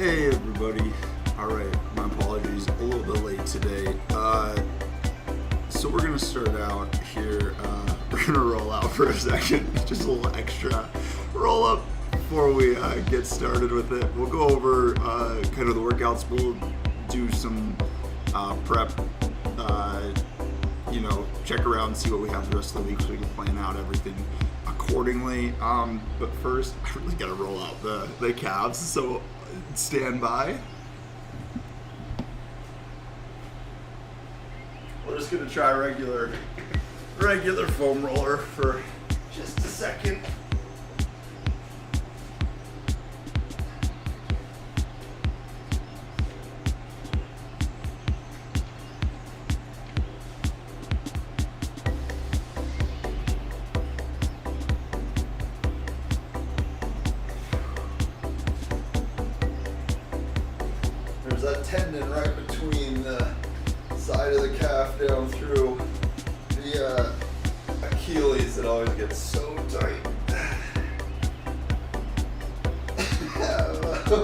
Hey everybody. Alright, my apologies, a little bit late today. So we're gonna start out here. We're gonna roll out for a second, just a little extra roll up before we get started with it. We'll go over kind of the workouts. We'll do some prep, check around, see what we have the rest of the week so we can plan out everything accordingly. But first, I really gotta roll out the calves, so stand by. We're just gonna try regular foam roller for just a second. There's that tendon right between the side of the calf down through the Achilles that always gets so tight.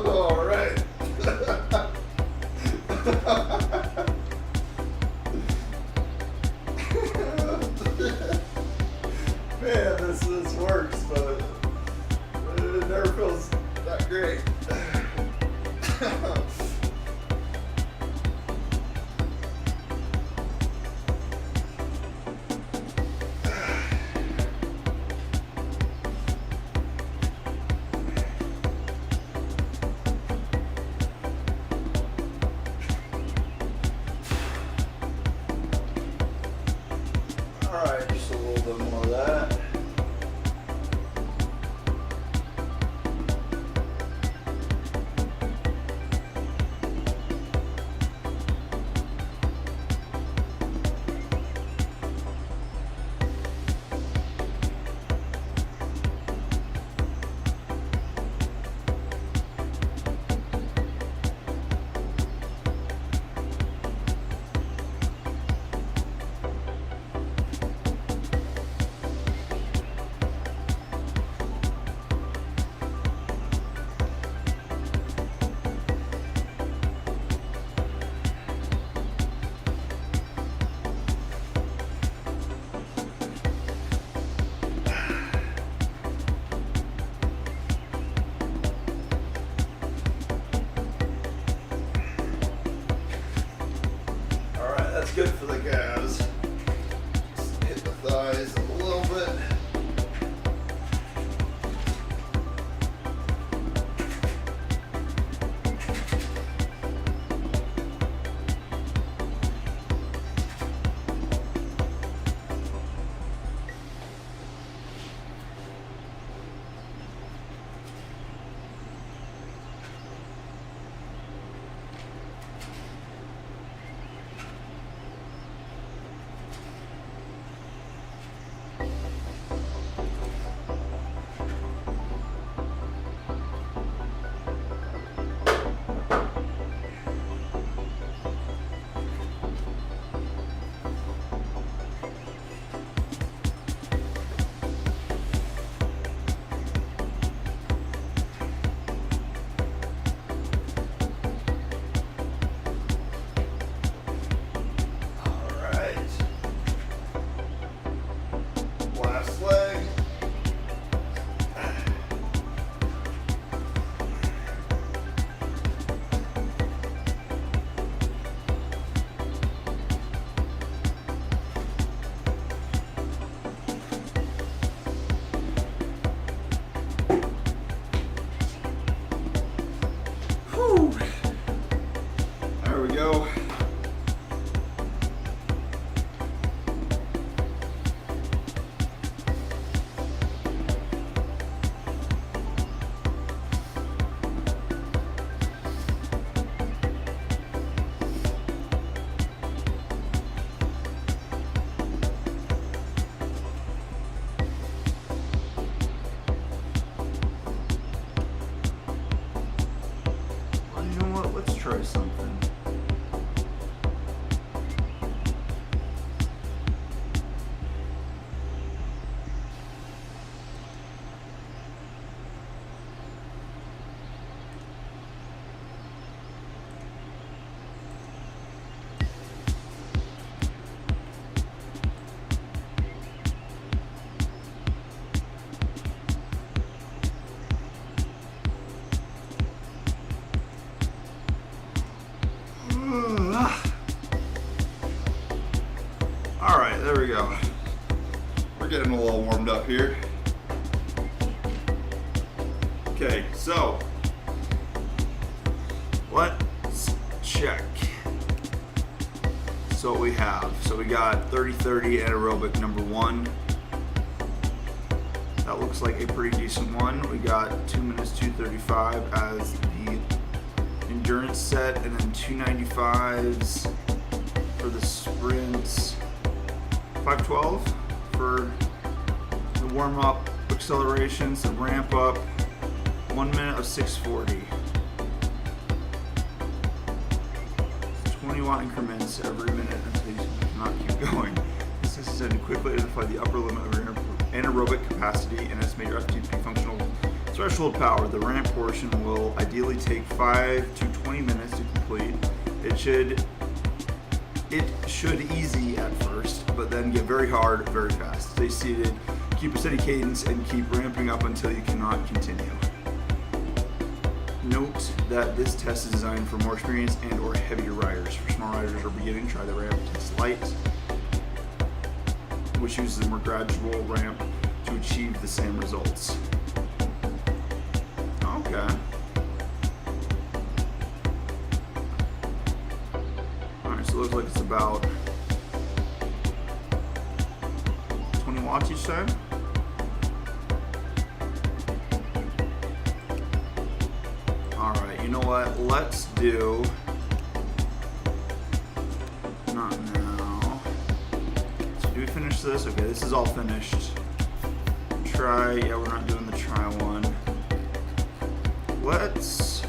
All right. Man, this works, but it never feels that great. Alright, just a little bit more of that. That's good for the calves. Just hit the thighs a little bit. Last leg. Whew. There we go. Let's try something. go. We're getting a little warmed up here. Okay, so let's check. So what we have. So we got 30-30 anaerobic number 1. That looks like a pretty decent one. We got 2 minutes 2:35 as the endurance set, and then 2:95s for the sprints. 5:12 for the warm-up accelerations, the ramp up. 1 minute of 6:40. 20-watt increments every minute until you cannot keep going. This is to quickly identify the upper limit of your anaerobic capacity and estimate your FTP functional threshold power. The ramp portion will ideally take 5 to 20 minutes to complete. It should easy at first, but then get very hard very fast. Stay seated, keep a steady cadence, and keep ramping up until you cannot continue. Note that this test is designed for more experienced and or heavier riders. For small riders or beginning, try the ramp test light, which uses a more gradual ramp to achieve the same results. Okay. Alright, so it looks like it's about 20 watts each time. Alright, you know what? Let's do... Not now. So do we finish this? Okay, this is all finished. Try... Yeah, we're not doing the try one. Let's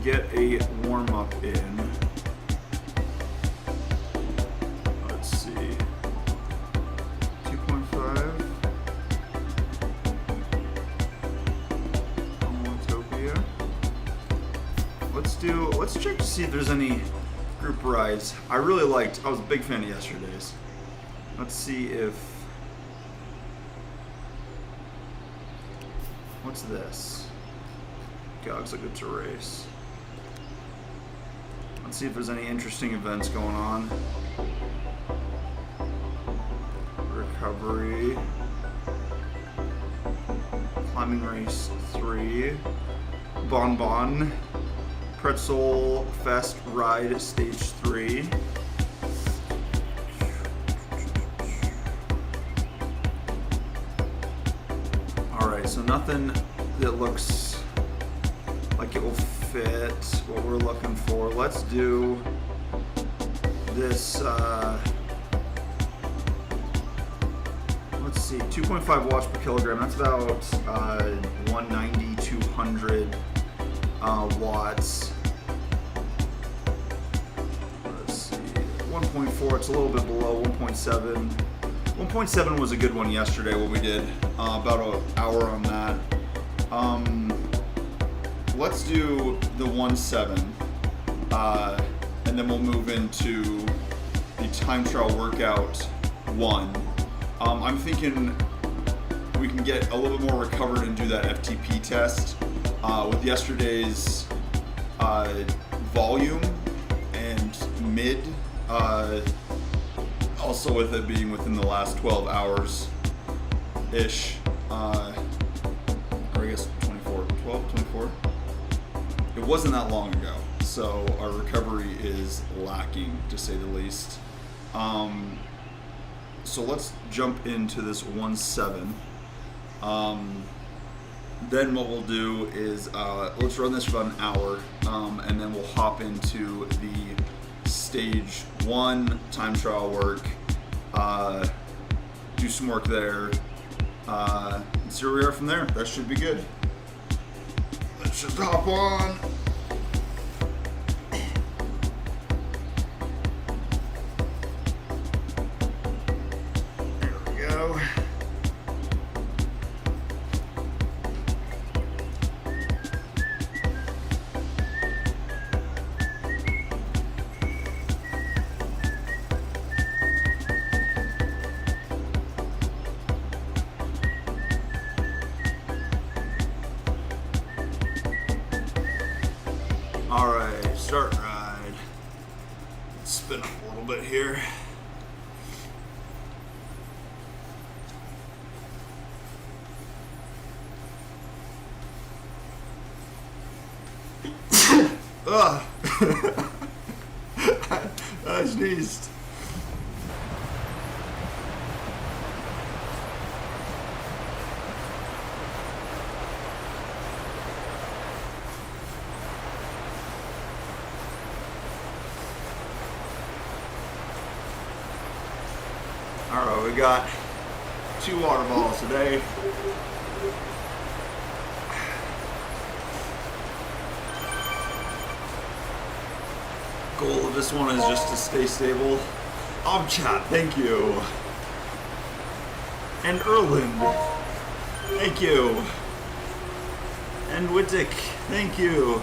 get a warm-up in. Let's see. 2.5. Let's check to see if there's any group rides. I was a big fan of yesterday's. Let's see if, what's this? Okay, looks like it's a race. Let's see if there's any interesting events going on. Recovery. Climbing race 3. Bonbon. Pretzel Fest Ride Stage 3. Alright, so nothing that looks like it will fit what we're looking for. Let's do this, let's see, 2.5 watts per kilogram. That's about 190, 200 watts. Let's see, 1.4, it's a little bit below 1.7. 1.7 was a good one yesterday, what we did, about an hour on that. Let's do the 1.7, and then we'll move into the time trial workout 1. I'm thinking we can get a little bit more recovered and do that FTP test. With yesterday's volume and mid, also with it being within the last 12 hours-ish, or I guess 24. It wasn't that long ago, so our recovery is lacking, to say the least. So let's jump into this 1.7. Then what we'll do is let's run this for about an hour, and then we'll hop into the stage 1 time trial work, do some work there, and see where we are from there. That should be good. Let's just hop on. There we go. Alright, start ride. Let's spin up a little bit here. Ugh. I sneezed. Alright, we got 2 water bottles today. Goal of this one is just to stay stable. Chat, thank you. And Erland, thank you. And Wittick, thank you.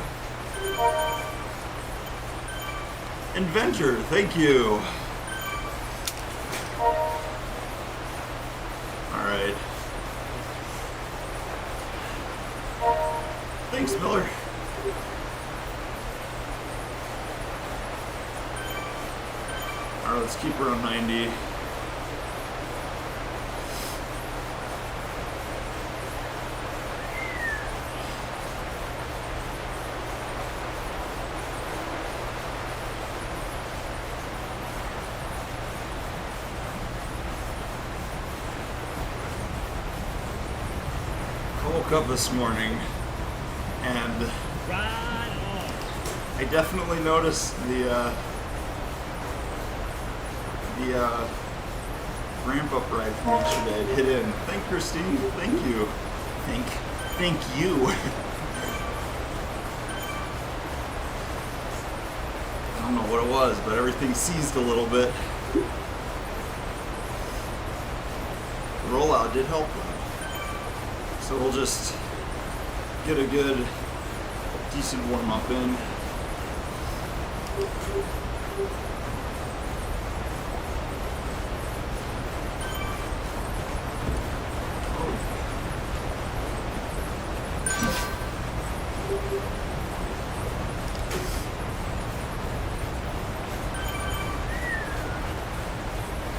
Inventor, thank you. Alright. Thanks, Miller. Alright, let's keep her on 90. I woke up this morning and I definitely noticed the ramp up ride from yesterday. It hit in. Thank Christine. Thank you. Thank you. I don't know what it was, but everything seized a little bit. The rollout did help though. So we'll just get a good, decent warm up in.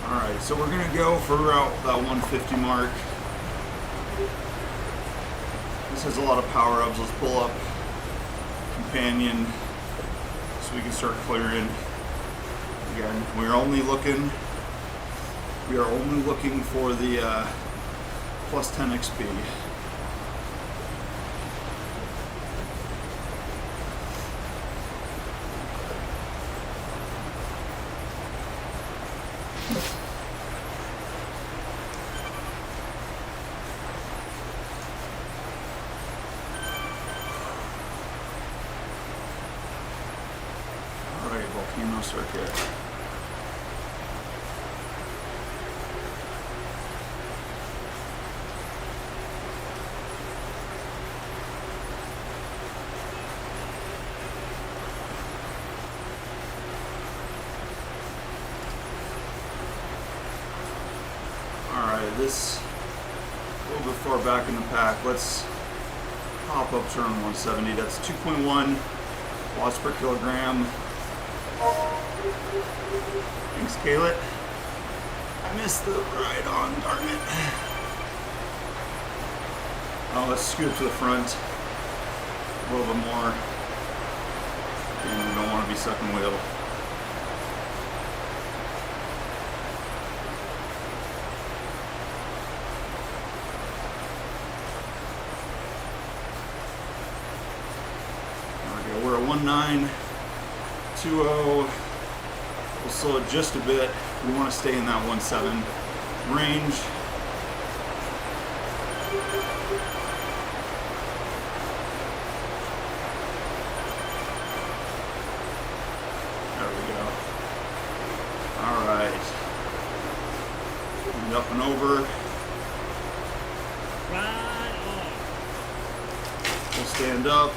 Alright, so we're going to go for about that 150 mark. This has a lot of power-ups. Let's pull up Companion so we can start clearing. Again, we are only looking for the plus 10 XP. Volcano circuit. Alright, this a little bit far back in the pack. Let's hop up to around 170. That's 2.1 watts per kilogram. Thanks, Kaylet. I missed the ride on, darn it. Oh, let's scoot to the front a little bit more. And we don't want to be second wheel. There we go. We're at 1920. We'll slow it just a bit. We want to stay in that 1.7 range. There we go. All right. And up and over. We'll stand up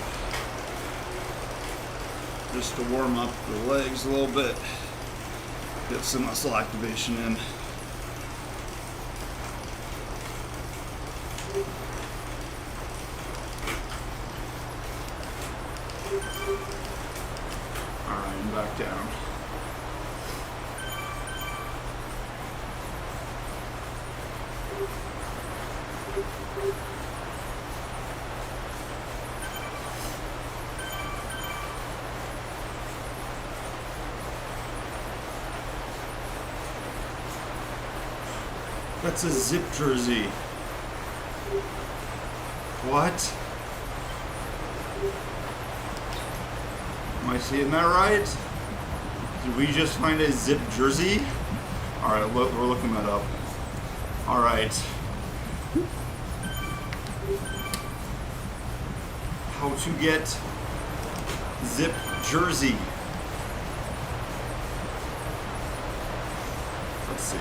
just to warm up the legs a little bit. Get some muscle activation in. Alright, and back down. That's a zip jersey. What? Am I seeing that right? Did we just find a zip jersey? Alright, look, we're looking that up. Alright. How to get zip jersey. Let's see.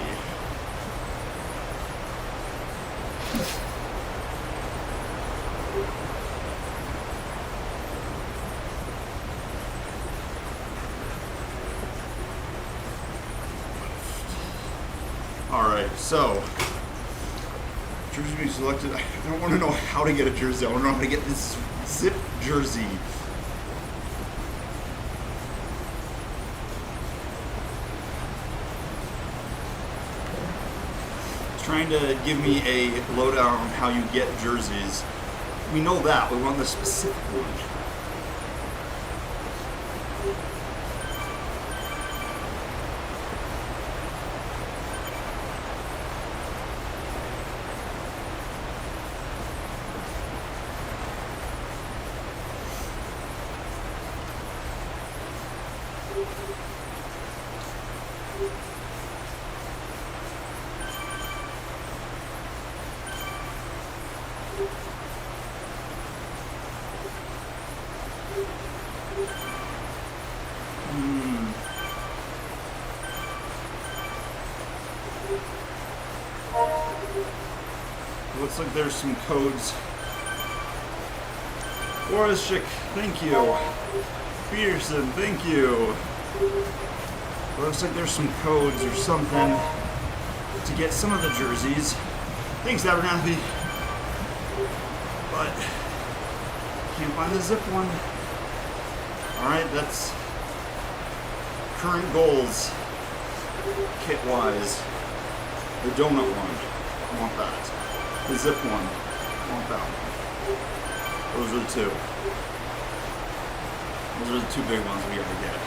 Alright, so jersey being selected. I don't want to know how to get a jersey. I want to know how to get this zip jersey. It's trying to give me a lowdown on how you get jerseys. We know that. We want the specific one. Looks like there's some codes. Orishik, thank you. Peterson, thank you. Looks like there's some codes or something to get some of the jerseys. Thanks, Abernathy. But can't find the zip one. Alright, that's current goals. Kit-wise. The donut one. I want that. The zip one. I want that one. Those are the two. Those are the two big ones we gotta get.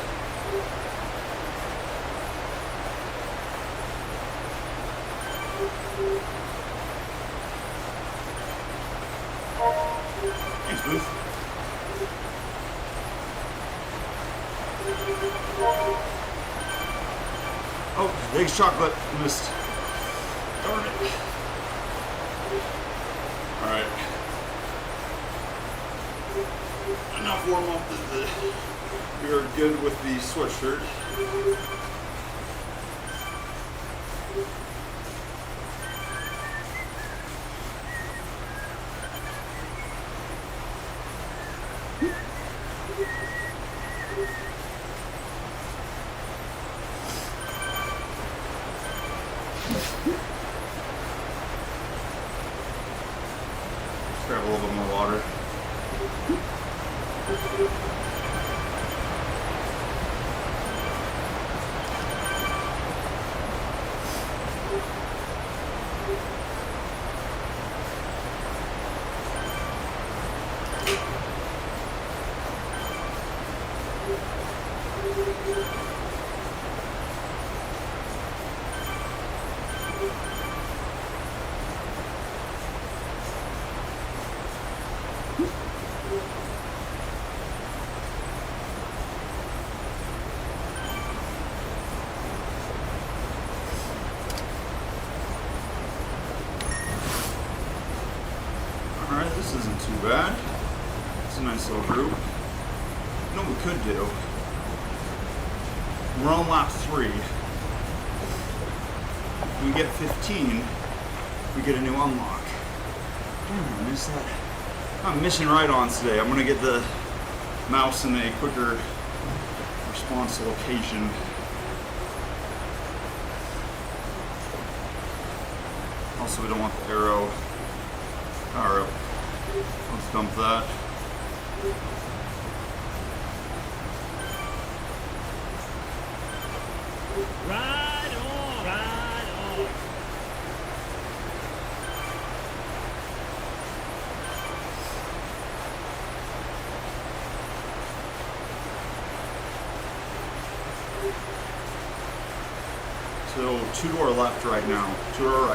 Thanks, Booth. Oh, thanks, chocolate. Missed. Darn it. Alright. Enough warm up. We are good with the sweatshirt. Grab a little bit more water. Alright, this isn't too bad. It's a nice little group. You know what we could do? We're on lap 3. If we get 15, we get a new unlock. Damn, I missed that. I'm missing ride-ons today. I'm gonna get the mouse in a quicker response location. Also, we don't want the arrow. Alright, let's dump that. Ride on, ride on. So 2 to our left right now, 2 to our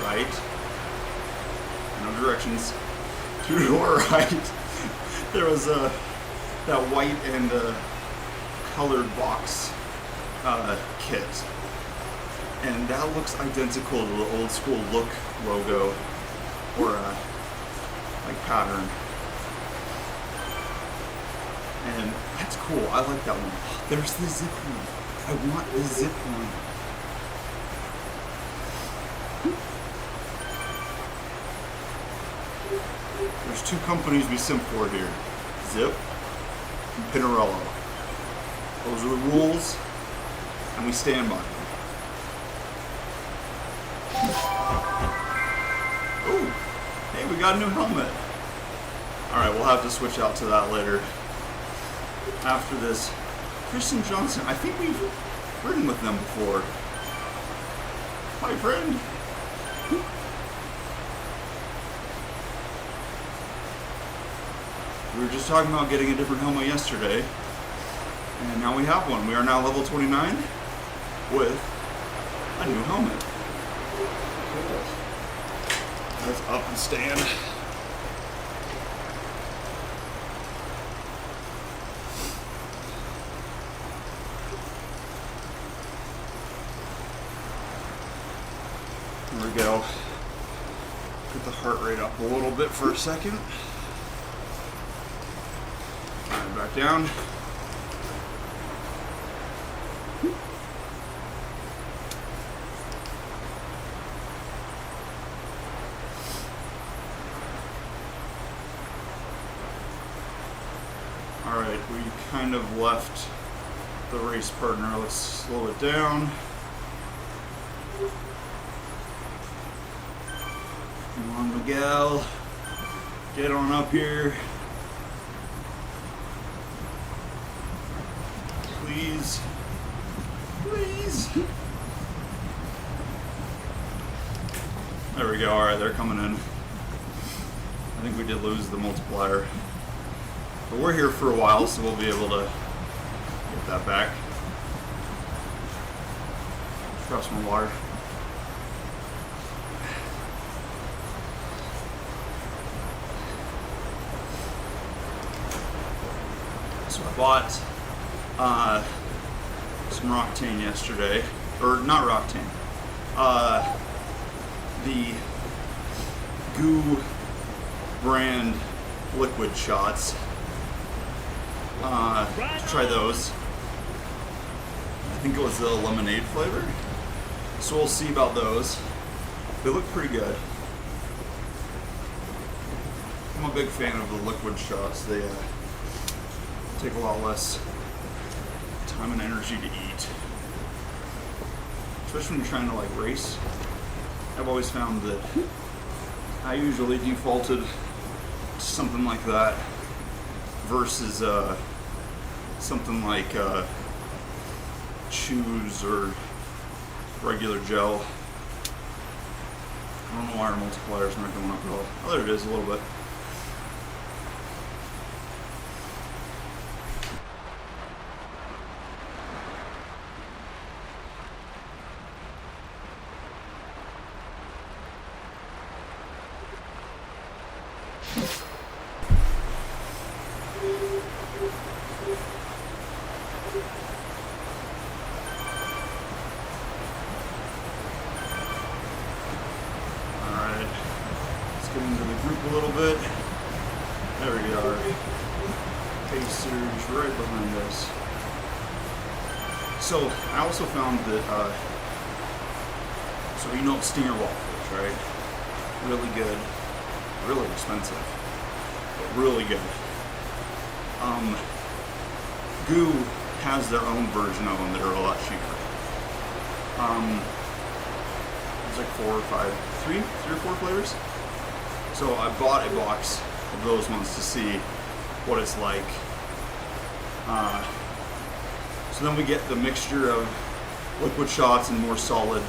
right, no directions, 2 to our right, there was that white and colored box kit, and that looks identical to the old school look logo, or like pattern, and that's cool. I like that one. There's the zip line. I want the zip line. There's 2 companies we simp for here, Zip and Pinarello. Those are the rules, and we stand by them. Oh, hey, we got a new helmet. Alright, we'll have to switch out to that later. After this, Christian Johnson, I think we've ridden with them before. Hi, friend. We were just talking about getting a different helmet yesterday, and now we have one. We are now level 29 with a new helmet. Cool. Let's up and stand. There we go. Get the heart rate up a little bit for a second. Back down. Alright, we kind of left the race partner. Let's slow it down. Come on, Miguel. Get on up here. Please. Please. There we go. Alright, they're coming in. I think we did lose the multiplier. But we're here for a while, so we'll be able to get that back. Drop some water. So I bought some Roctane yesterday, or not Roctane, the Goo brand liquid shots. To try those. I think it was the lemonade flavor. So we'll see about those. They look pretty good. I'm a big fan of the liquid shots. They take a lot less time and energy to eat. Especially when you're trying to like race. I've always found that I usually defaulted to something like that versus something like chews or regular gel. I don't know why our multiplier's not going up at all. Oh, there it is a little bit. Get into the group a little bit. There we are. Pacers right behind us. So I also found that, so you know Stinger waffles, right? Really good, really expensive, but really good. Goo has their own version of them that are a lot cheaper. There's like three or four flavors. So I bought a box of those ones to see what it's like. So then we get the mixture of liquid shots and more solid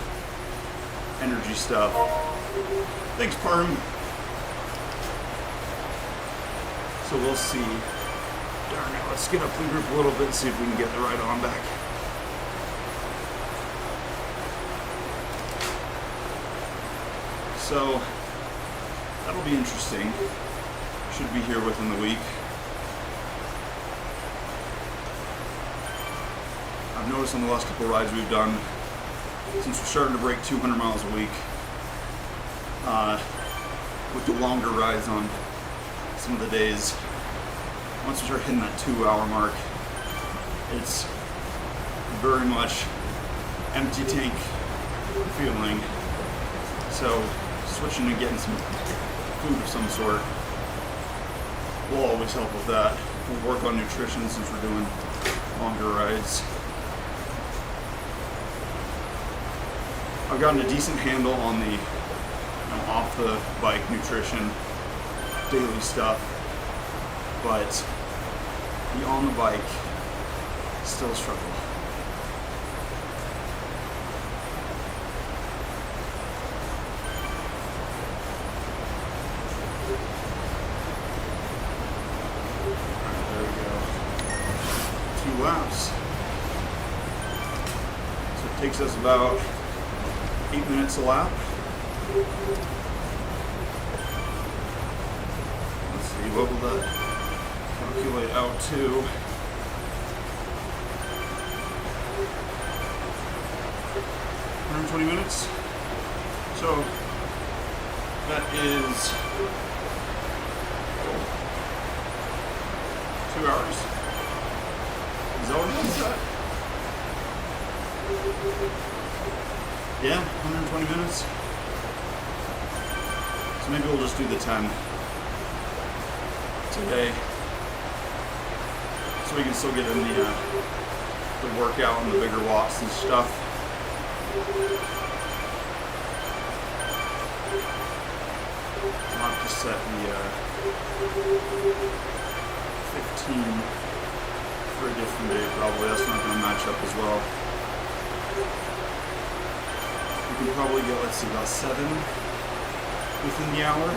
energy stuff. Thanks, Parm. So we'll see. Darn it, let's get up the group a little bit and see if we can get the right on back. So that'll be interesting. Should be here within the week. I've noticed on the last couple rides we've done, since we're starting to break 200 miles a week, with the longer rides on some of the days, once we start hitting that 2-hour mark, it's very much empty tank feeling. So switching and getting some food of some sort will always help with that. We'll work on nutrition since we're doing longer rides. I've gotten a decent handle on the off the bike nutrition, daily stuff, but the on the bike, still a struggle. Alright, there we go. 2 laps. So it takes us about 8 minutes a lap. Let's see, what will that calculate out to? 120 minutes. So that is 2 hours. Is that what it is? Yeah, 120 minutes. So maybe we'll just do the 10 today, so we can still get in the workout and the bigger walks and stuff. I'll have to set the 15 for a different day probably. That's not going to match up as well. We can probably get, let's see, about 7 within the hour.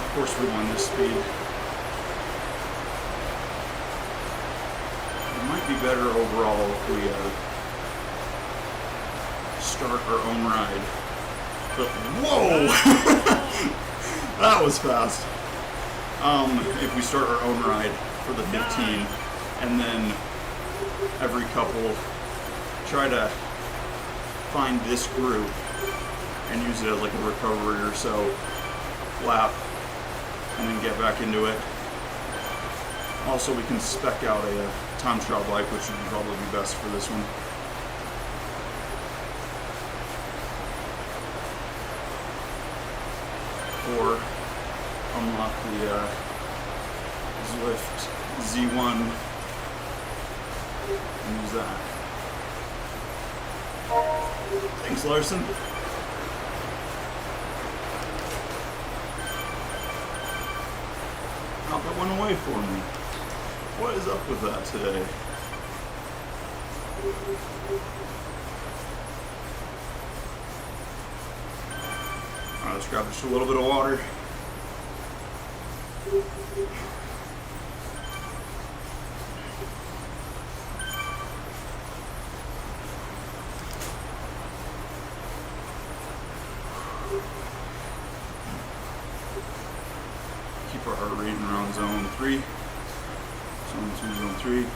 Of course, we want this speed. It might be better overall if we start our own ride. But whoa! That was fast. If we start our own ride for the 15, and then every couple try to find this group and use it as like a recovery or so lap, and then get back into it. Also, we can spec out a TimeTrial bike, which would probably be best for this one. Or unlock the Zwift Z1 and use that. Thanks, Larson. Oh, that went away for me. What is up with that today? Alright, let's grab just a little bit of water. Keep our heart rate around zone 3. Zone 2, zone 3.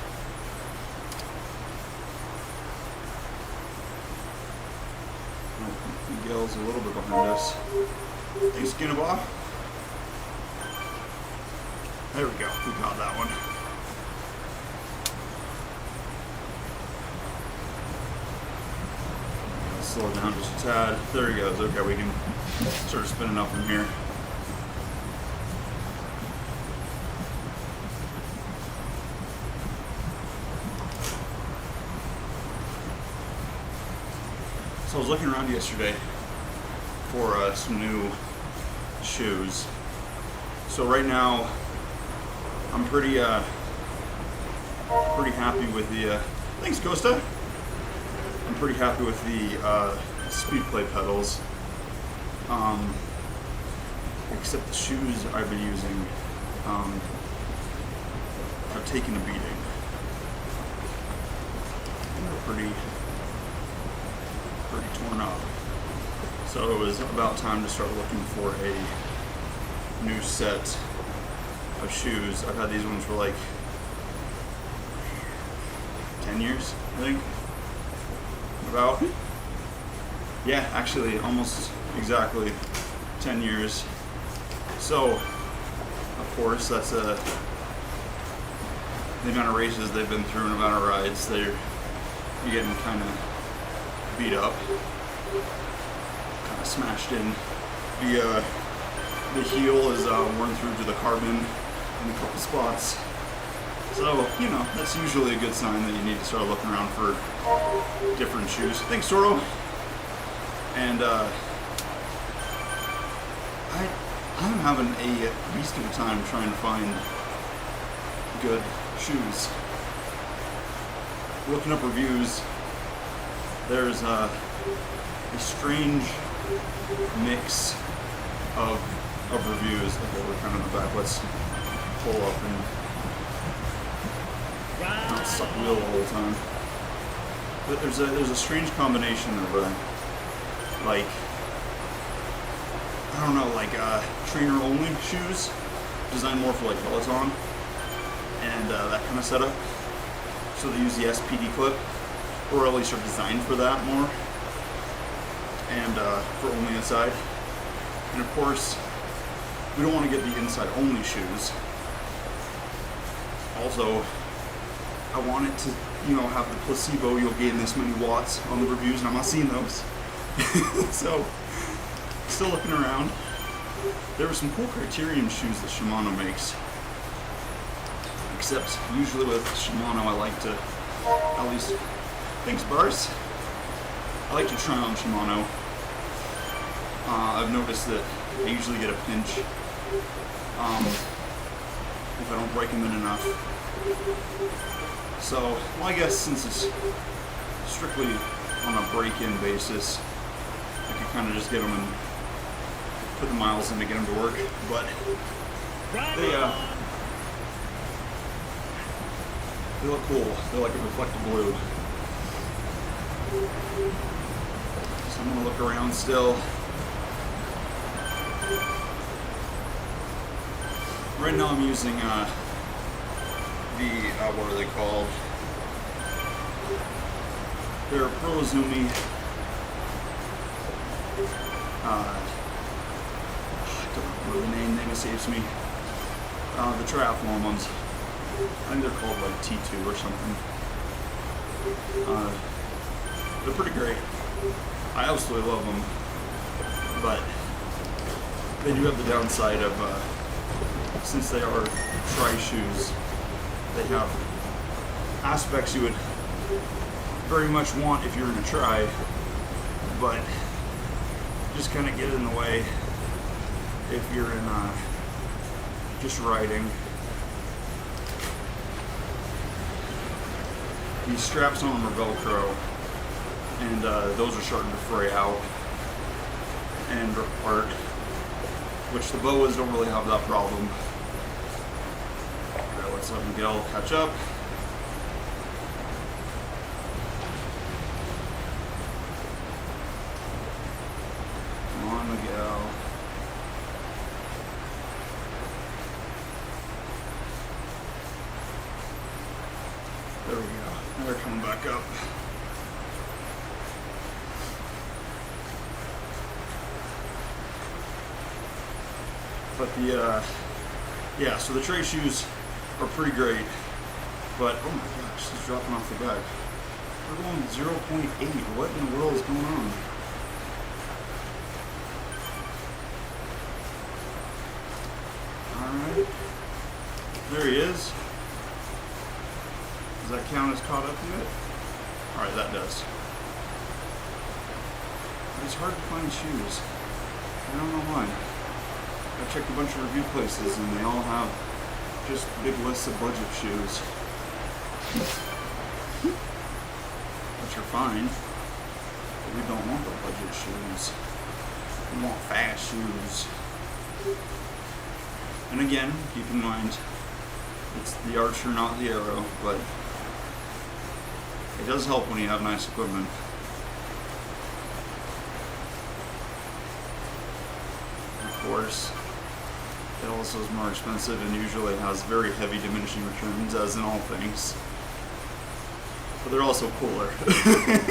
Miguel's a little bit behind us. Thanks, Ginnabaugh. There we go. We got that one. Slow down just a tad. There he goes. Okay, we can start spinning up from here. So I was looking around yesterday for some new shoes. So right now, I'm pretty happy with the. Thanks, Costa. I'm pretty happy with the speed play pedals. Except the shoes I've been using have taken a beating. were pretty torn up. So it was about time to start looking for a new set of shoes. I've had these ones for like 10 years, I think. About. Yeah, actually almost exactly 10 years. So, of course, that's the amount of races they've been through and the amount of rides they're getting kind of beat up, kind of smashed in. The heel is worn through to the carbon in a couple spots. So, you know, that's usually a good sign that you need to start looking around for different shoes. Thanks, Toro. And I'm having a beast of a time trying to find good shoes. Looking up reviews, there's a strange mix of reviews. Okay, we're kind of in the back. Let's pull up and not suck wheel the whole time. But there's a strange combination of like, I don't know, like trainer only shoes designed more for like Peloton and that kind of setup. So they use the SPD clip, or at least are designed for that more, and for only inside. And of course, we don't want to get the inside only shoes. Also, I want it to, you know, have the placebo, you'll gain this many watts on the reviews, and I'm not seeing those. So, still looking around. There are some cool Criterion shoes that Shimano makes. Except, usually with Shimano, I like to, at least, thanks Bars. I like to try on Shimano. I've noticed that I usually get a pinch if I don't break them in enough. So, well, I guess since it's strictly on a break-in basis, I can kind of just get them and put the miles in to get them to work. But they look cool. They're like a reflective blue. So I'm gonna look around still. Right now I'm using what are they called? They're Pro Zumi. I don't remember the name escapes me. The triathlon ones. I think they're called like T2 or something. They're pretty great. I absolutely love them, but they do have the downside of since they are tri shoes, they have aspects you would very much want if you're in a tri, but just kind of get in the way if you're in just riding. These straps on them are Velcro, and those are starting to fray out and rip apart, which the boas don't really have that problem. Okay, let's let Miguel catch up. Come on, Miguel. There we go. They're coming back up. But yeah, so the tray shoes are pretty great, but oh my gosh, it's dropping off the back. We're going 0.8. What in the world is going on? Alright. There he is. Does that count as caught up yet? Alright, that does. But it's hard to find shoes. I don't know why. I checked a bunch of review places and they all have just big lists of budget shoes. Which are fine. But we don't want the budget shoes. We want fast shoes. And again, keep in mind, it's the archer, not the arrow, but it does help when you have nice equipment. Of course, it also is more expensive and usually has very heavy diminishing returns, as in all things. But they're also cooler.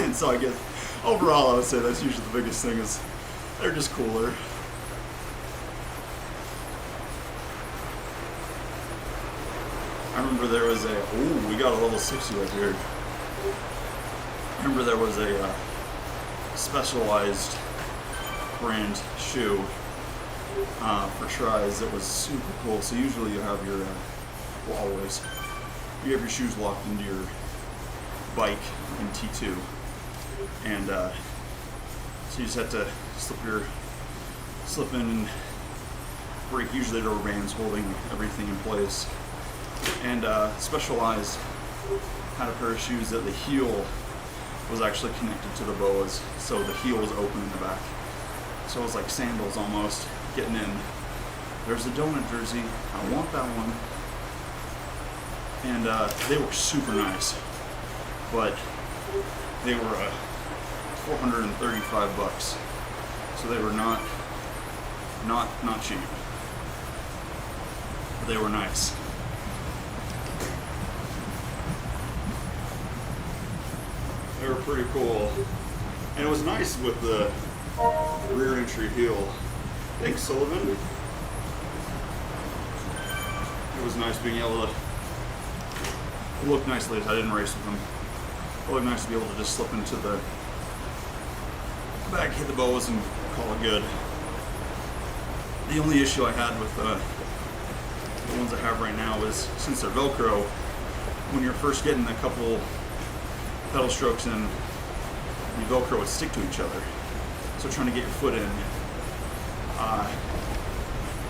And so I guess overall I would say that's usually the biggest thing, is they're just cooler. I remember there was we got a level 60 up here. I remember there was a Specialized brand shoe for tries that was super cool. So usually you have your, you have your shoes locked into your bike in T2. And so you just have to slip in and break usually the rubber bands holding everything in place. And Specialized had a pair of shoes that the heel was actually connected to the boas, so the heel was open in the back. So it was like sandals almost, getting in. There's a donut jersey, I want that one. And they were super nice, but they were $435, so they were not cheap. But they were nice. They were pretty cool, and it was nice with the rear entry heel. Thanks, Sullivan. It was nice being able to look nicely. I didn't race with them. It looked nice to be able to just slip into the back, hit the boas, and call it good. The only issue I had with the ones I have right now is, since they're Velcro, when you're first getting a couple pedal strokes in, the Velcro would stick to each other. So trying to get your foot in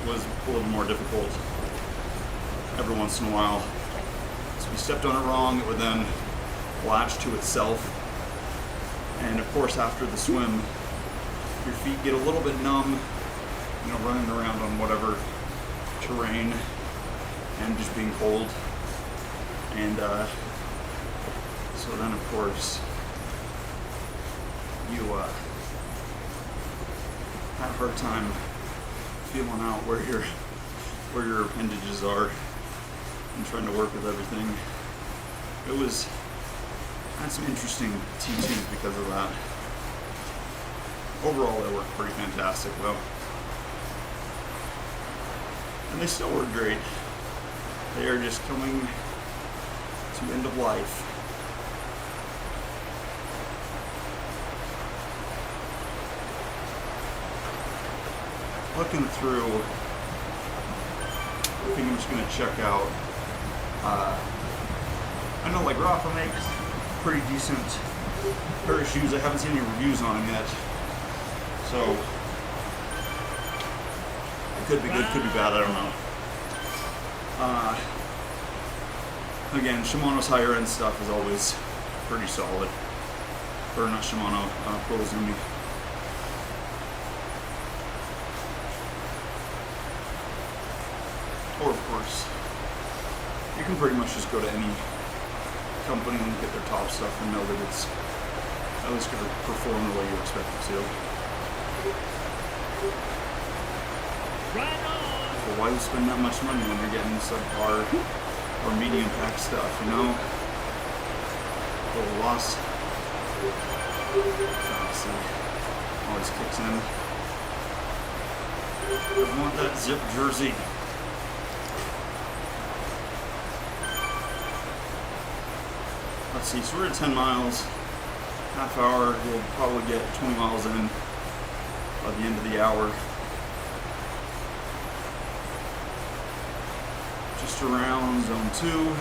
was a little more difficult every once in a while. So if you stepped on it wrong, it would then latch to itself. And of course, after the swim, your feet get a little bit numb, you know, running around on whatever terrain and just being cold. And so then, of course, you have a hard time feeling out where your appendages are and trying to work with everything. I had some interesting T2s because of that. Overall, they worked pretty fantastic though. And they still work great. They are just coming to end of life. Looking through, I think I'm just going to check out. I know like Rafa makes pretty decent pair of shoes. I haven't seen any reviews on them yet, so it could be good, could be bad. I don't know. Again, Shimano's higher end stuff is always pretty solid. Or not Shimano, Prozumi. Or of course, you can pretty much just go to any company and get their top stuff and know that it's at least going to perform the way you expect it to. Right on. But why you spend that much money when you're getting subpar or medium pack stuff, you know? A little loss. Let's see. Always kicks in. I want that zip jersey. Let's see, so we're at 10 miles, half hour, we'll probably get 20 miles in by the end of the hour. Just around zone 2.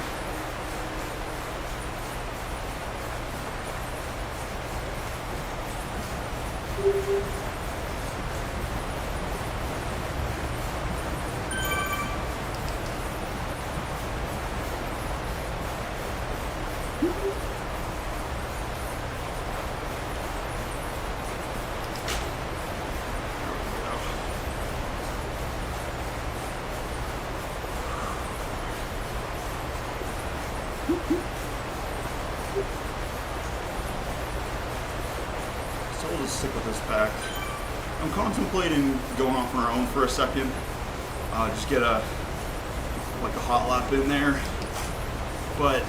stick with this pack. I'm contemplating going off on our own for a second. Just get a hot lap in there. But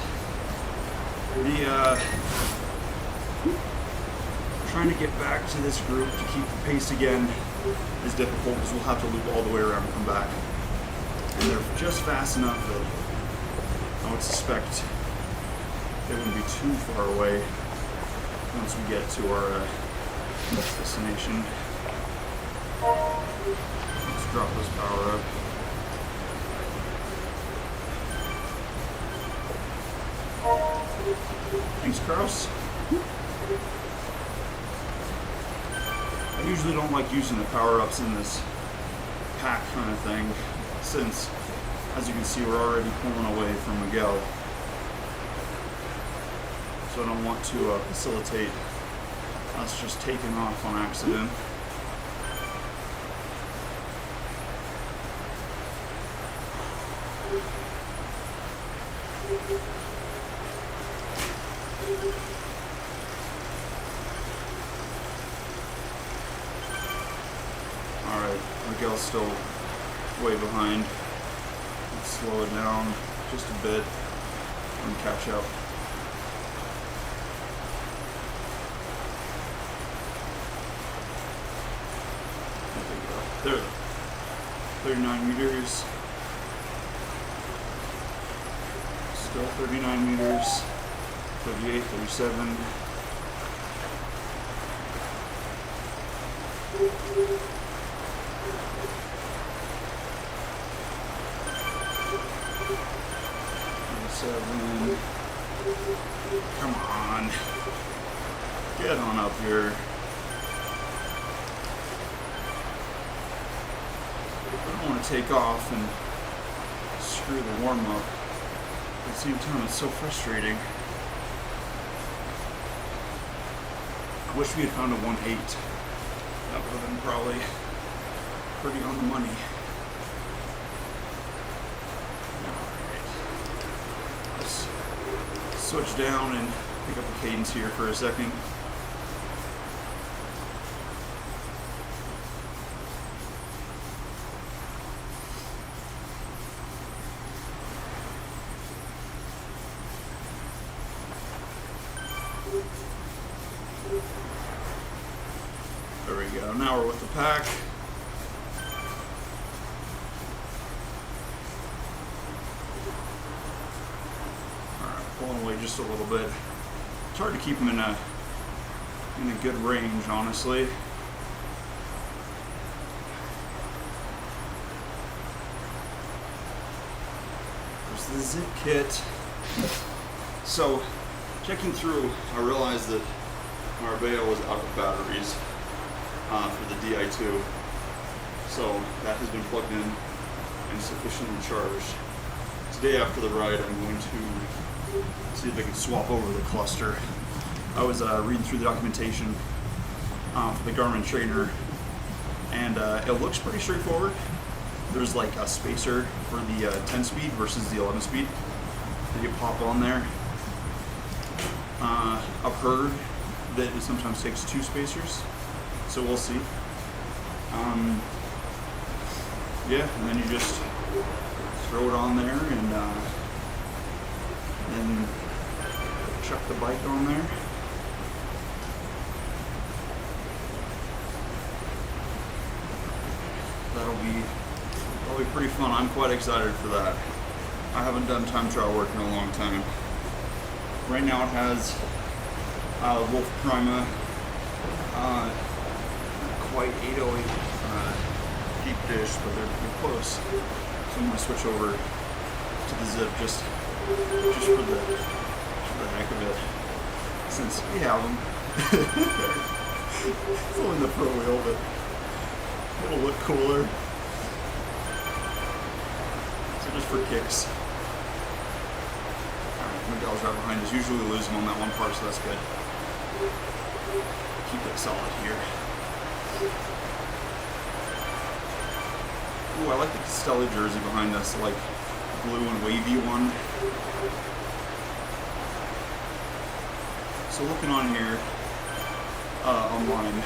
trying to get back to this group to keep the pace again is difficult because we'll have to loop all the way around and come back. And they're just fast enough that I would suspect they wouldn't be too far away once we get to our destination. Let's drop this power up. Thanks, Kraus. I usually don't like using the power-ups in this pack kind of thing, since, as you can see, we're already pulling away from Miguel. So I don't want to facilitate us just taking off on accident. Alright, Miguel's still way behind. Let's slow it down just a bit and catch up. There we go. There. 39 meters. Still 39 meters. 38, 37. Come on. Get on up here. I don't want to take off and screw the warm-up. At the same time, it's so frustrating. I wish we had found a 1.8. That would have been probably pretty on the money. Switch down and pick up a cadence here for a second. There we go. Now we're with the pack. Pulling away just a little bit. It's hard to keep them in a good range, honestly. There's the zip kit. So, checking through, I realized that Marbella was out of batteries for the Di2. So that has been plugged in and sufficiently charged. Today after the ride, I'm going to see if I can swap over the cluster. I was reading through the documentation for the Garmin trainer, and it looks pretty straightforward. There's like a spacer for the 10 speed versus the 11 speed that you pop on there. I've heard that it sometimes takes 2 spacers, so we'll see. Yeah, and then you just throw it on there and then chuck the bike on there. That'll be pretty fun. I'm quite excited for that. I haven't done time trial work in a long time. Right now it has Wolf Prima, not quite 808 deep dish, but they're close. So I'm going to switch over to the Zip just for the heck of it, since we have them. It's only the Pro Wheel, but it'll look cooler. So just for kicks. Alright, Miguel's right behind us. Usually we lose him on that one part, so that's good. Keep it solid here. Ooh, I like the Castelli jersey behind us, like blue and wavy one. So looking on here, online.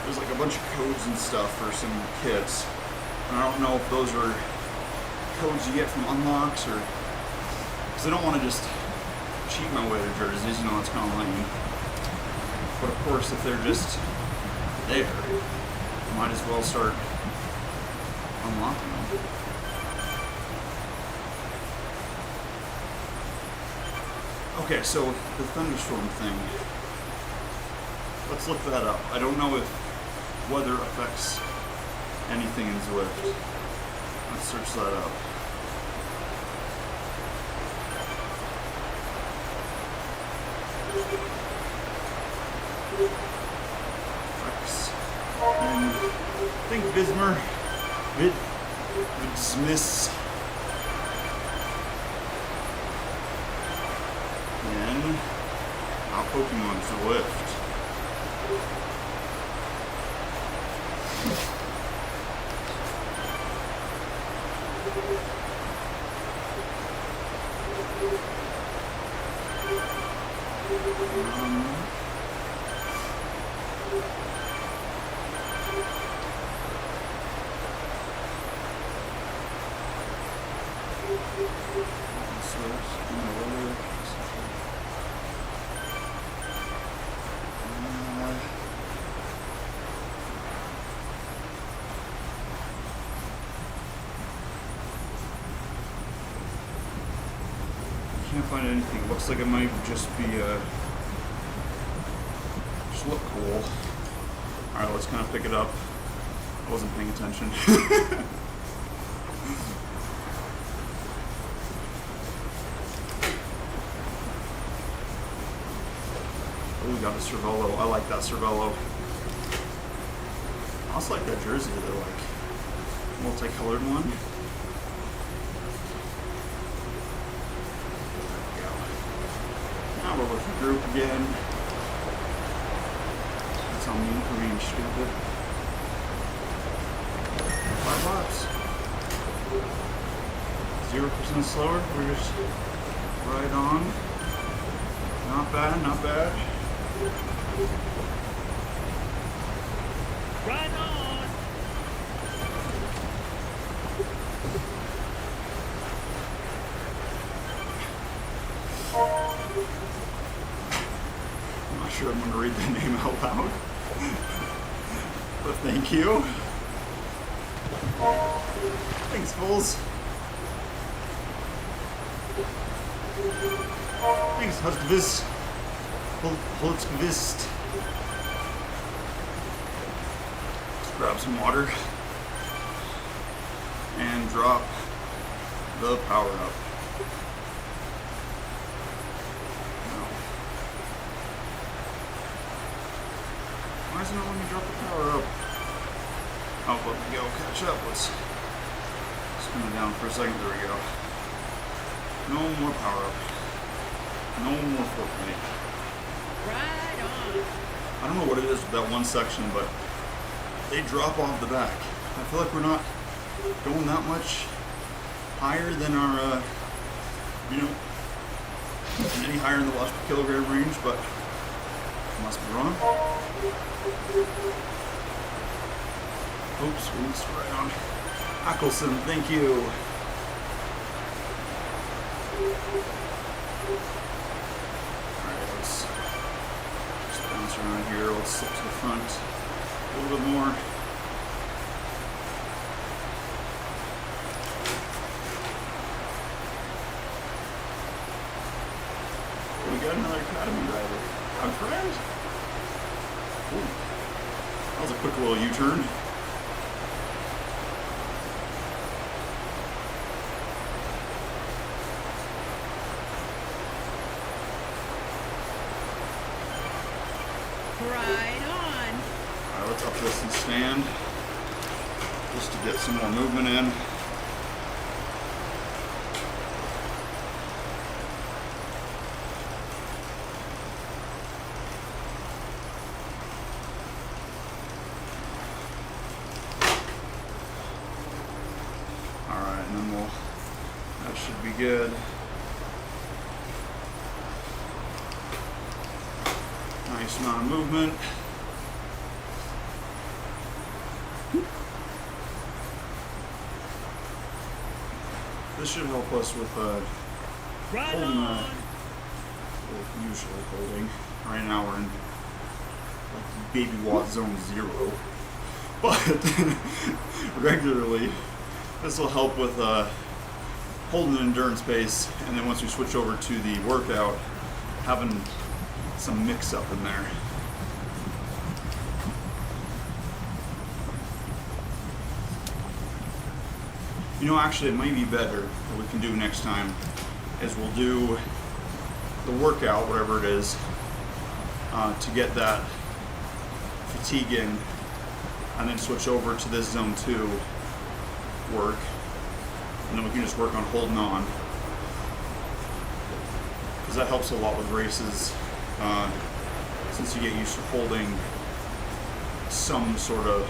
There's like a bunch of codes and stuff for some kits. And I don't know if those are codes you get from unlocks or... Because I don't want to just cheat my way to jerseys, you know, it's kind of lame. But of course, if they're just there, I might as well start unlocking them. Okay, so the thunderstorm thing. Let's look that up. I don't know if weather affects anything in Zwift. Let's search that up. Effects. And I think Vismer, dismiss. And our Pokemon Zwift. Can't find anything. Looks like it might just be just look cool. Alright, let's kind of pick it up. I wasn't paying attention. Oh, we got a Cervelo. I like that Cervelo. I also like that jersey, the like multicolored one. Now we're with the group again. That's on me for being stupid. 5 laps. 0% slower. We're just right on. Not bad, not bad. Right on. I'm not sure I'm going to read that name out loud. But thank you. Thanks, fools. Thanks, Hustvist. Holtzgevist. Let's grab some water and drop the power up. No. Why isn't it letting me drop the power up? Oh, let me go catch up. Let's spin it down for a second. There we go. No more power up. No more Fortnite. Right on. I don't know what it is with that one section, but they drop off the back. I feel like we're not going that much higher than our, any higher in the watts per kilogram range, but I must be wrong. Oops, right on. Ackelson, thank you. Alright, let's just bounce around here. Let's slip to the front a little bit more. We got another Academy driver. Our friend? Ooh. That was a quick little U-turn. Right on. Alright, let's up this and stand just to get some more movement in. Alright, and then that should be good. Nice amount of movement. This should help us with Right holding on. well, usually holding. Right now we're in like baby watt zone 0. But regularly, this will help with holding the endurance pace, and then once we switch over to the workout, having some mix up in there. You know, actually, it might be better. What we can do next time is we'll do the workout, whatever it is, to get that fatigue in, and then switch over to this zone 2 work, and then we can just work on holding on, because that helps a lot with races, since you get used to holding some sort of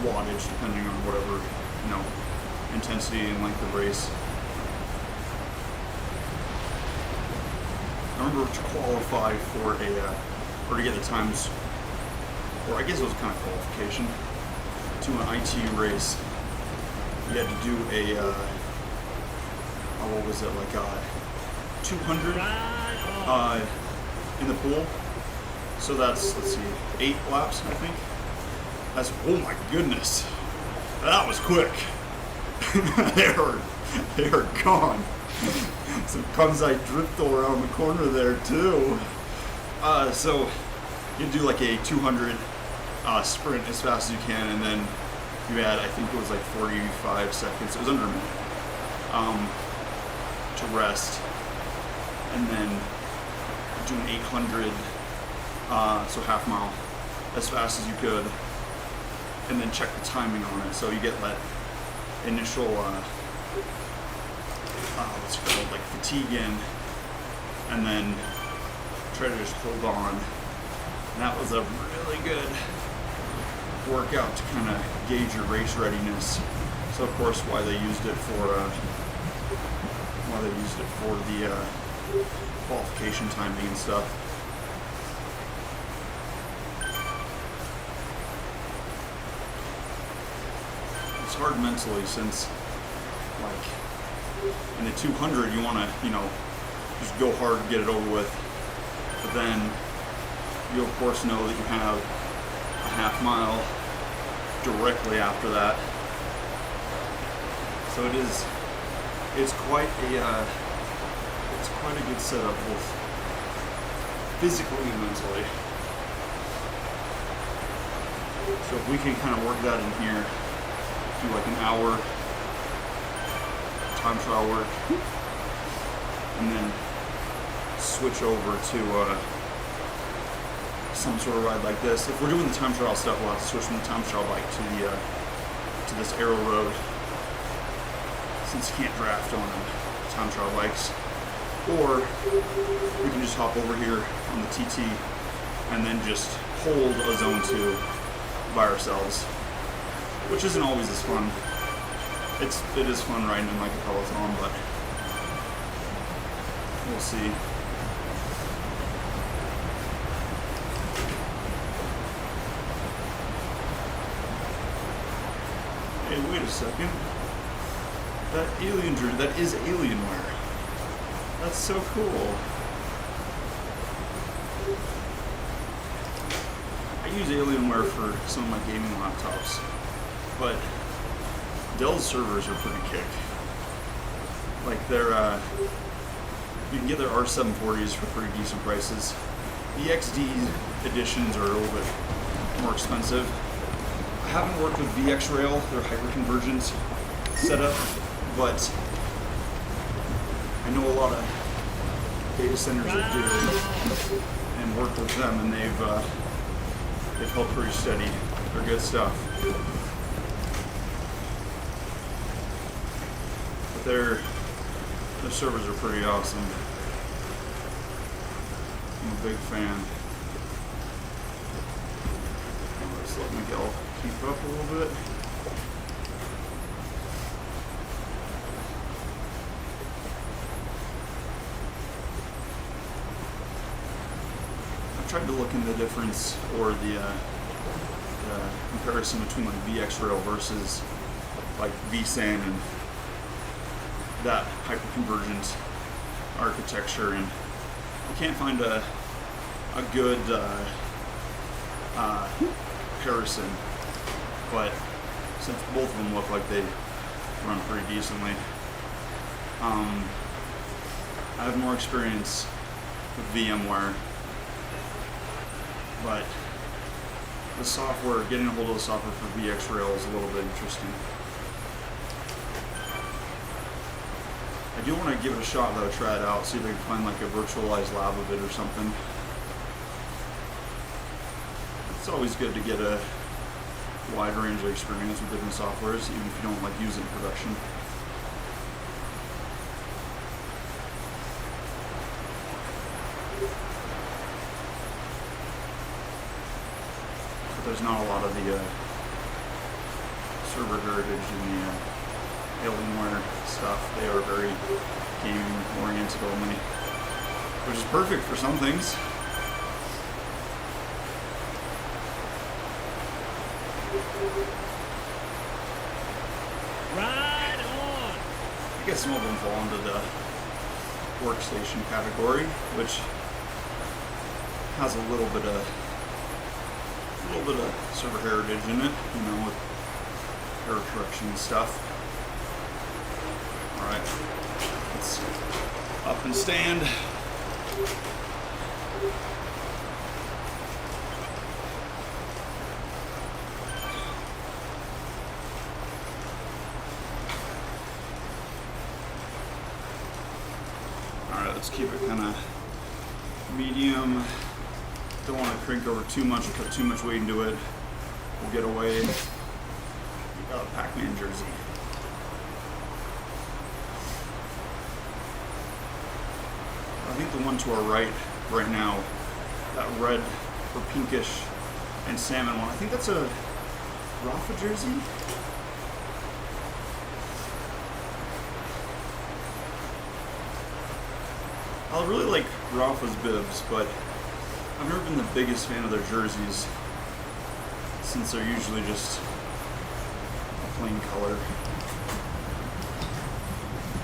wattage depending on whatever, intensity and length of race. I remember to qualify for or to get the times, or I guess it was kind of qualification, to an ITU race. You had to do a, what was it, like 200 in the pool. So that's, let's see, 8 laps, I think. That's, oh my goodness, that was quick. they are gone. Some Kansai drift around the corner there too. So you do like a 200 sprint as fast as you can, and then you had, I think it was like 45 seconds. It was under a minute to rest, and then do an 800, so half mile, as fast as you could, and then check the timing on it. So you get that initial what's it called, like fatigue in, and then try to just hold on. And that was a really good workout to kind of gauge your race readiness. So of course why they used it for the qualification timing and stuff. It's hard mentally, since like in the 200 you want to just go hard and get it over with, but then you of course know that you have a half mile directly after that. So it's quite a good setup, both physically and mentally. So if we can kind of work that in here, do like an hour time trial work, and then switch over to some sort of ride like this. If we're doing the time trial stuff, we'll have to switch from the time trial bike to this aero road, since you can't draft on time trial bikes. Or we can just hop over here on the TT and then just hold a zone 2 by ourselves, which isn't always as fun. It is fun riding in like a Peloton, but we'll see. Hey, wait a second. That alien jersey, that is Alienware. That's so cool. I use Alienware for some of my gaming laptops, but Dell's servers are pretty kick. Like you can get their R740s for pretty decent prices. The XD editions are a little bit more expensive. I haven't worked with VxRail, their hyperconvergence setup, but I know a lot of data centers that do, and work with them, and they've held pretty steady. They're good stuff. But their servers are pretty awesome. I'm a big fan. Let's let Miguel keep up a little bit. tried to look into the difference or the comparison between like VxRail versus like vSAN and that hyperconvergent architecture, and I can't find a good comparison, but since both of them look like they run pretty decently, I have more experience with VMware, but the software, getting a hold of the software for VxRail is a little bit interesting. I do want to give it a shot though, try it out, see if I can find like a virtualized lab of it or something. It's always good to get a wide range of experience with different softwares, even if you don't like use it in production. But there's not a lot of the server heritage in the Alienware stuff. They are very gaming oriented only, which is perfect for some things. Right on. I guess some of them fall into the workstation category, which has a little bit of server heritage in it, you know, with error correction and stuff. All right, let's up and stand. All right, let's keep it kind of medium. Don't want to crank over too much or put too much weight into it. We'll get away. Pac-Man jersey. I think the one to our right now, that red or pinkish and salmon one, I think that's a Rafa jersey. I really like Rafa's bibs, but I've never been the biggest fan of their jerseys since they're usually just a plain color.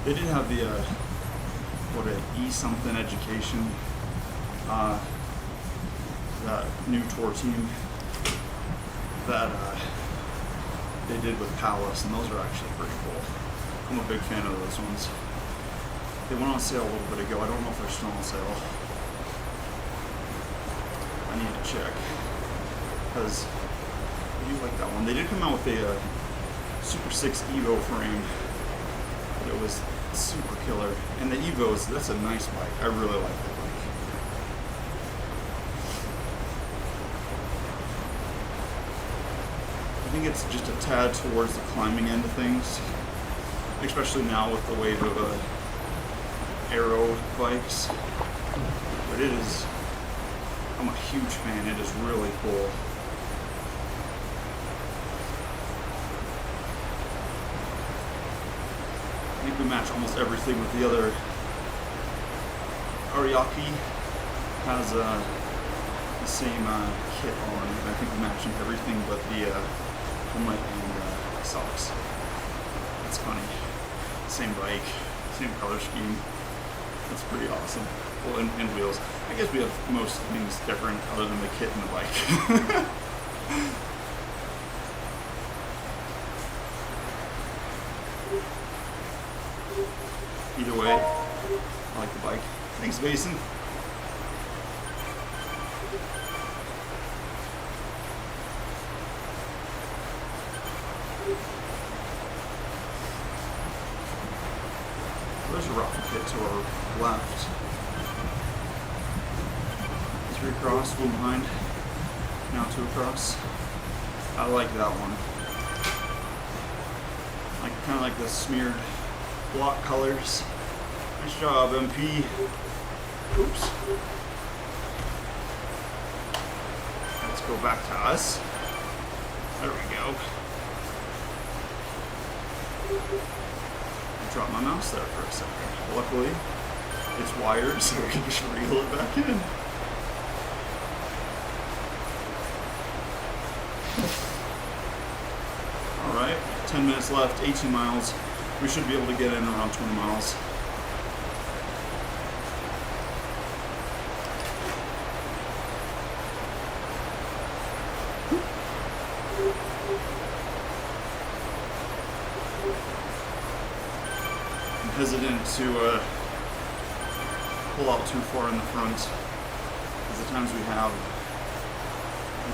They did have the E-something education, that new tour team that they did with Palace, and those are actually pretty cool. I'm a big fan of those ones. They went on sale a little bit ago. I don't know if they're still on sale. I need to check, because I do like that one. They did come out with a Super 6 Evo frame, but it was super killer. And the Evos, that's a nice bike. I really like that bike. I think it's just a tad towards the climbing end of things, especially now with the wave of aero bikes. But it is, I'm a huge fan. It is really cool. I think we match almost everything with the other. Ariake has the same kit on. I think we're matching everything but the helmet and socks. That's funny. Same bike, same color scheme. That's pretty awesome. Well, and wheels. I guess we have most things different other than the kit and the bike. Either way, I like the bike. Thanks, Mason. There's a rocket kit to our left. 3 across, 1 behind, now 2 across. I like that one. Like kind of like the smeared block colors. Nice job, MP. Oops. Let's go back to us. There we go. I dropped my mouse there for a second. Luckily, it's wired, so we can just reel it back in. minutes left, 18 miles. We should be able to get in around 20 miles. I'm hesitant to pull out too far in the front, because the times we have,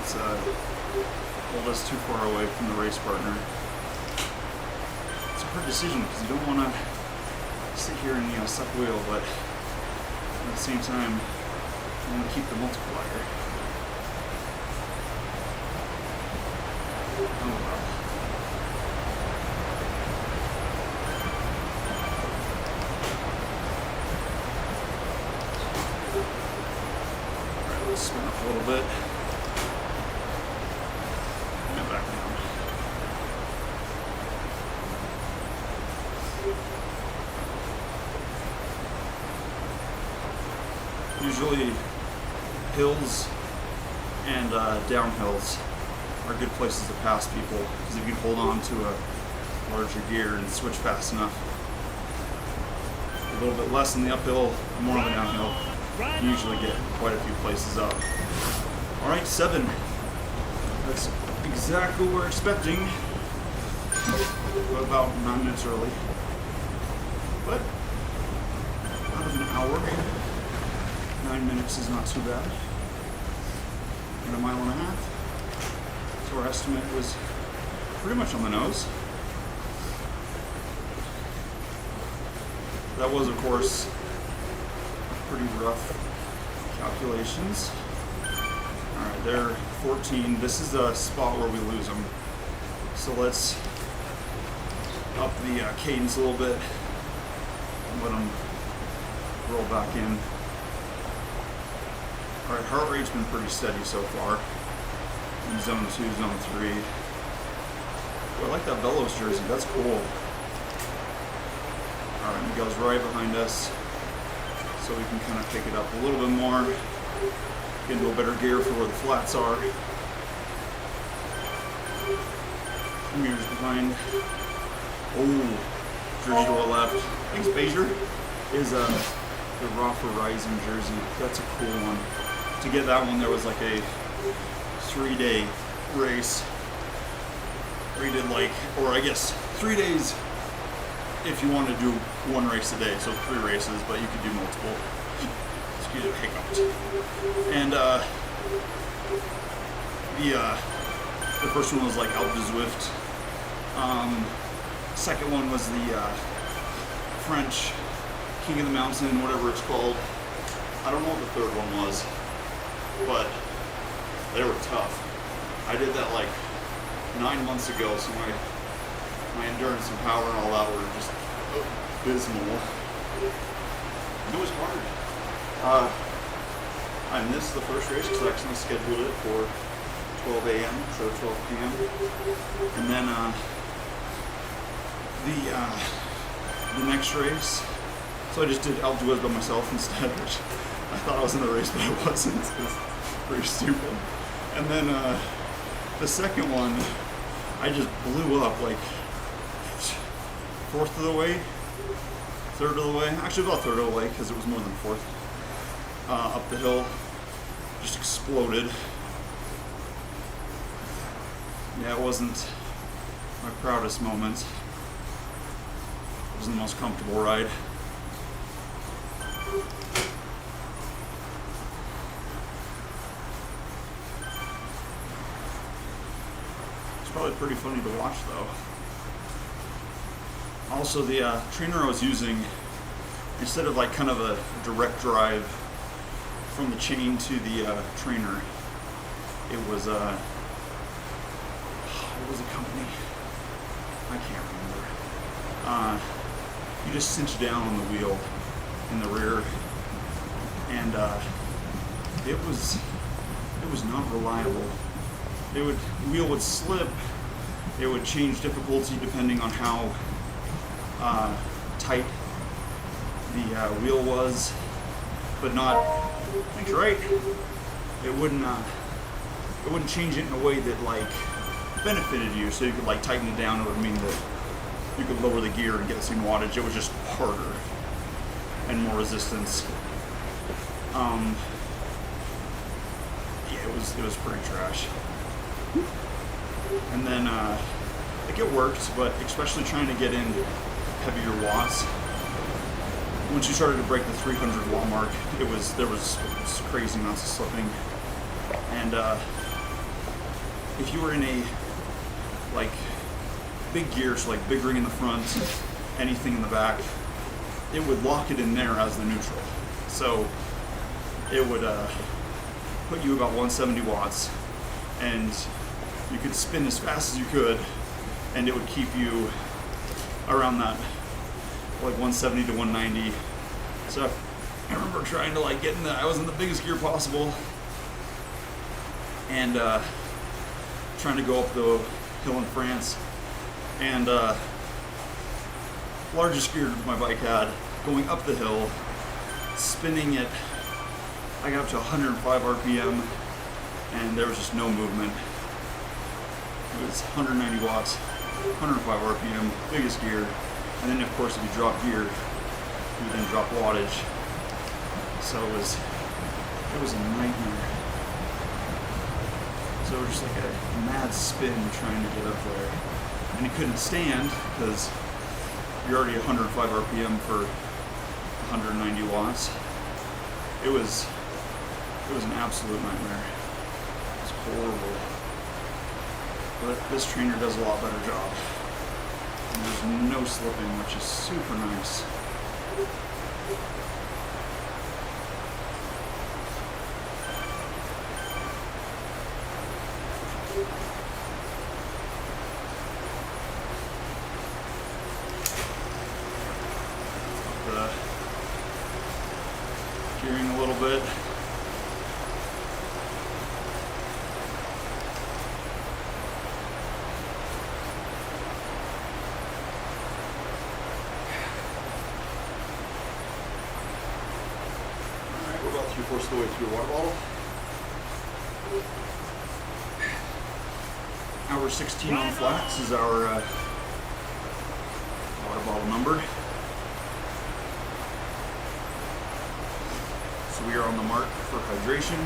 it's pulled us too far away from the race partner. It's a hard decision because you don't want to sit here and suck wheel, but at the same time, you want to keep the multiplier. Oh well. Alright, let's spin up a little bit. And back down. Usually hills and downhills are good places to pass people, because if you can hold on to a larger gear and switch fast enough, a little bit less in the uphill, more on the downhill, you usually get quite a few places up. Alright, 7. That's exactly what we're expecting. About 9 minutes early. But out of an hour, 9 minutes is not too bad. And a mile and a half. So our estimate was pretty much on the nose. That was, of course, pretty rough calculations. Alright, they're 14. This is a spot where we lose them. So let's up the cadence a little bit and let them roll back in. Alright, heart rate's been pretty steady so far. In zone 2, zone 3. Oh, I like that Velos jersey, that's cool. Alright, Miguel's right behind us. So we can kind of pick it up a little bit more. Get into a better gear for where the flats are. Mirrors behind. Oh, jersey to our left. Thanks, Bezier. Is the Rafa Rising jersey. That's a cool one. To get that one, there was like a 3-day race. We did like, or I guess 3 days if you want to do one race a day, so 3 races, but you could do multiple. Excuse me, hiccuped. And the first one was like out to Zwift. Second one was the French King of the Mountain, whatever it's called. I don't know what the third one was, but they were tough. I did that like 9 months ago, so my endurance and power and all that were just abysmal. It was hard. I missed the first race because I actually scheduled it for 12 a.m. instead of 12 p.m. And then the next race, so I just did Alpe d'Huez by myself instead, which I thought I was in the race, but I wasn't. It's pretty stupid. And then the second one, I just blew up like 4th of the way, 3rd of the way, actually about 3rd of the way because it was more than 4th. Up the hill, just exploded. Yeah, it wasn't my proudest moment. It wasn't the most comfortable ride. It's probably pretty funny to watch though. Also, the trainer I was using, instead of like kind of a direct drive from the chain to the trainer, it was what was the company? I can't remember. You just cinch down on the wheel in the rear, and it was not reliable. The wheel would slip. It would change difficulty depending on how tight the wheel was, but not. Thanks, right? It wouldn't change it in a way that like benefited you. So you could like tighten it down. It would mean that you could lower the gear and get the same wattage. It was just harder and more resistance. Yeah, it was pretty trash. And then like it worked, but especially trying to get in heavier watts. Once you started to break the 300 watt mark, there was crazy amounts of slipping. And if you were in a like big gear, so like big ring in the front, anything in the back, it would lock it in there as the neutral. So it would put you about 170 watts, and you could spin as fast as you could, and it would keep you around that like 170 to 190. So I remember trying to like get in I was in the biggest gear possible, and trying to go up the hill in France, and largest gear my bike had, going up the hill, spinning it. I got up to 105 RPM, and there was just no movement. It was 190 watts, 105 RPM, biggest gear. And then of course if you drop gear, you then drop wattage. So it was a nightmare. So it was just like a mad spin trying to get up there. And you couldn't stand because you're already 105 RPM for 190 watts. It was an absolute nightmare. It was horrible. But this trainer does a lot better job. And there's no slipping, which is super nice. The gearing a little bit. We're about 3/4 of the way through a water bottle. Hour 16 on flats is our water bottle number. So we are on the mark for hydration.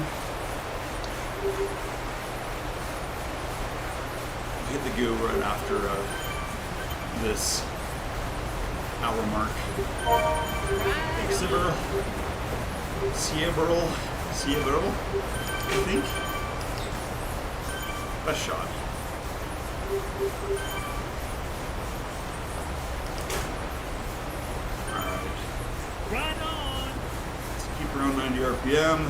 We hit the goo right after this hour mark. Sieberl, I think. Best shot. Alright. Right on. Let's keep around 90 RPM.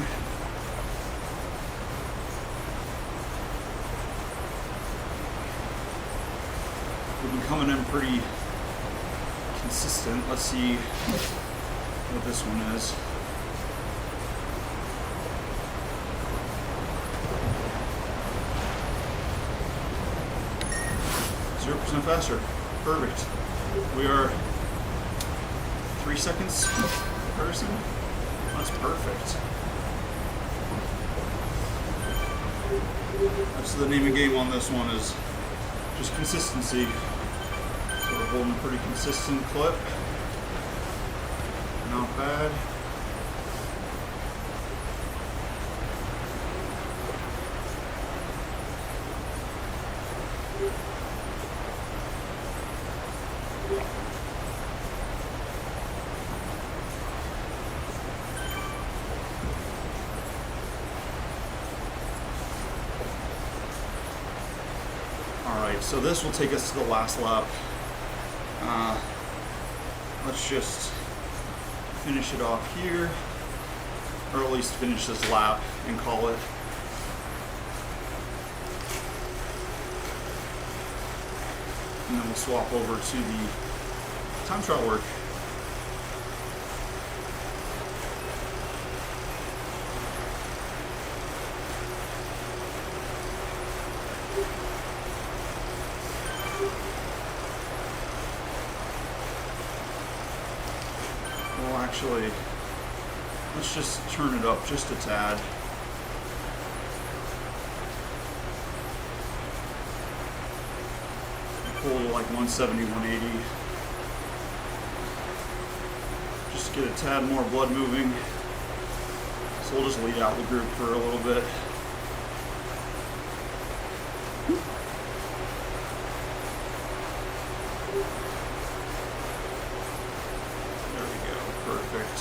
We've been coming in pretty consistent. Let's see what this one is. 0% faster. Perfect. We are 3 seconds per person. That's perfect. That's the name of the game on this one, is just consistency. So we're holding a pretty consistent clip. Not bad. Alright, so this will take us to the last lap. Let's just finish it off here, or at least finish this lap and call it. And then we'll swap over to the time trial work. Well, actually, let's just turn it up just a tad. pull to like 170, 180. Just to get a tad more blood moving. So we'll just lead out the group for a little bit. There we go, perfect.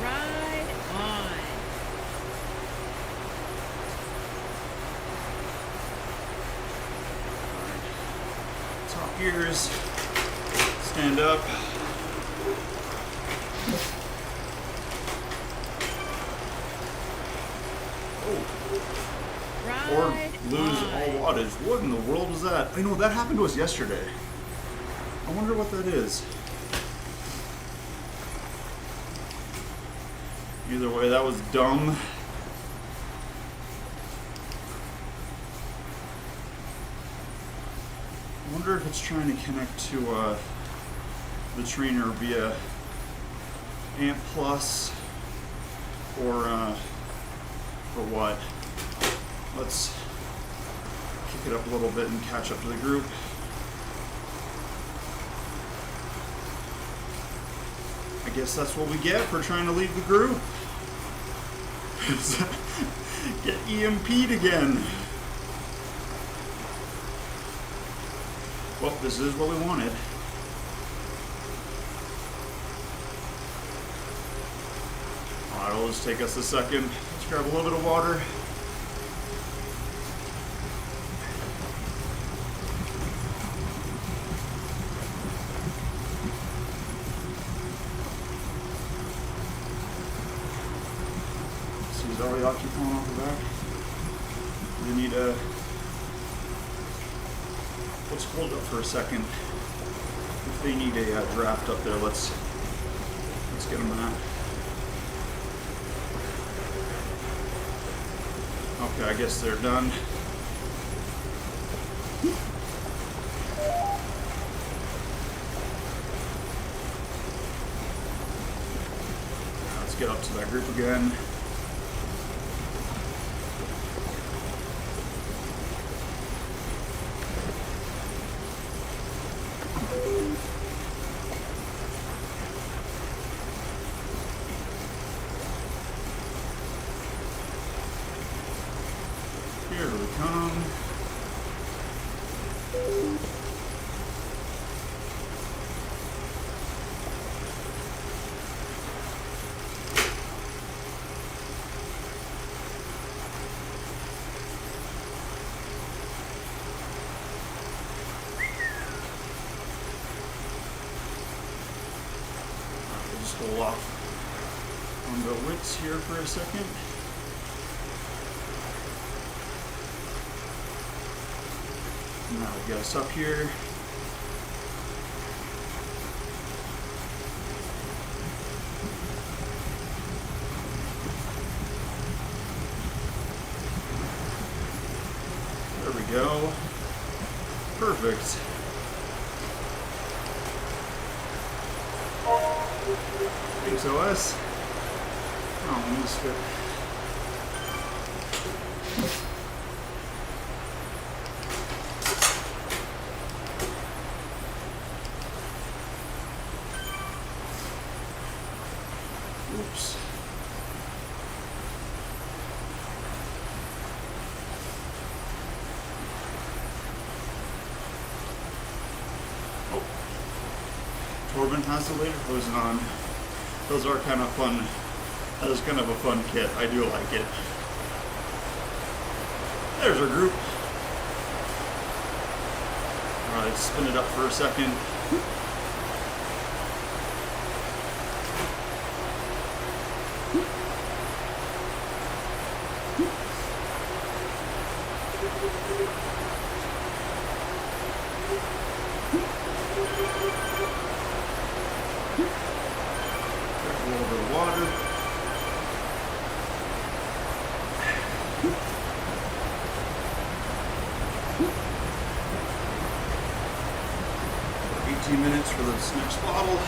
Ride on. Top gears, stand up. Or Ride lose on. all wattage. What in the world was that? I know that happened to us yesterday. I wonder what that is. Either way, that was dumb. I wonder if it's trying to connect to the trainer via Amp Plus or what. Let's kick it up a little bit and catch up to the group. I guess that's what we get for trying to lead the group. Get EMP'd again. Well, this is what we wanted. Alright, it'll just take us a second. Let's grab a little bit of water. He's already occupying off the back. We need a. Let's hold up for a second. If they need a draft up there, let's get them that. Okay, I guess they're done. Let's get up to that group again. Here we come. We'll just hold off on the widths here for a second. Now we get us up here. There we go. Perfect. Thanks, OS. Oh, misfit. Oops. Oh. Torben has the laser hose on. Those are kind of fun. That is kind of a fun kit. I do like it. There's our group. Alright, spin it up for a second. A little bit of water. 18 minutes for this next bottle.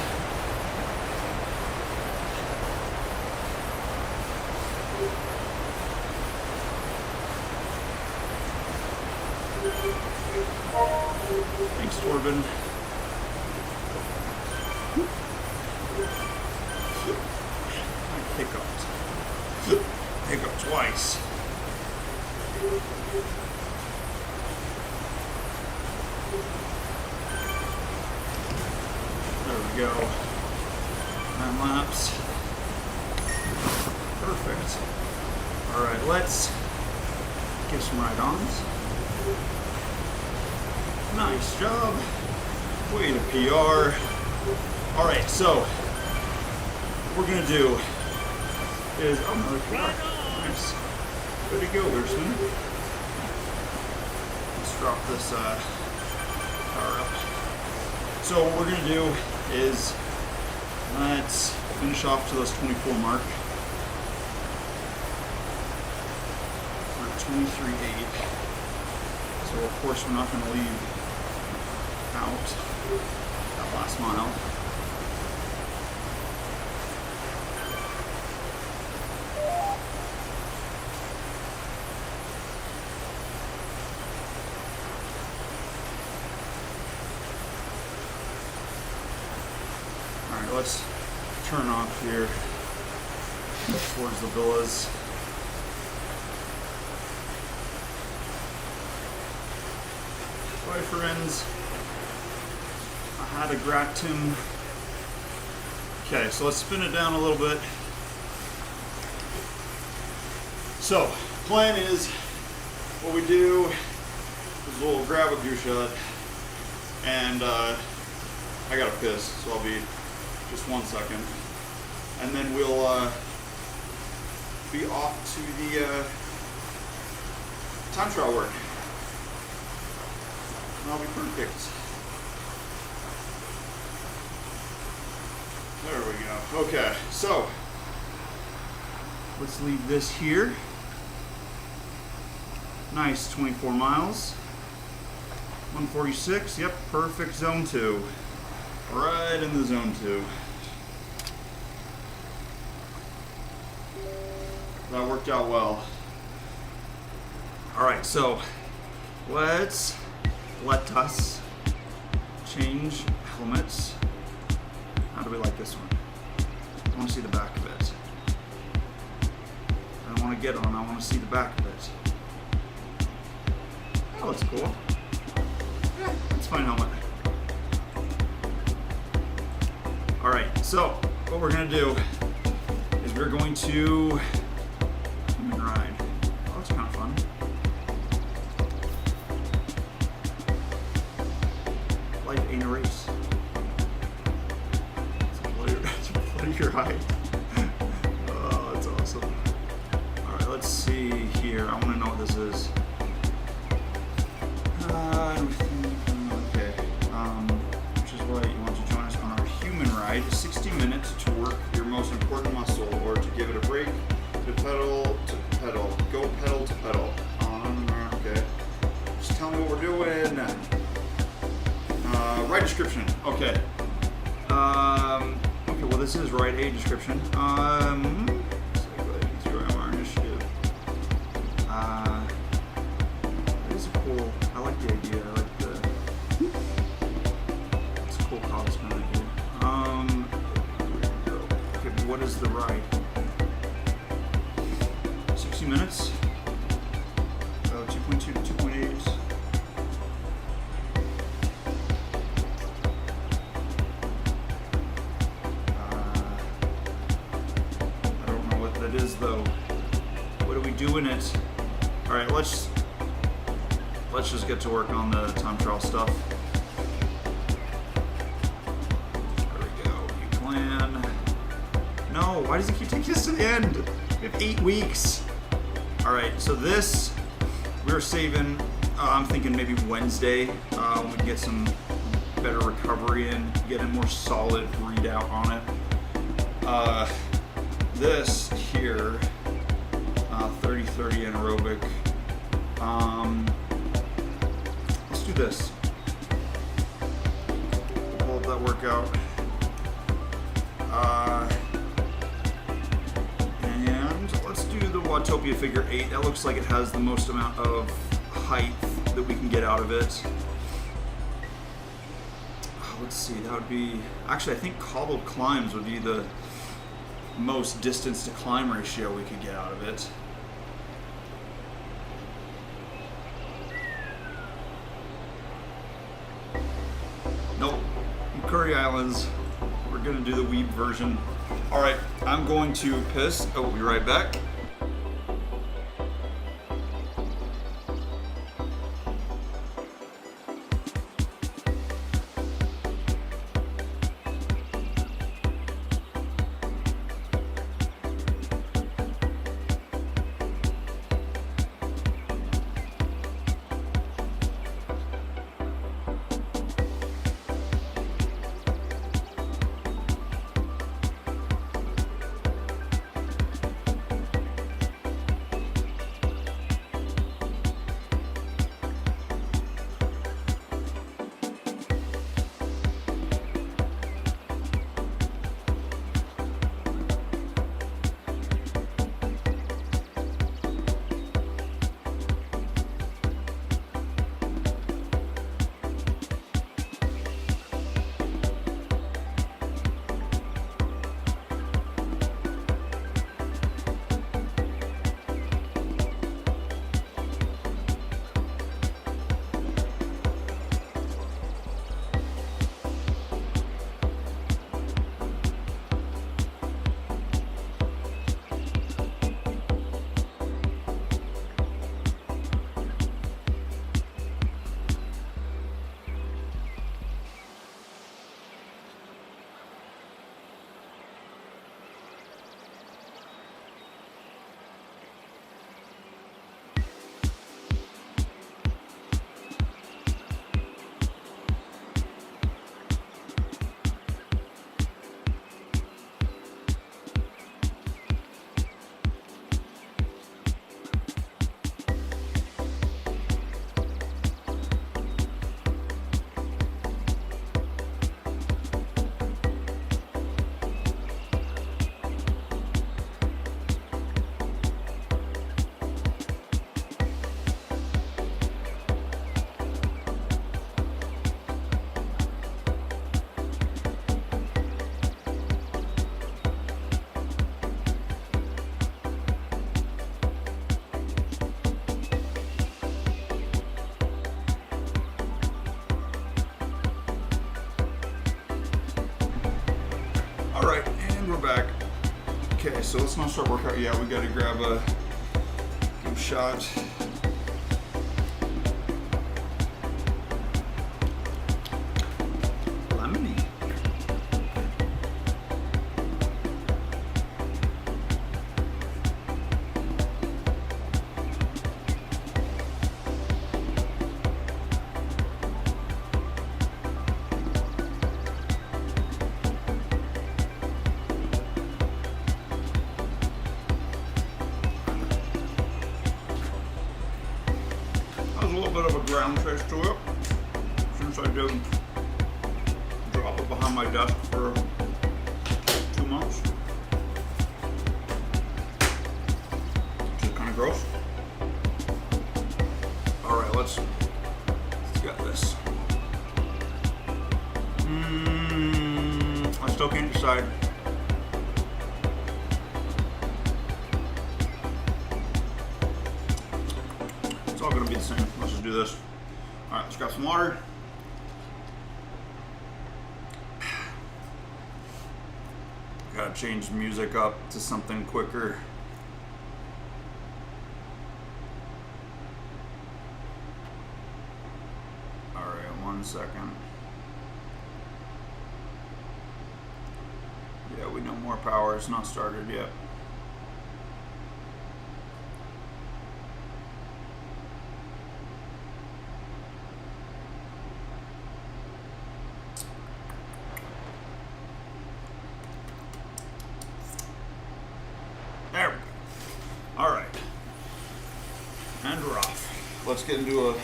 Thanks, Torben. I hiccuped. Hiccuped twice. There we go. 9 laps. Perfect. All right, let's give some ride-ons. Nice job. Way to PR. All right, so what we're gonna do is another PR. Nice. Way to go, Gerson. Let's drop this power up. So what we're gonna do is let's finish off to those 24 mark. We're at 23.8. So of course we're not gonna leave out that last mile. Alright, let's turn off here towards the villas. Bye friends. I had a gratum. Okay, so let's spin it down a little bit. So, plan is what we do is we'll grab a goose shot, and I gotta piss, so I'll be just 1 second, and then we'll be off to the time trial work. And I'll be perfect. There we go. Okay, so let's leave this here. Nice, 24 miles. 146, yep, perfect zone 2. Right in the zone 2. That worked out well. All right, so let us change helmets. How do we like this one? I want to see the back of it. I don't want to get on, I want to see the back of it. Oh, that's cool. Yeah, that's a fine helmet. All right, so what we're gonna do is we're going to ride. Oh, that's kind of fun. Life ain't a race. It's a bloody ride. Oh, that's awesome. All right, let's see here. I want to know what this is. Okay. Which is why you want to join us on our human ride. 60 minutes to work your most important muscle, or to give it a break, to pedal to pedal. Go pedal to pedal. Okay. Just tell me what we're doing. Ride description. Okay. Okay, well this is ride aid description. Initiative. It is cool. I like the idea. I like the. It's a cool call. It's kind of idea. Okay, but what is the ride? 60 minutes. 2.2 to 2.8. It is though. What do we do in it? All right, let's just get to work on the time trial stuff. There we go. You plan. No, why does it keep taking us to the end? We have 8 weeks. All right, so this we're saving. I'm thinking maybe Wednesday when we get some better recovery in, get a more solid readout on it. This here, 30-30 anaerobic. Let's do this. Pull up that workout. And let's do the Watopia figure 8. That looks like it has the most amount of height that we can get out of it. Let's see, that would be, actually I think cobbled climbs would be the most distance to climb ratio we could get out of it. Nope, Curry Islands. We're gonna do the weeb version. All right, I'm going to piss. I will be right back. Alright, and we're back. Okay, so let's not start workout yet. We gotta grab a good shot. Lemony. A little bit of a ground trace to it since I did drop it behind my desk for 2 months. Which is kind of gross. Alright, let's get this. I still can't decide. It's all gonna be the same. Let's just do this. All right, let's grab some water. Gotta change the music up to something quicker. All right, 1 second. Yeah, we know more power. It's not started yet. There we go. All right. And we're off. Let's get into a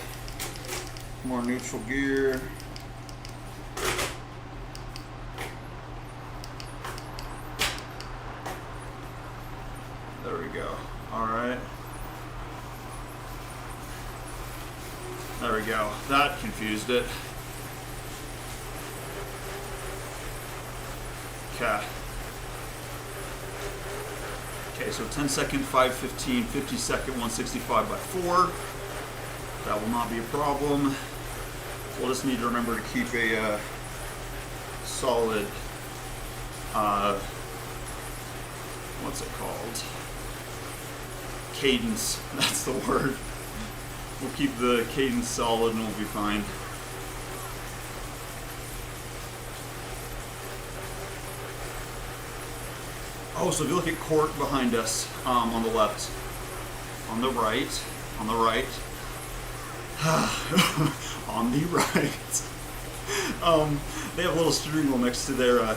more neutral gear. There we go. All right. There we go. That confused it. Okay. Okay, so 10 second, 5:15, 50 second, 165 by 4. That will not be a problem. We'll just need to remember to keep a solid, what's it called? Cadence. That's the word. We'll keep the cadence solid and we'll be fine. Oh, so if you look at court behind us, on the left, on the right, on the right, on the right, they have a little steering wheel next to their,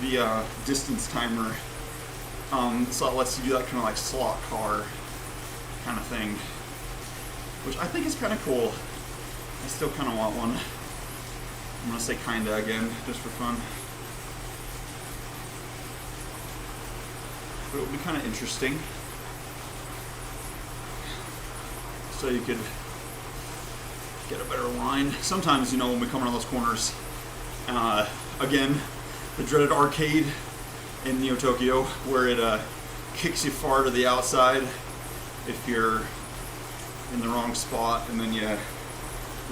the distance timer, so it lets you do that kind of like slot car kind of thing, which I think is kind of cool. I still kind of want one. I'm going to say kinda again, just for fun. But it would be kind of interesting. So you could get a better line. Sometimes, you know, when we come around those corners, again, the dreaded arcade in Neo Tokyo, where it kicks you far to the outside if you're in the wrong spot, and then you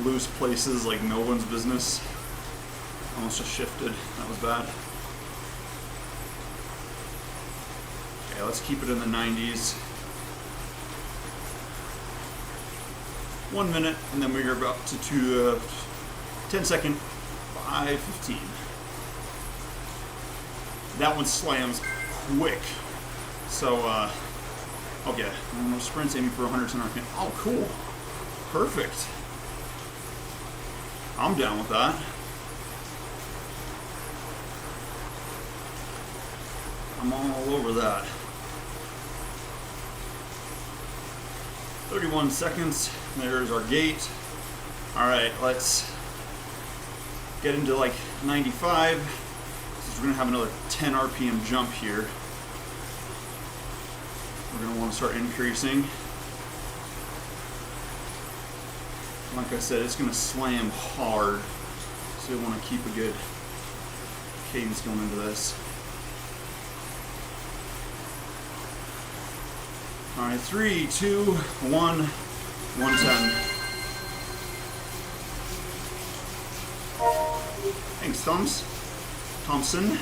lose places like no one's business. Almost just shifted. That was bad. Okay, let's keep it in the 90s. 1 minute, and then we're about to 10 second, 5:15. That one slams quick. So, okay, sprints aiming for 110 RPM. Oh, cool. Perfect. I'm down with that. I'm all over that. 31 seconds. There's our gate. All right, let's get into like 95. Since we're gonna have another 10 RPM jump here. We're gonna want to start increasing. Like I said, it's gonna slam hard, so you want to keep a good cadence going into this. All right, 3, 2, 1, 110. Thanks, Thompson.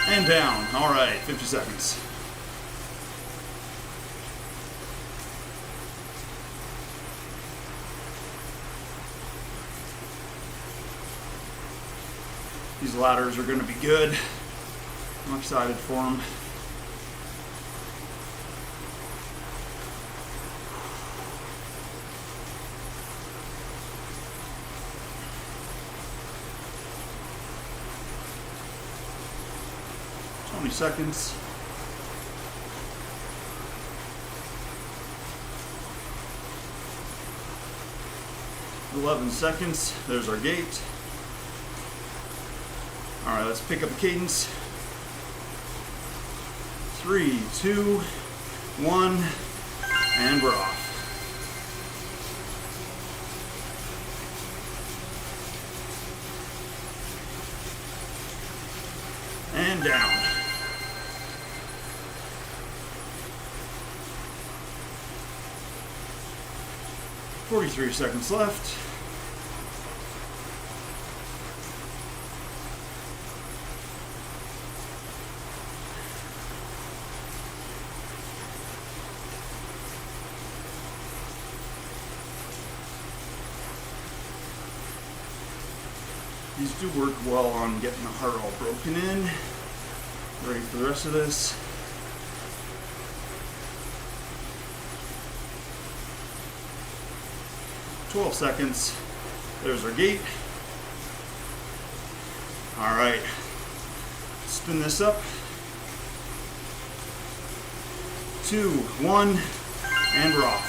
And down. All right, 50 seconds. These ladders are going to be good. I'm excited for them. Seconds. 11 seconds. There's our gate. All right, let's pick up the cadence. 3, 2, 1, and we're off. And down. 43 seconds left. These do work well on getting the heart all broken in. Ready for the rest of this. "12 seconds. There's our gate. All right. Spin this up. 2, 1, and we're off.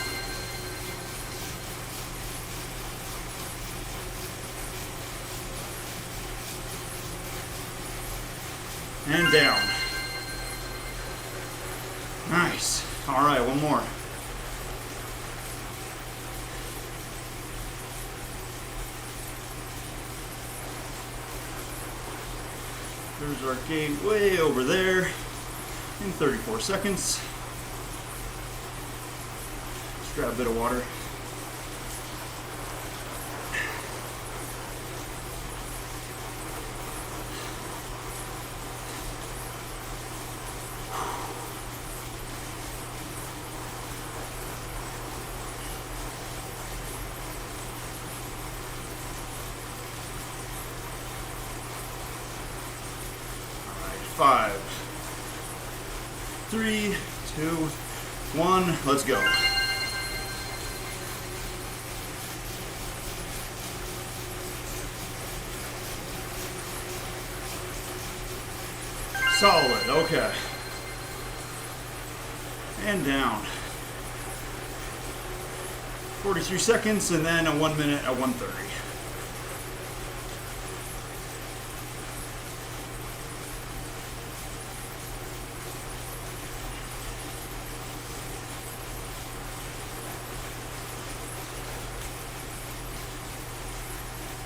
And down. Nice. All right, one more. There's our gate way over there in 34 seconds. Let's grab a bit of water. Five, 3, 2, 1, let's go. Solid, okay. And down. 43 seconds and then a 1 minute at 1:30.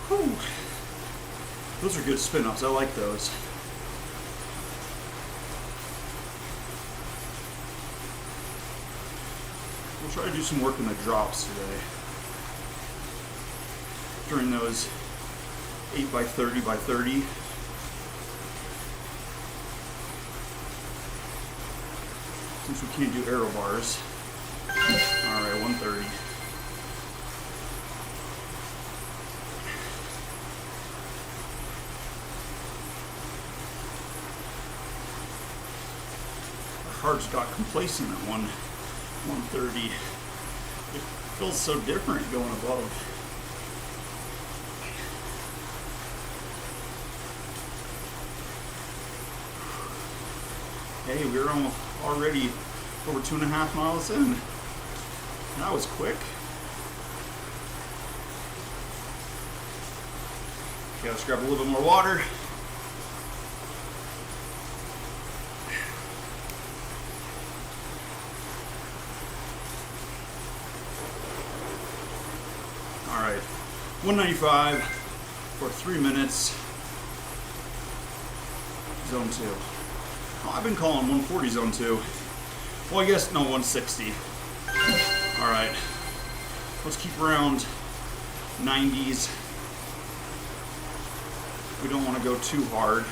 Whew. Those are good spin-ups. I like those. We'll try to do some work in the drops today. During those 8x30x30. Since we can't do aero bars. Alright, 130. Heart's got complacent at 130. It feels so different going above. Hey, we're already over 2.5 miles in. That was quick. Okay, let's grab a little bit more water. All right, 195 for 3 minutes. Zone 2. Oh, I've been calling 140 zone 2. Well, I guess no, 160. All right, let's keep around 90s. We don't want to go too hard.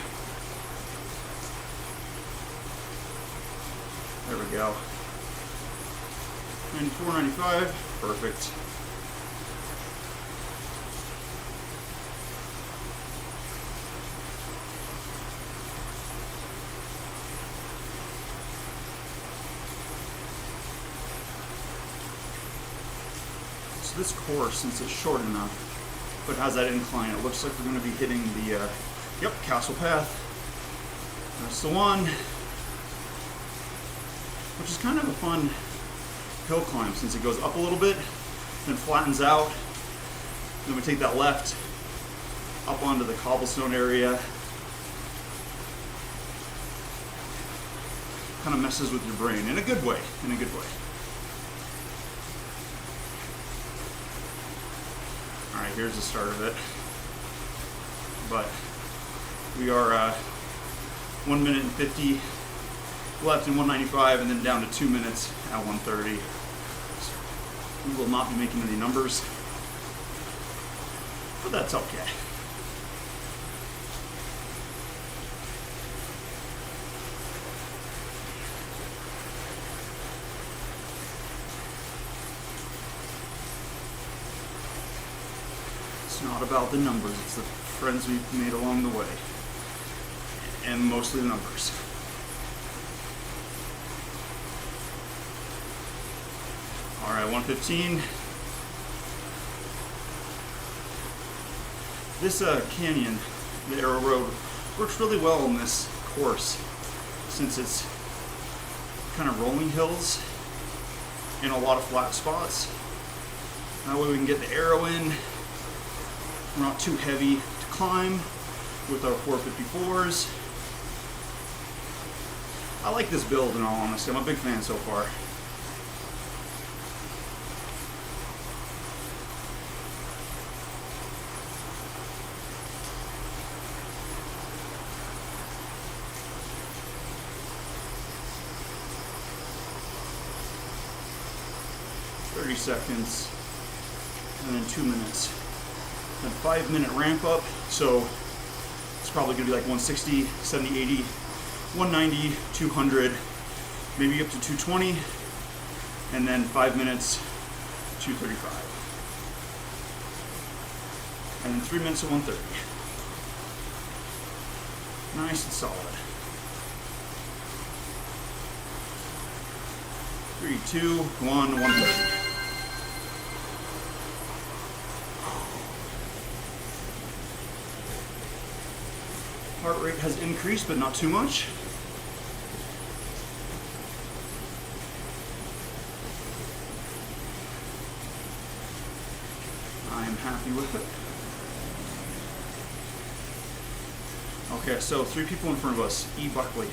There we go. 94, 95, perfect. So this course, since it's short enough, but has that incline, it looks like we're going to be hitting the, yep, Castle Path. That's the one. Which is kind of a fun hill climb since it goes up a little bit, then flattens out. Then we take that left up onto the cobblestone area. Kind of messes with your brain in a good way, in a good way. Alright, here's the start of it. But we are 1 minute and 50 left in 195 and then down to 2 minutes at 130. So we will not be making any numbers, but that's okay. It's not about the numbers, it's the friends we've made along the way. And mostly the numbers. Alright, 115. This canyon, the Arrow Road, works really well in this course since it's kind of rolling hills and a lot of flat spots. That way we can get the arrow in. We're not too heavy to climb with our 454s. I like this build in all honesty. I'm a big fan so far. 30 seconds, and then 2 minutes. Then 5-minute ramp up, so it's probably gonna be like 160, 70, 80, 190, 200, maybe up to 220, and then 5 minutes, 235. And then 3 minutes of 130. Nice and solid. 3, 2, 1, 130. Heart rate has increased, but not too much. I'm happy with it. Okay, so 3 people in front of us. E. Buckley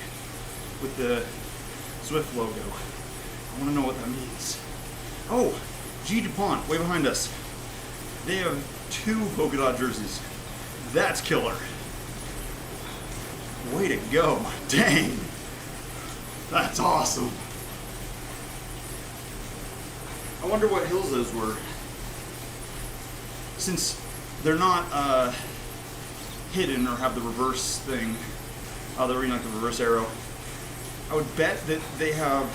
with the Zwift logo. I want to know what that means. Oh, G. DuPont, way behind us. They have 2 polka dot jerseys. That's killer. Way to go. Dang. That's awesome. I wonder what hills those were. Since they're not hidden or have the reverse thing, they're reading like the reverse arrow, I would bet that they have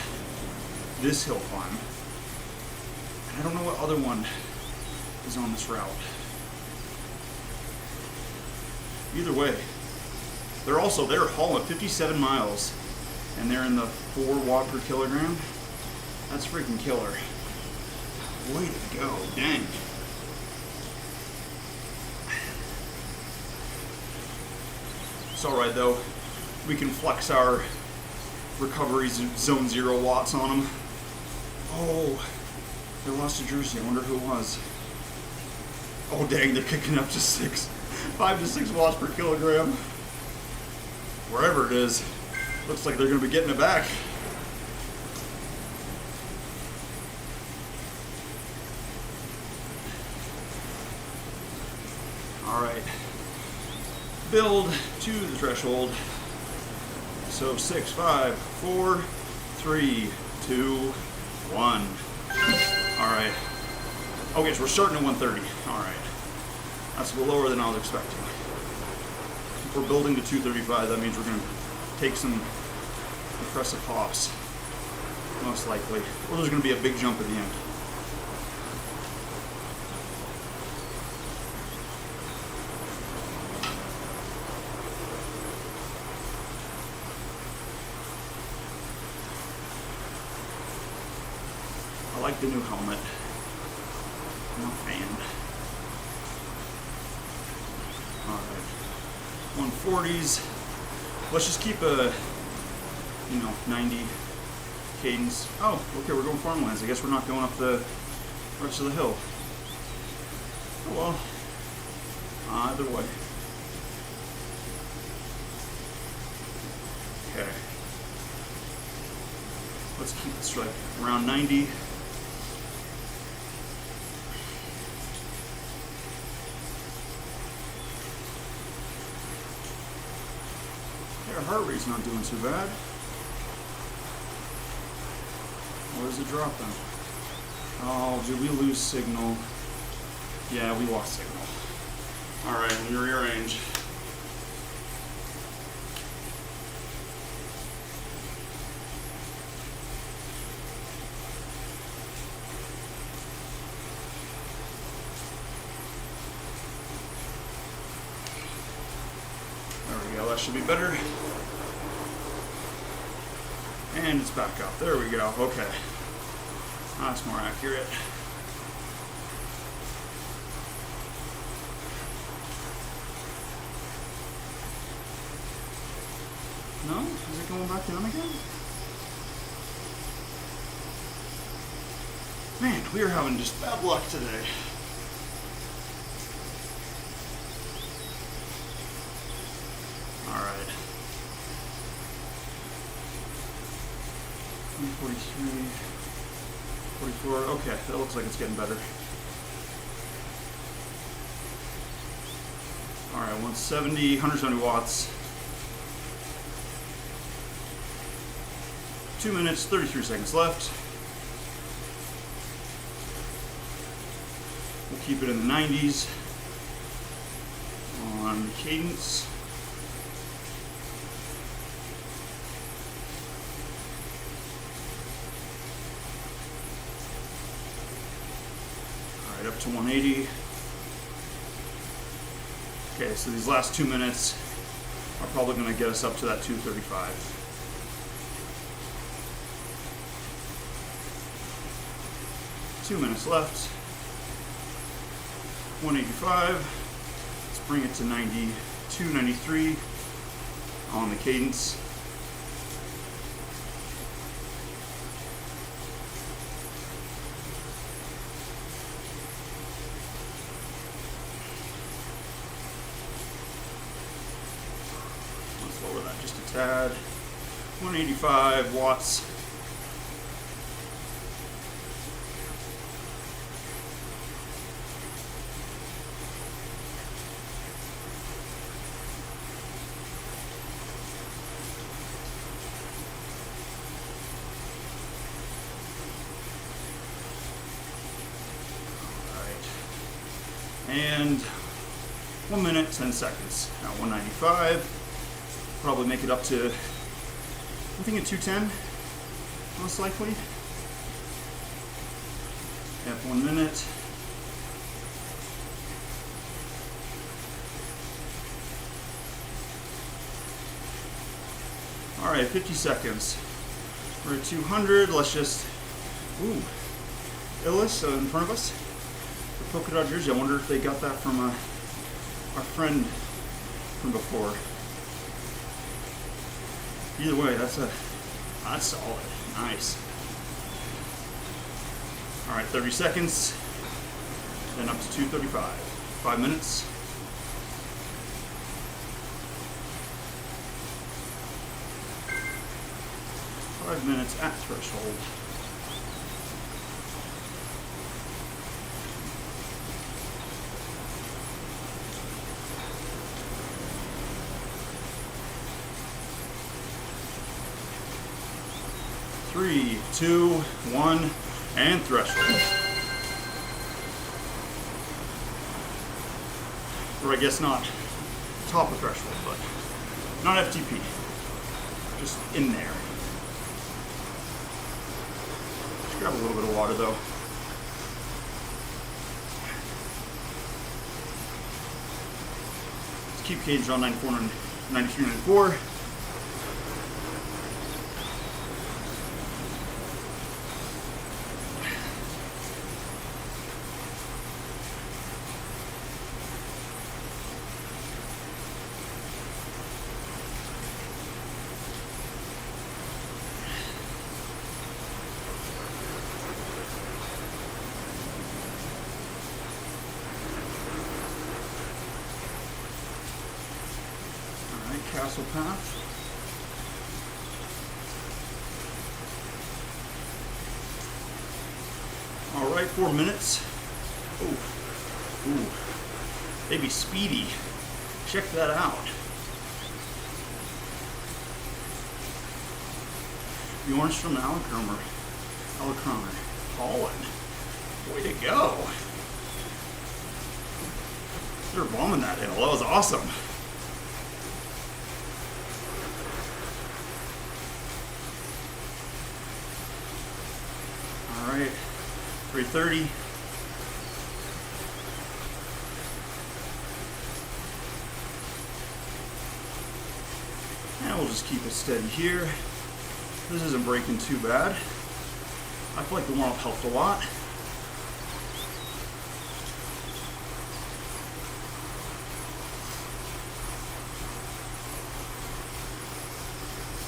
this hill climb. And I don't know what other one is on this route. Either way, they're hauling 57 miles and they're in the 4 watt per kilogram. That's freaking killer. Way to go, dang. It's alright though. We can flex our recovery zone 0 watts on them. Oh, they lost a jersey. I wonder who it was. Oh dang, they're kicking up to 5 to 6 watts per kilogram. Wherever it is, looks like they're going to be getting it back. All right, build to the threshold. So 6, 5, 4, 3, 2, 1. All right. Okay, so we're starting at 130. All right. That's a little lower than I was expecting. If we're building to 235, that means we're going to take some impressive hops, most likely. Or there's going to be a big jump at the end. I like the new helmet. No fan. Alright. 140s. Let's just keep a 90 cadence. Oh, okay, we're going farmlands. I guess we're not going up the rest of the hill. Oh well. Either way. Okay. Let's keep this like around 90. Our heart rate's not doing too bad. Where's it dropping? Oh, did we lose signal? Yeah, we lost signal. Alright, let me rearrange. There we go, that should be better. And it's back up. There we go. Okay. That's more accurate. No? Is it going back down again? Man, we are having just bad luck today. Alright. 43, 44. Okay, that looks like it's getting better. Alright, 170 watts. 2 minutes, 33 seconds left. keep it in the 90s on cadence. All right, up to 180. Okay, so these last 2 minutes are probably going to get us up to that 235. Two minutes left. 185. Let's bring it to 92, 93 on the cadence. Let's lower that just a tad. 185 watts. And 1 minute, 10 seconds. Now 195. Probably make it up to, I'm thinking 210, most likely. Yep, 1 minute. All right, 50 seconds. We're at 200. Let's just, ooh, Illis in front of us. The polka dot jersey. I wonder if they got that from our friend from before. Either way, that's solid. Nice. All right, 30 seconds. Then up to 235. 5 minutes. Five minutes at threshold. Three, two, one, and threshold. Or I guess not top of threshold, but not FTP. Just in there. Just grab a little bit of water though. Let's keep cadence around 94, 93, 94. Castle path. All right, 4 minutes. Ooh, maybe speedy. Check that out. Bjorn's from Alicromer, Holland. Way to go. They're bombing that hill. That was awesome. All right, 330. And we'll just keep it steady here. This isn't breaking too bad. I feel like the warm-up helped a lot.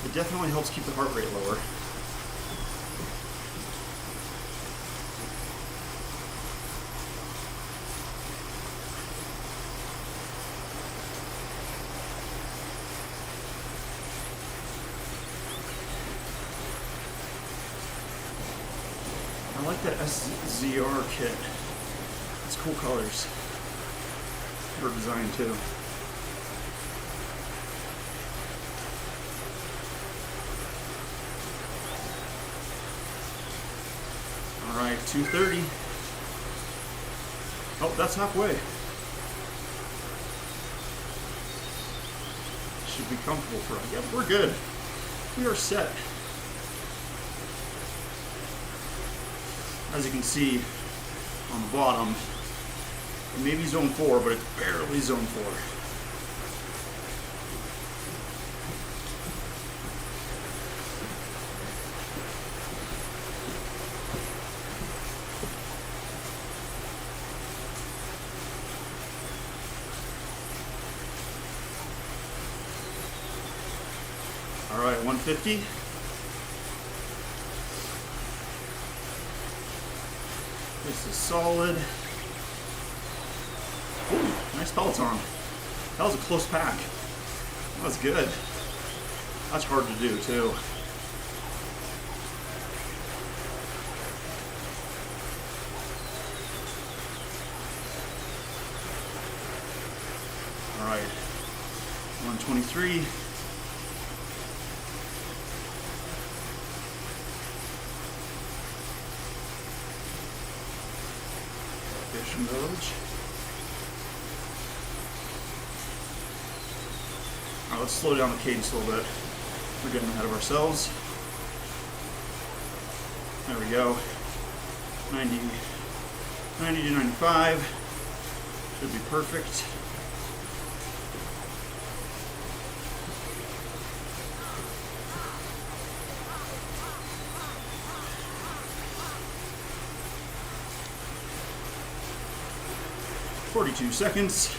It definitely helps keep the heart rate lower. I like that SZR kit. It's cool colors. Your design too. All right, 230. Oh, that's halfway. Should be comfortable for us. Yep, we're good. We are set. As you can see on the bottom, it may be zone 4, but it's barely zone 4. All right, 150. This is solid. Ooh, nice Peloton. That was a close pack. That was good. That's hard to do too. All right, 123. Fishing Village. All right, let's slow down the cadence a little bit. We're getting ahead of ourselves. There we go. 90 to 95. Should be perfect. "42 seconds.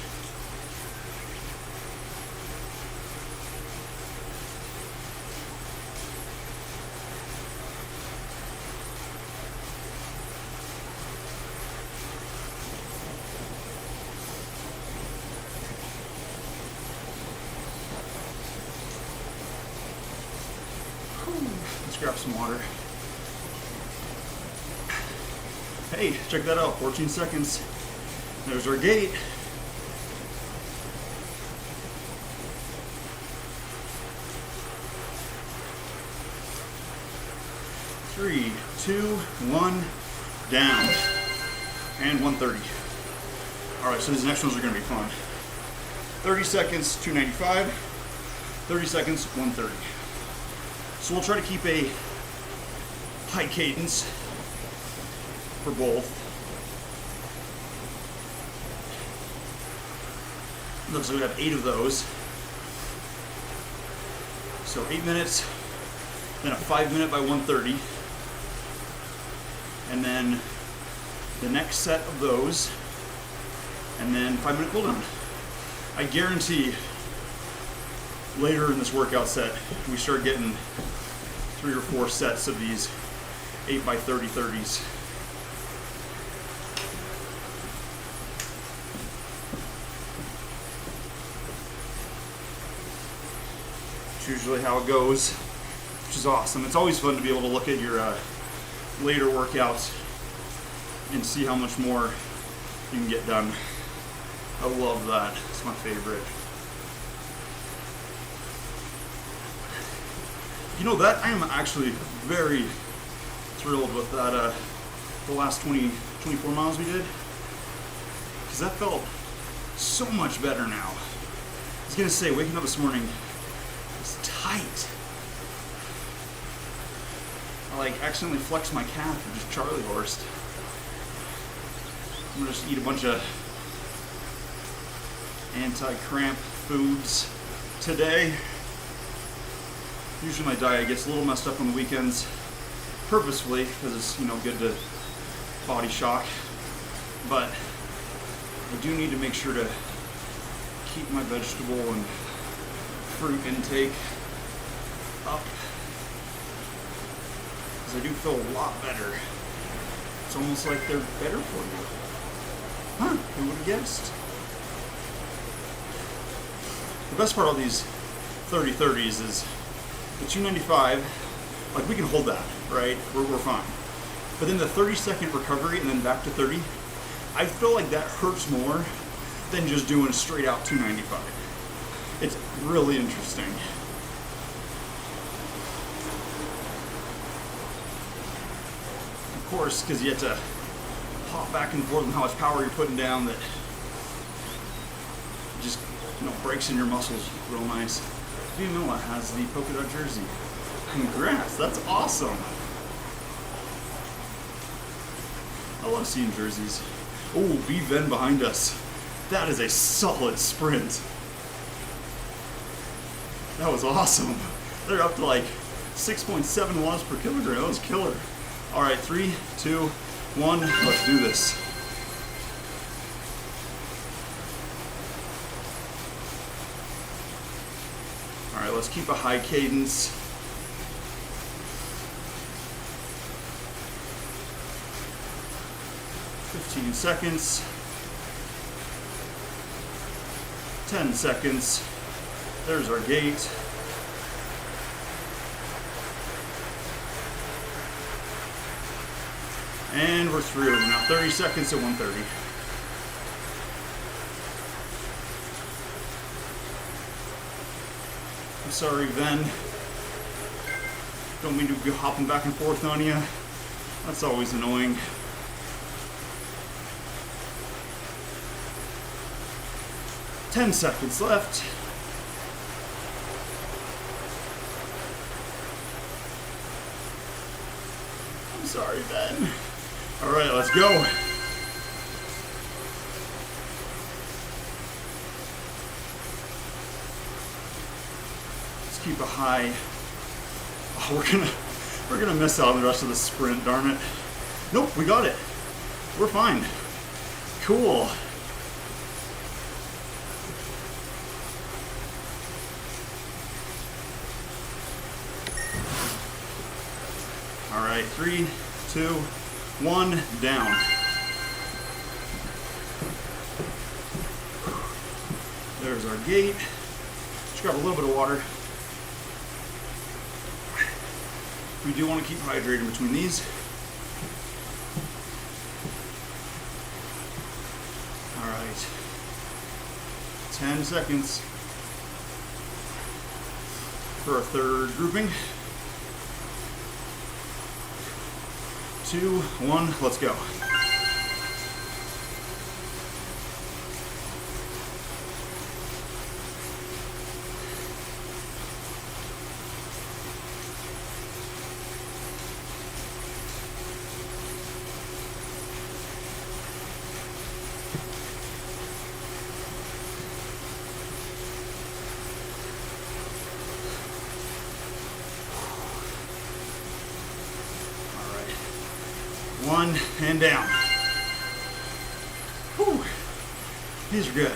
Let's grab some water. Hey, check that out, 14 seconds. There's our gate. Three, two, one, down. And 130. All right, so these next ones are gonna be fun. 30 seconds, 295. 30 seconds, 130. So we'll try to keep a high cadence for both. Looks like we have 8 of those. So 8 minutes, then a 5-minute by 130. And then the next set of those, and then 5-minute cooldown. I guarantee later in this workout set, we start getting 3 or 4 sets of these 8 by 30 30s. Usually how it goes, which is awesome. It's always fun to be able to look at your later workouts and see how much more you can get done. I love that. It's my favorite. You know that I am actually very thrilled with that the last 24 miles we did, because that felt so much better now. I was gonna say, waking up this morning, tight. I like accidentally flexed my calf and just Charlie horsed. I'm gonna just eat a bunch of anti-cramp foods today. Usually my diet gets a little messed up on the weekends, purposefully, because it's, you know, good to body shock. But I do need to make sure to keep my vegetable and fruit intake up, because I do feel a lot better. It's almost like they're better for you. Huh, who would have guessed? The best part of these 30-30s is the 295, like we can hold that, right? We're fine. But then the 30-second recovery and then back to 30, I feel like that hurts more than just doing straight out 295. It's really interesting. Of course, because you have to pop back and forth and how much power you're putting down that just, breaks in your muscles real nice. Female has the polka dot jersey. Congrats, that's awesome. I love seeing jerseys. Oh, B-Ven behind us. That is a solid sprint. That was awesome. They're up to like 6.7 watts per kilogram. That was killer. All right, 3, 2, 1, let's do this. All right, let's keep a high cadence. "15 seconds, 10 seconds, there's our gate. And we're through. Now 30 seconds at 130. I'm sorry, Ven. Don't mean to be hopping back and forth on you. That's always annoying. "10 seconds left. I'm sorry, Ben. All right, let's go. Let's keep a high. Oh, we're gonna miss out on the rest of the sprint, darn it. Nope, we got it. We're fine. Cool. All right, 3, 2, 1, down. There's our gate. Just grab a little bit of water. We do want to keep hydrated between these. All right, 10 seconds for our third grouping. 2, 1, let's go. One and down. Whew. These are good.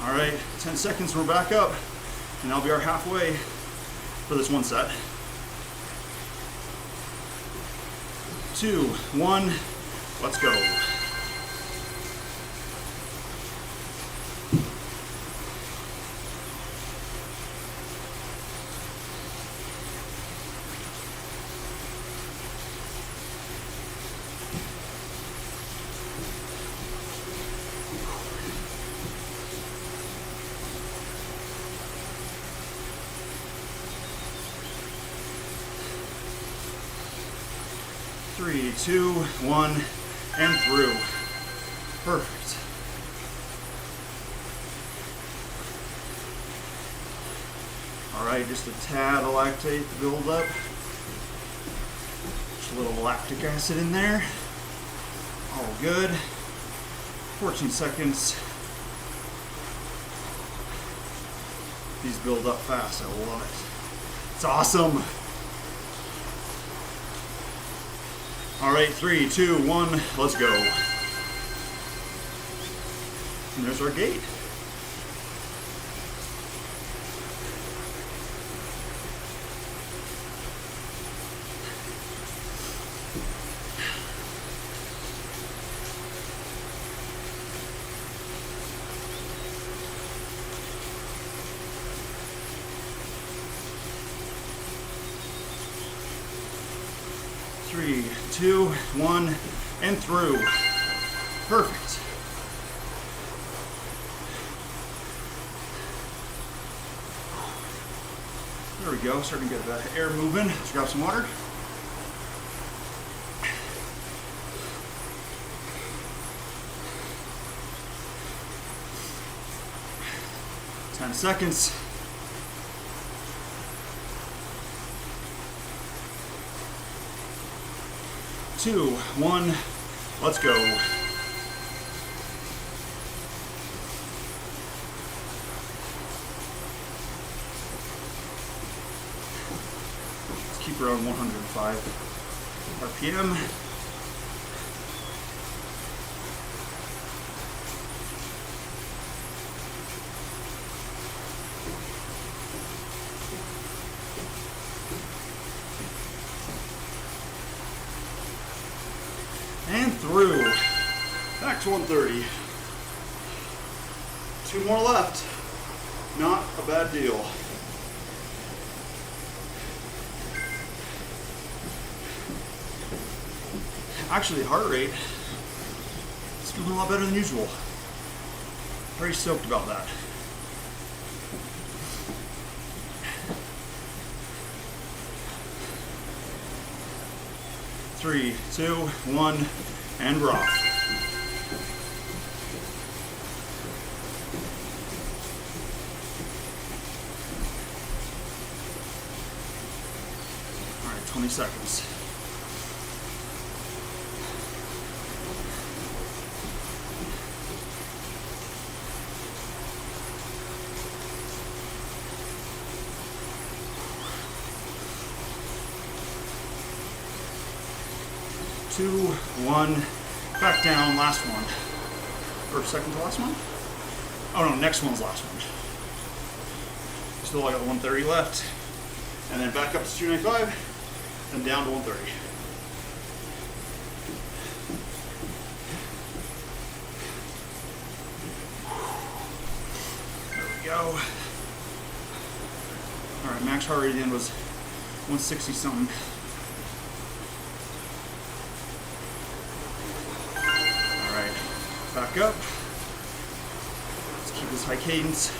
All right, 10 seconds, we're back up, and that'll be our halfway for this one set. 2, 1, let's go. Three, 2, 1, and through. Perfect. All right, just a tad of lactate to build up. Just a little lactic acid in there. All good. 14 seconds. These build up fast, I love it. It's awesome. All right, 3, 2, 1, let's go. And there's our gate. Three, 2, 1, and through. Perfect. There we go, starting to get the air moving. Let's grab some water. Ten seconds. 2, 1, let's go. Let's keep around 105 RPM. And through. Back to 130. 2 more left. Not a bad deal. Actually, heart rate is feeling a lot better than usual. Very stoked about that. Three, 2, 1, and we're off. All right, 20 seconds. Two, 1, back down, last one. Or second to last one? Oh no, next one's last one. Still I got 130 left. And then back up to 295, and down to 130. There we go. Alright, max heart rate at the end was 160 something. Back up. Let's keep this high cadence.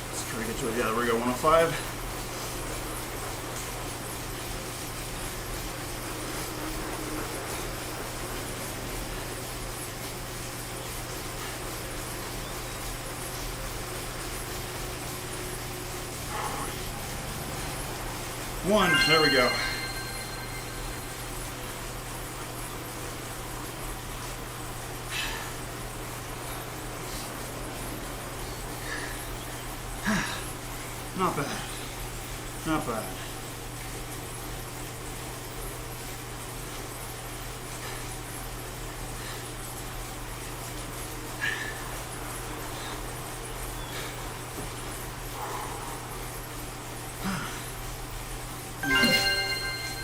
Let's try to get to it. Yeah, there we go. 105. One. There we go. Not bad. Not bad.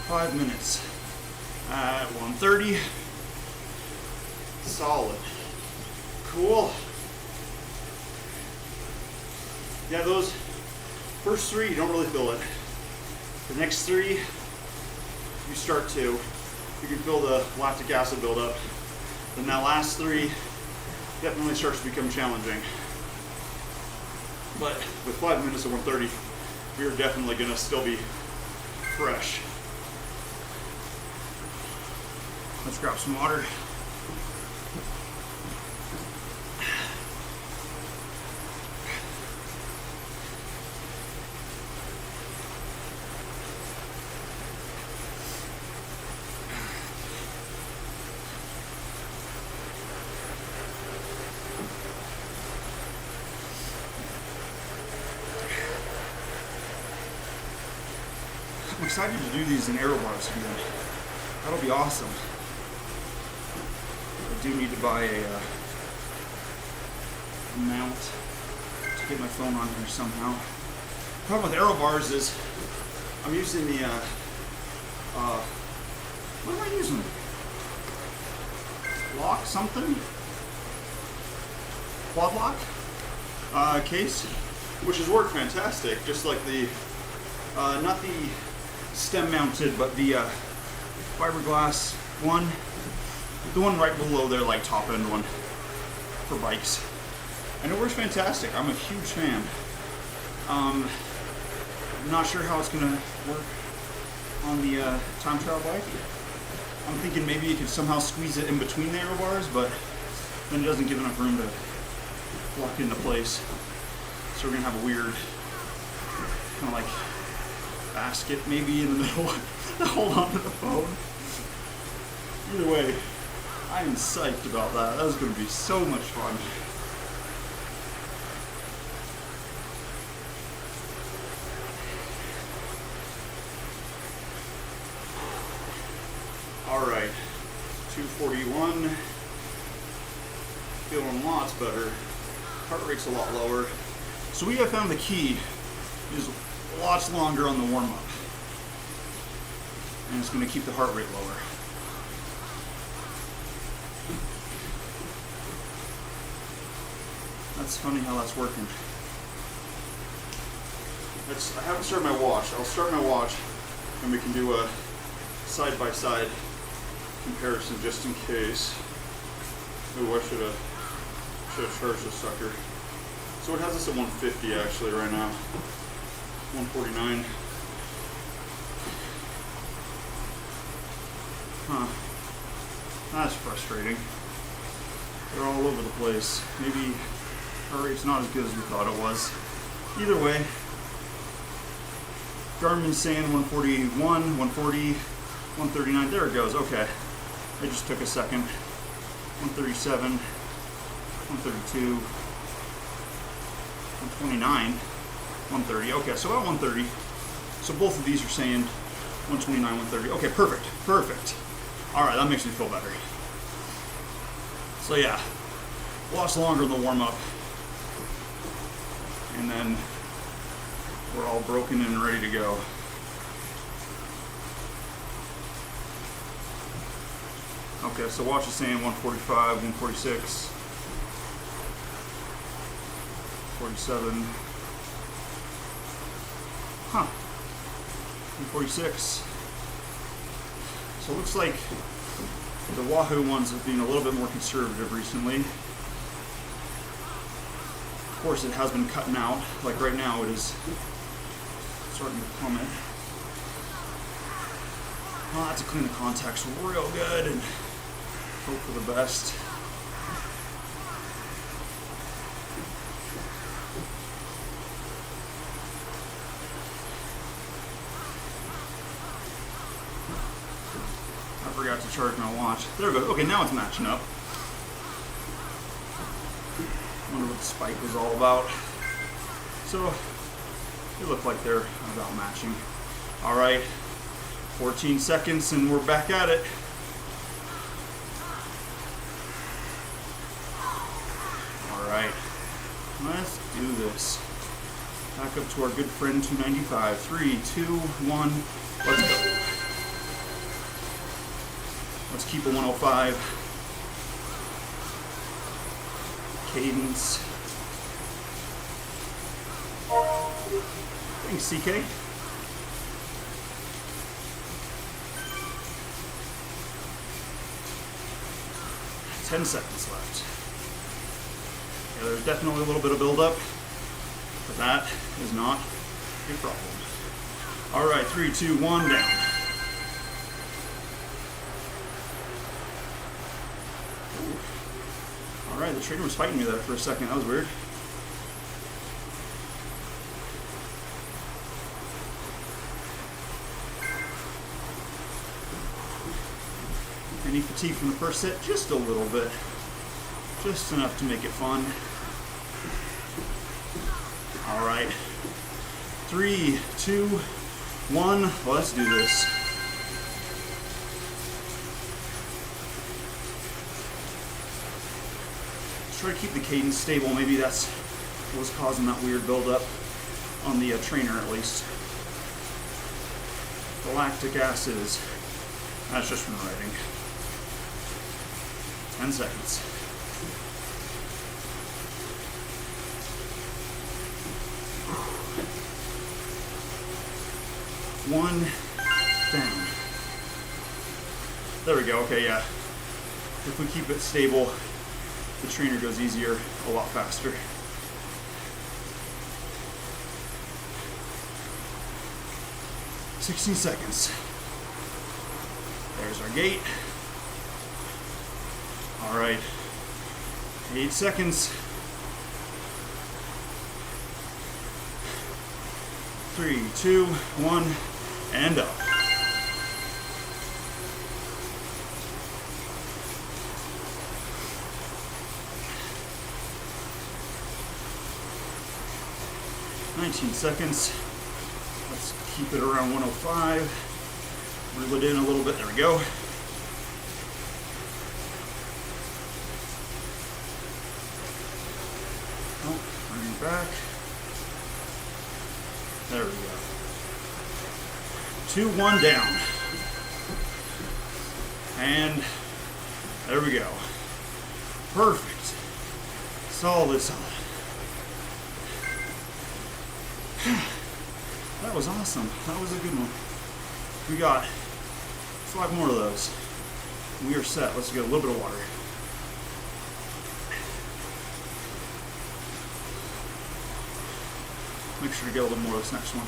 Five minutes at 130. Solid. Cool. Yeah, those first 3, you don't really feel it. The next 3, you start to. You can feel the lactic acid buildup. Then that last 3 definitely starts to become challenging. But with 5 minutes at 130, we are definitely going to still be fresh. Let's grab some water. I'm excited to do these in aero bars again. That'll be awesome. I do need to buy a mount to get my phone on here somehow. The problem with aero bars is I'm using the what am I using? Lock something? Quad lock case, which has worked fantastic. Just like the not the stem mounted, but the fiberglass one, the one right below there, like top end one for bikes. And it works fantastic. I'm a huge fan. I'm not sure how it's gonna work on the TimeTrial bike. I'm thinking maybe you could somehow squeeze it in between the aero bars, but then it doesn't give enough room to lock into place. So we're gonna have a weird kind of like basket maybe in the middle to hold on to the phone. Either way, I am psyched about that. That's gonna be so much fun. All right, 241, feeling lots better. Heart rate's a lot lower. So we have found the key is lots longer on the warm-up. And it's gonna keep the heart rate lower. That's funny how that's working. I haven't started my watch. I'll start my watch and we can do a side-by-side comparison just in case. Ooh, I should have charged this sucker. So it has us at 150 actually right now. 149. Huh. That's frustrating. They're all over the place. Maybe our rate's not as good as we thought it was. Either way, Garmin's saying 141, 140, 139. There it goes. Okay. It just took a second. 137, 132, 129, 130. Okay, so about 130. So both of these are saying 129, 130. Okay, perfect. Perfect. All right, that makes me feel better. So yeah, lots longer in the warm-up. And then we're all broken and ready to go. Okay, so watch is saying 145, 146, 47. Huh. 146. So it looks like the Wahoo ones have been a little bit more conservative recently. Of course, it has been cutting out. Like right now, it is starting to plummet. I'll have to clean the contacts real good and hope for the best. I forgot to charge my watch. There it goes. Okay, now it's matching up. Wonder what the spike was all about. So, they look like they're about matching. All right, 14 seconds and we're back at it. All right, let's do this. Back up to our good friend 295. 3, 2, 1, let's go. Let's keep a 105. Cadence. Thanks, CK. Ten seconds left. Yeah, there's definitely a little bit of buildup, but that is not a problem. All right, 3, 2, 1, down. All right, the trainer was fighting me there for a second. That was weird. Any fatigue from the first set? Just a little bit. Just enough to make it fun. All right. 3, 2, 1. Let's do this. Let's try to keep the cadence stable. Maybe that's what was causing that weird buildup on the trainer, at least. The lactic acid is, that's just from writing. 10 seconds. 1, down. There we go. Okay, yeah. If we keep it stable, the trainer goes easier, a lot faster. "16 seconds. There's our gate. All right. 8 seconds. 3, 2, 1, and up. "19 seconds. Let's keep it around 105. Reel it in a little bit. There we go. Oh, bring it back. There we go. 2, 1 down. And there we go. Perfect. Solid, solid. That was awesome. That was a good one. We got 5 more of those. We are set. Let's get a little bit of water. Make sure to get a little more of this next one.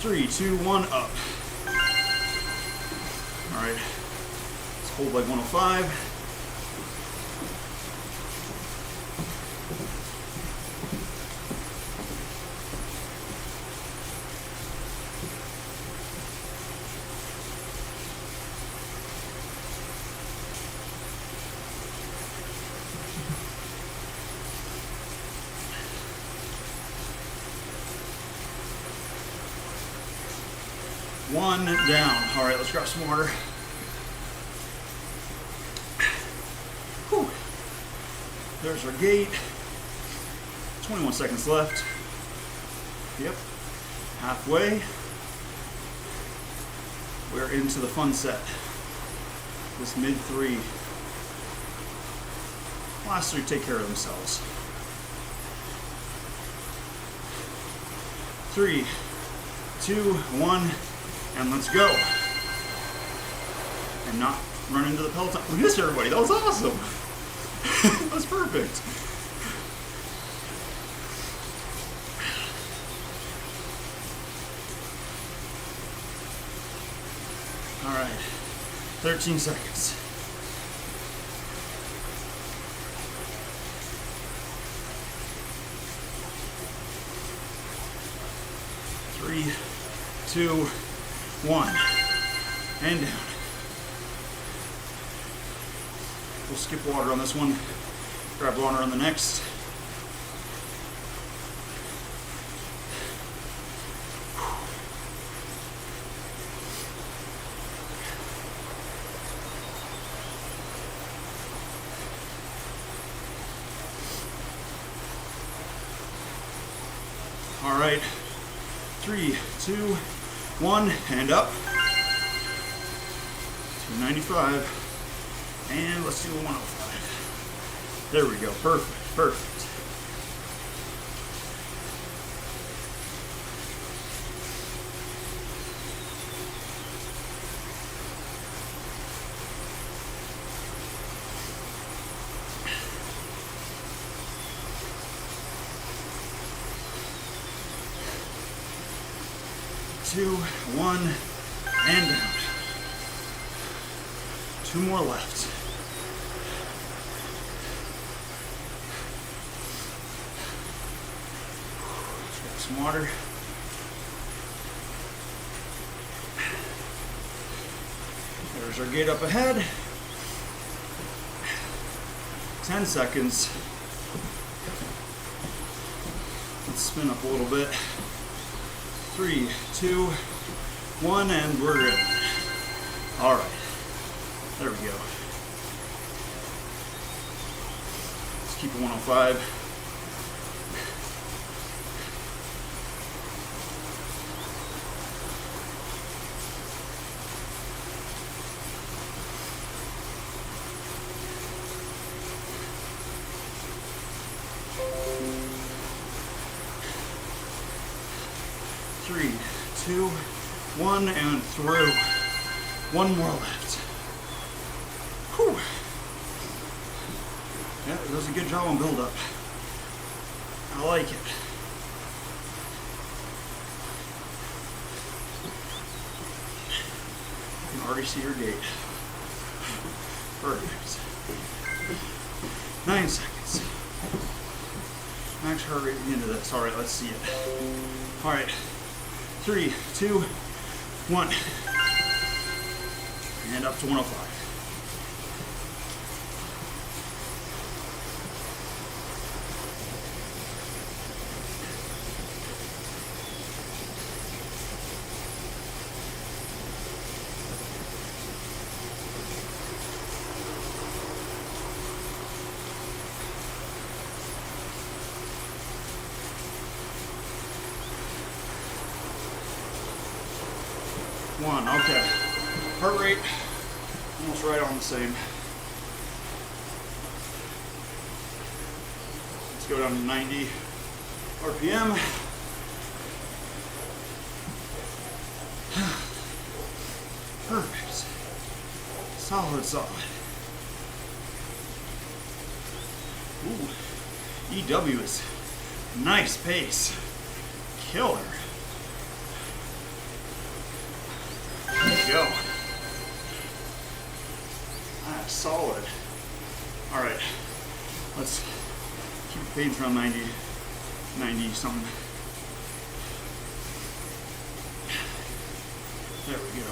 3, 2, 1, up. All right. Let's hold like 105. One down. All right, let's grab some water. Whew. There's our gate. 21 seconds left. Yep. Halfway. We're into the fun set. This mid 3. Last 3 take care of themselves. 3, 2, 1. And let's go. And not run into the peloton. We missed everybody. That was awesome. That's perfect. All right. 13 seconds. Three, 2, 1, and down. We'll skip water on this one, grab water on the next. All right, 3, 2, 1, and up. 295. And let's do a 105. There we go. Perfect. Perfect. Two, 1, and down. 2 more left. Grab some water. There's our gate up ahead. 10 seconds. Let's spin up a little bit. 3, 2, 1, and we're in. All right. There we go. Let's keep it 105. Three, 2, One and through. One more left. Whew. Yeah, it does a good job on build up. I like it. You can already see your gait. Perfect. 9 seconds. Max heart rate into this. All right, let's see it. All right, 3, 2, 1. And up to 105. One, okay. Heart rate, almost right on the same. Let's go down to 90 RPM. Perfect. Solid, solid. Ooh, EW is nice pace. Killer. Go. That's solid. All right, let's keep the pace around 90 something. There we go.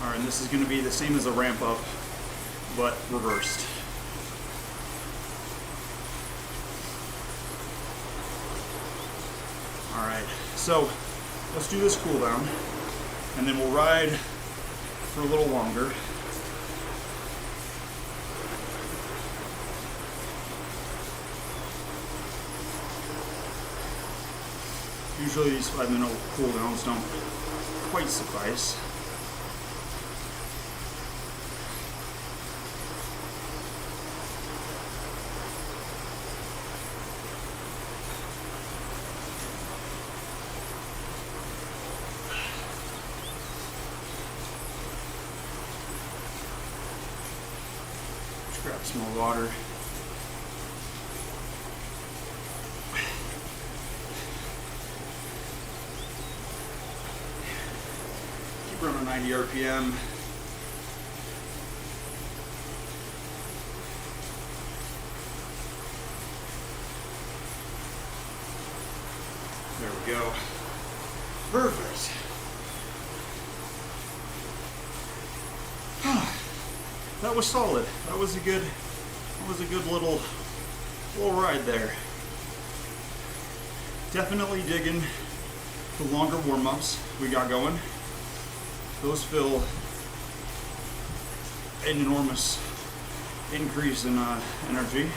All right, and this is going to be the same as a ramp up, but reversed. All right, so let's do this cool down, and then we'll ride for a little longer. Usually these 5-minute cool downs don't quite suffice. Grab some more water. Keep running 90 RPM. There we go. Perfect. That was solid. That was a good little ride there. Definitely digging the longer warm-ups we got going. Those feel an enormous increase in energy.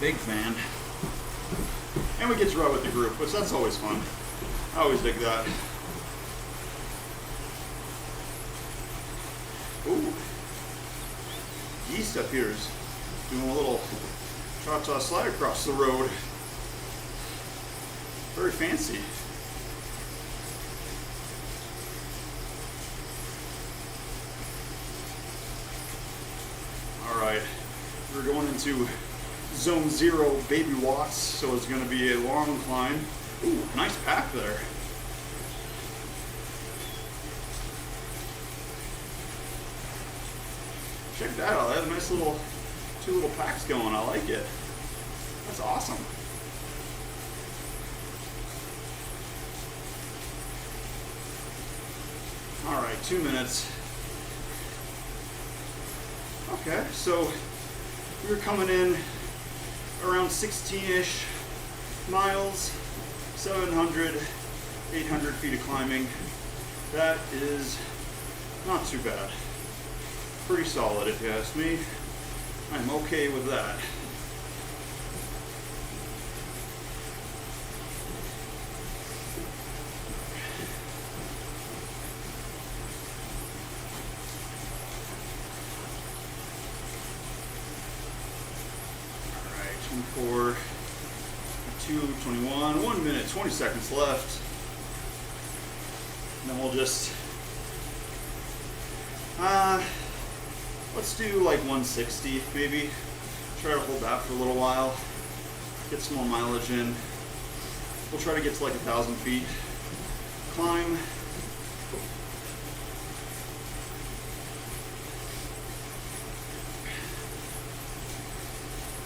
Big fan. And we get to ride with the group, which that's always fun. I always dig that. Ooh, Yeast up here is doing a little cha-cha slide across the road. Very fancy. All right, we're going into zone 0 baby watts, so it's going to be a long climb. Ooh, nice pack there. Check that out. They have a nice little 2 little packs going. I like it. That's awesome. All right, 2 minutes. Okay, so we were coming in around 16-ish miles, 700, 800 feet of climbing. That is not too bad. Pretty solid, if you ask me. I'm okay with that. 21, 1 minute, 20 seconds left. And then we'll just, let's do like 160 maybe. Try to hold that for a little while. Get some more mileage in. We'll try to get to like 1,000 feet. Climb.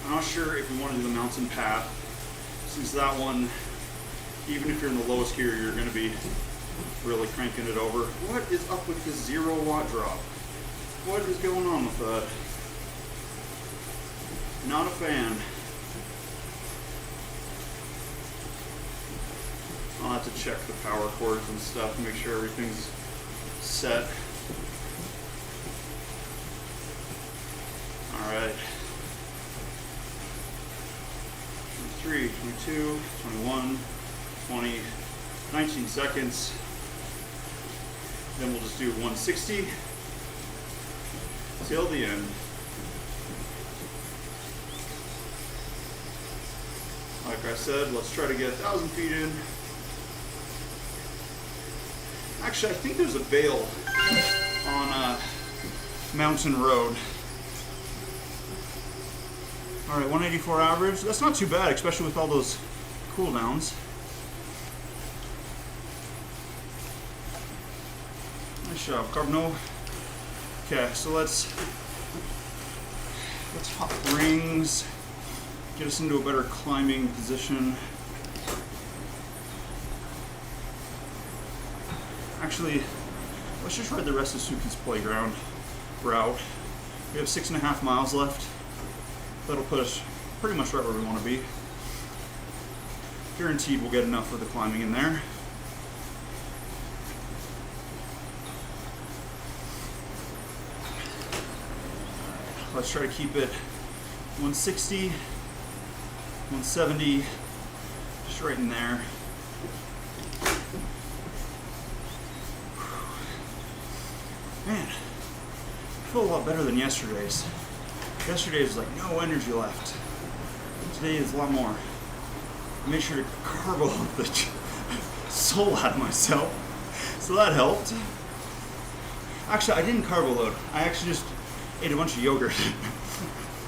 I'm not sure if we want to do the mountain path, since that one, even if you're in the lowest gear, you're going to be really cranking it over. What is up with this 0 watt drop? What is going on with that? Not a fan. I'll have to check the power cords and stuff to make sure everything's set. All right. 23, 22, 21, 20, 19 seconds. Then we'll just do 160 till the end. Like I said, let's try to get 1,000 feet in. Actually, I think there's a bale on a mountain road. All right, 184 average. That's not too bad, especially with all those cooldowns. Nice job, Carbno. Okay, so let's hop rings, get us into a better climbing position. Actually, let's just ride the rest of Suki's playground route. We have 6.5 miles left. That'll put us pretty much right where we want to be. Guaranteed we'll get enough for the climbing in there. Let's try to keep it 160, 170, just right in there. Man, I feel a lot better than yesterday's. Yesterday was like no energy left. Today is a lot more. I made sure to carbo the soul out of myself, so that helped. Actually, I didn't carbo load. I actually just ate a bunch of yogurt.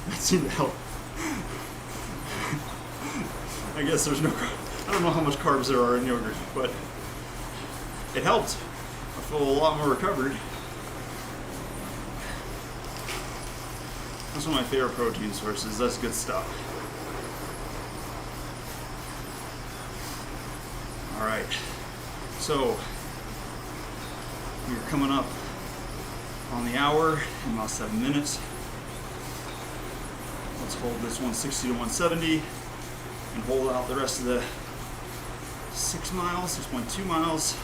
That seemed to help. I guess there's no, I don't know how much carbs there are in yogurt, but it helped. I feel a lot more recovered. That's one of my favorite protein sources. That's good stuff. All right. So we're coming up on the hour in about 7 minutes. Let's hold this 160 to 170 and hold out the rest of the 6 miles, 6.2 miles.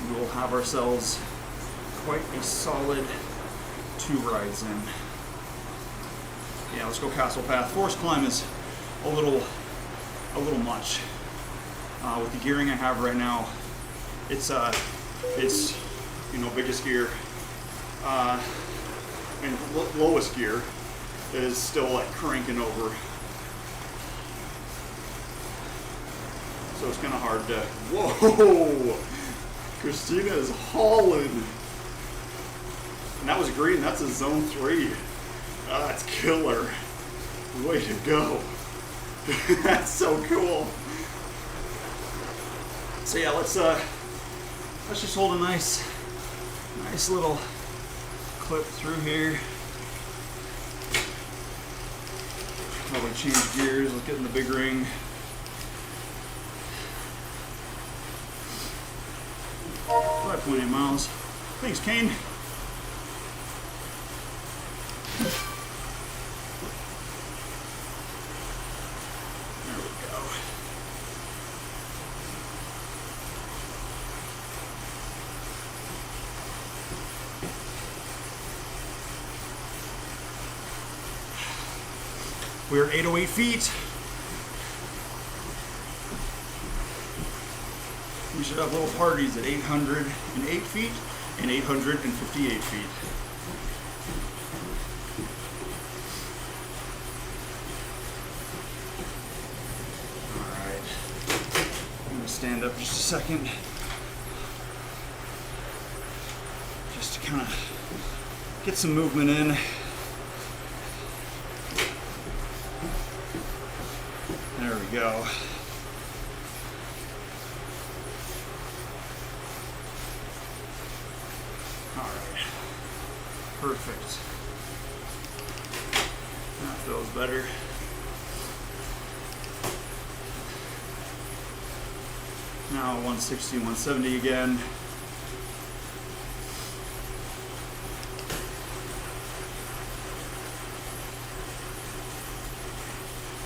We will have ourselves quite a solid 2 rides in. Yeah, let's go Castle Path. Forest climb is a little much. With the gearing I have right now, it's you know, biggest gear and lowest gear is still like cranking over. So it's kind of hard to. Whoa! Christina is hauling. And that was green. That's a zone 3. Oh, that's killer. Way to go. That's so cool. So yeah, let's just hold a nice little clip through here. Probably change gears. Let's get in the big ring. About 20 miles. Thanks, Kane. There we go. We're at 808 feet. We should have little parties at 808 feet and 858 feet. stand up just a second. Just to kind of get some movement in. There we go. Alright. Perfect. That feels better. Now 160, 170 again.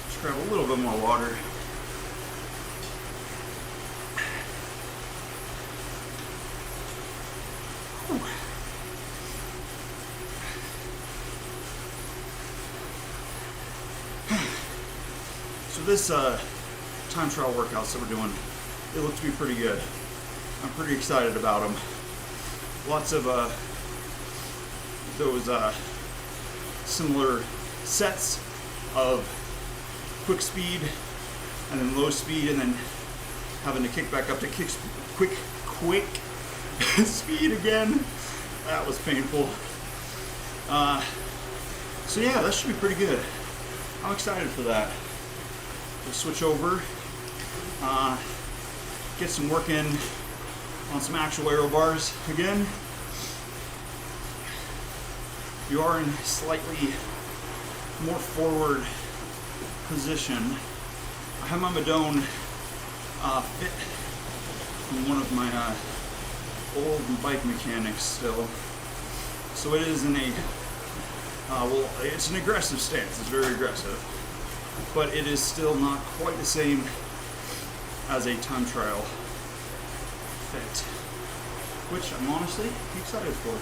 Just grab a little bit more water. So this time trial workouts that we're doing, they look to be pretty good. I'm pretty excited about them. Lots of those similar sets of quick speed and then low speed, and then having to kick back up to quick speed again. That was painful. So yeah, that should be pretty good. I'm excited for that. We'll switch over, get some work in on some actual aero bars again. You are in slightly more forward position. I have my Madone fit from one of my old bike mechanics still. So it is in a, well, it's an aggressive stance. It's very aggressive. But it is still not quite the same as a time trial fit, which I'm honestly excited for.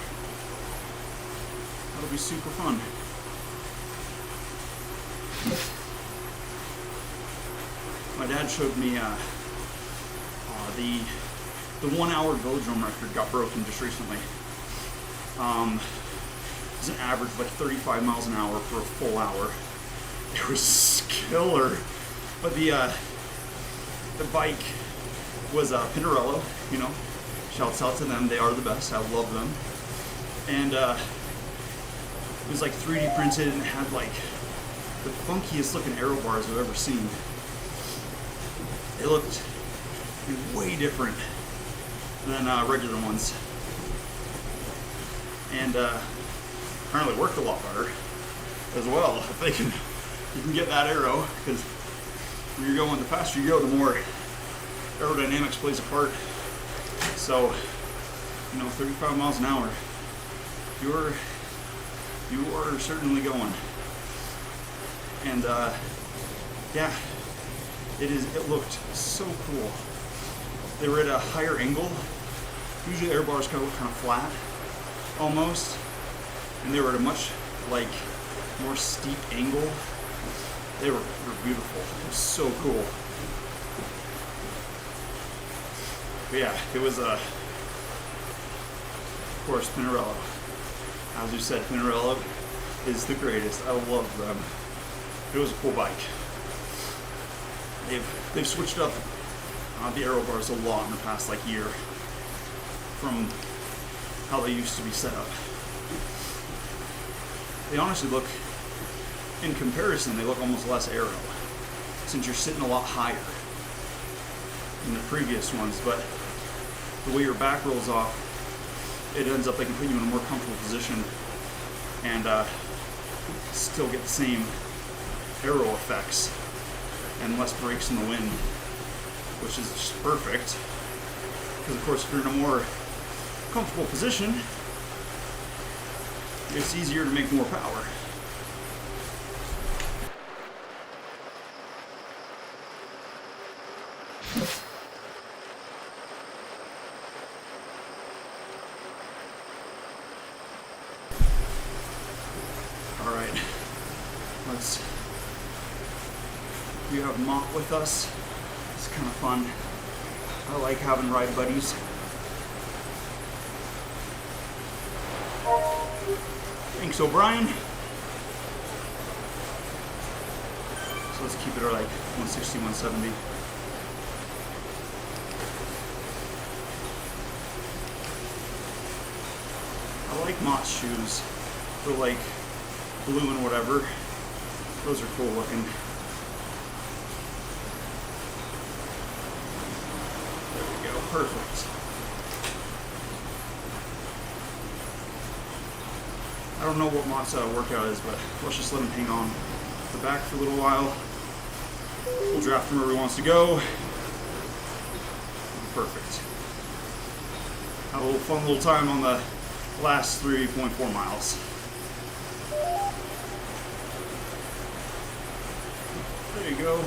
That'll be super fun. My dad showed me the 1 hour velodrome record got broken just recently. It's an average of like 35 miles an hour for a full hour. It was killer. But the bike was Pinarello, you know. Shouts out to them, they are the best. I love them. And it was like 3D printed and had like the funkiest looking aero bars I've ever seen. It looked way different than regular ones. And apparently worked a lot better as well. If they can, you can get that aero, because when you're going, the faster you go, the more aerodynamics plays a part. So, you know, 35 miles an hour, you are certainly going. And yeah, it looked so cool. They were at a higher angle. Usually air bars kind of look kind of flat, almost, and they were at a much like more steep angle. They were beautiful. It was so cool. But yeah, it was of course Pinarello. As you said, Pinarello is the greatest. I love them. It was a cool bike. They've switched up the aero bars a lot in the past like year from how they used to be set up. They honestly look, in comparison, they look almost less aero, since you're sitting a lot higher than the previous ones. But the way your back rolls off, it ends up like putting you in a more comfortable position and still get the same aero effects and less brakes in the wind, which is just perfect. Because of course, if you're in a more comfortable position, it's easier to make more power. All right, we have Mott with us. It's kind of fun. I like having ride buddies. Thanks, O'Brien. So let's keep it at like 160, 170. like Mott's shoes. They're like blue and whatever. Those are cool looking. There we go, perfect. I don't know what Mott's workout is, but let's just let him hang on the back for a little while. We'll draft him where he wants to go. Perfect. Had a little fun little time on the last 3.4 miles. There you go.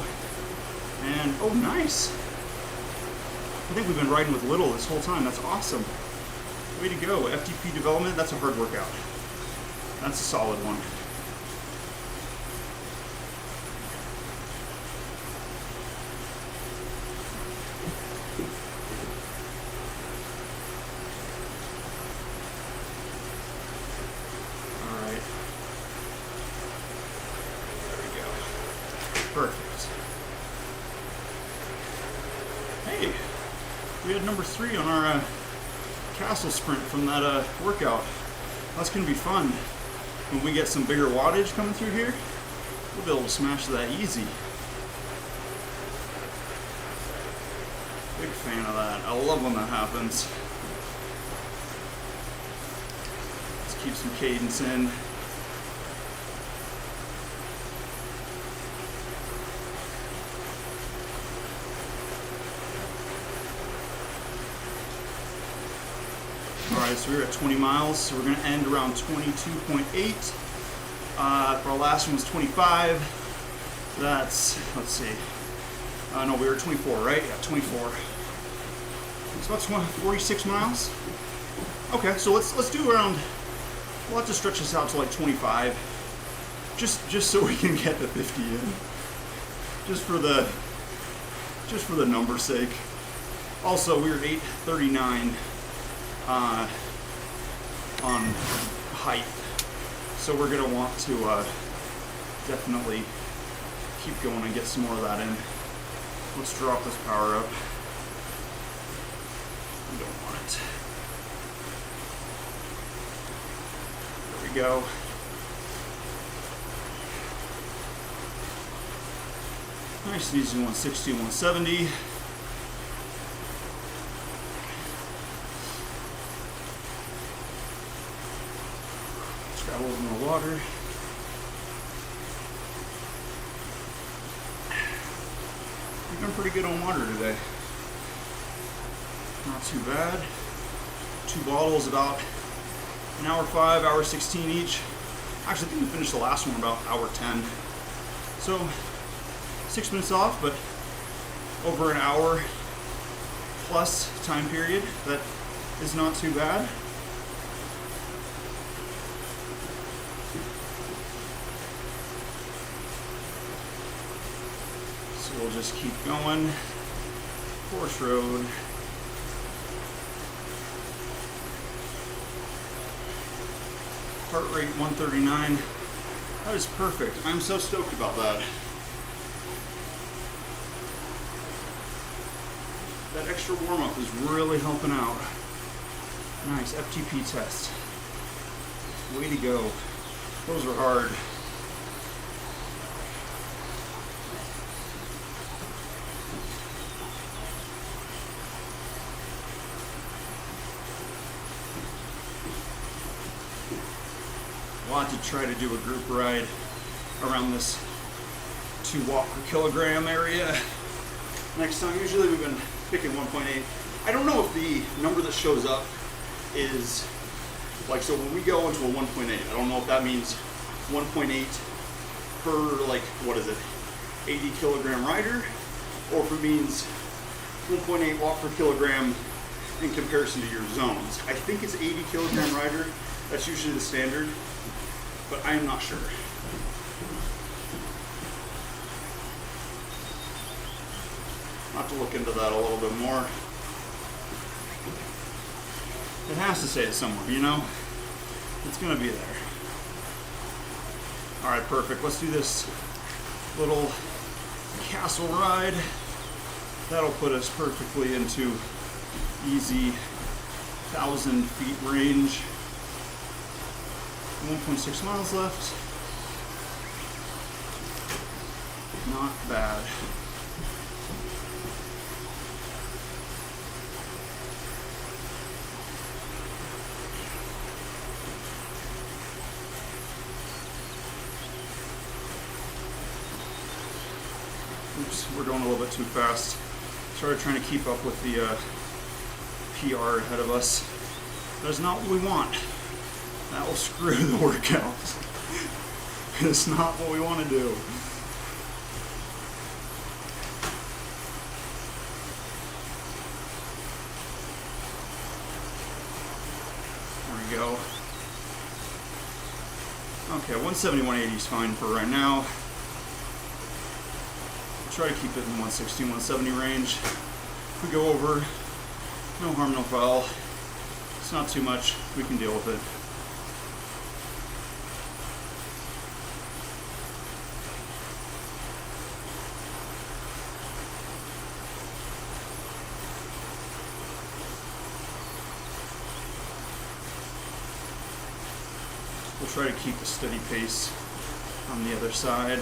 And, oh, nice. I think we've been riding with Little this whole time. That's awesome. Way to go. FTP development, that's a hard workout. That's a solid one. All right. There we go. Perfect. Hey, we had number 3 on our castle sprint from that workout. That's going to be fun. When we get some bigger wattage coming through here, we'll be able to smash that easy. Big fan of that. I love when that happens. Let's keep some cadence in. Alright, so we're at 20 miles, so we're going to end around 22.8. Our last one was 25. That's, let's see. No, we were at 24, right? Yeah, 24. It's about 46 miles. Okay, so let's do around, we'll have to stretch this out to like 25. Just so we can get the 50 in. Just for the number's sake. Also, we were 8:39. On height, so we're going to want to definitely keep going and get some more of that in. Let's drop this power up. We don't want it. There we go. Nice and easy 160, 170. Grab a little more water. We've been pretty good on water today. Not too bad. 2 bottles, about an hour 5, hour 16 each. Actually, I think we finished the last one about hour 10. So 6 minutes off, but over an hour plus time period. That is not too bad. We'll just keep going. Course road. Heart rate 139. That is perfect. I'm so stoked about that. That extra warm-up is really helping out. Nice FTP test. Way to go. Those were hard. Want to try to do a group ride around this 2 watt per kilogram area next time. Usually we've been picking 1.8. I don't know if the number that shows up is like, so when we go into a 1.8, I don't know if that means 1.8 per, like, what is it, 80 kilogram rider, or if it means 1.8 watt per kilogram in comparison to your zones. I think it's 80 kilogram rider. That's usually the standard, but I am not sure. I'll have to look into that a little bit more. It has to say it somewhere, you know? It's gonna be there. All right, perfect. Let's do this little castle ride. That'll put us perfectly into easy 1,000 feet range. 1.6 miles left. Not bad. Oops, we're going a little bit too fast. Started trying to keep up with the PR ahead of us. That's not what we want. That will screw the workout. It's not what we want to do. There we go. Okay, 170, 180 is fine for right now. Try to keep it in the 160, 170 range. If we go over, no harm, no foul. It's not too much. We can deal with it. We'll try to keep a steady pace on the other side.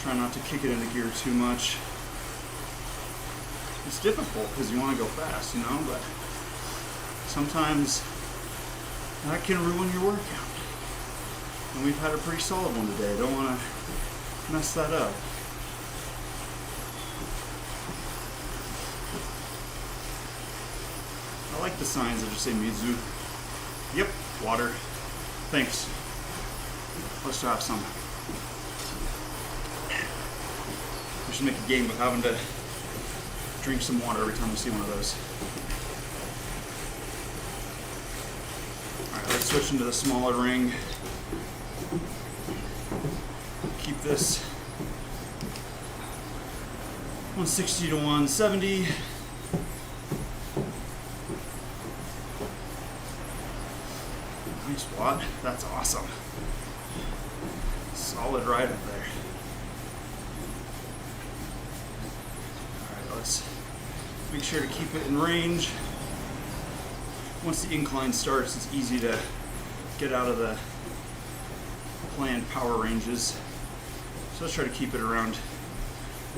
Try not to kick it into gear too much. It's difficult because you want to go fast, you know, but sometimes that can ruin your workout. And we've had a pretty solid one today. Don't want to mess that up. I like the signs that just say Mizu. Yep, water. Thanks. Let's have some. We should make a game of having to drink some water every time we see one of those. Alright, let's switch into the smaller ring. Keep this 160 to 170. Nice watt. That's awesome. Solid ride up there. Alright, let's make sure to keep it in range. Once the incline starts, it's easy to get out of the planned power ranges. So let's try to keep it around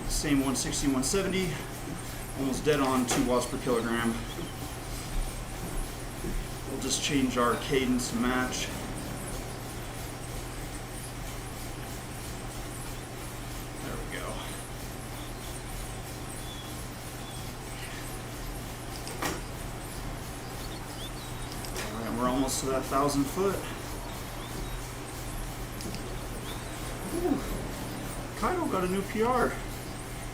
the same 160, 170, almost dead on 2 watts per kilogram. We'll just change our cadence to match. There we go. All right, we're almost to that 1,000 foot. Ooh. Kyle got a new PR.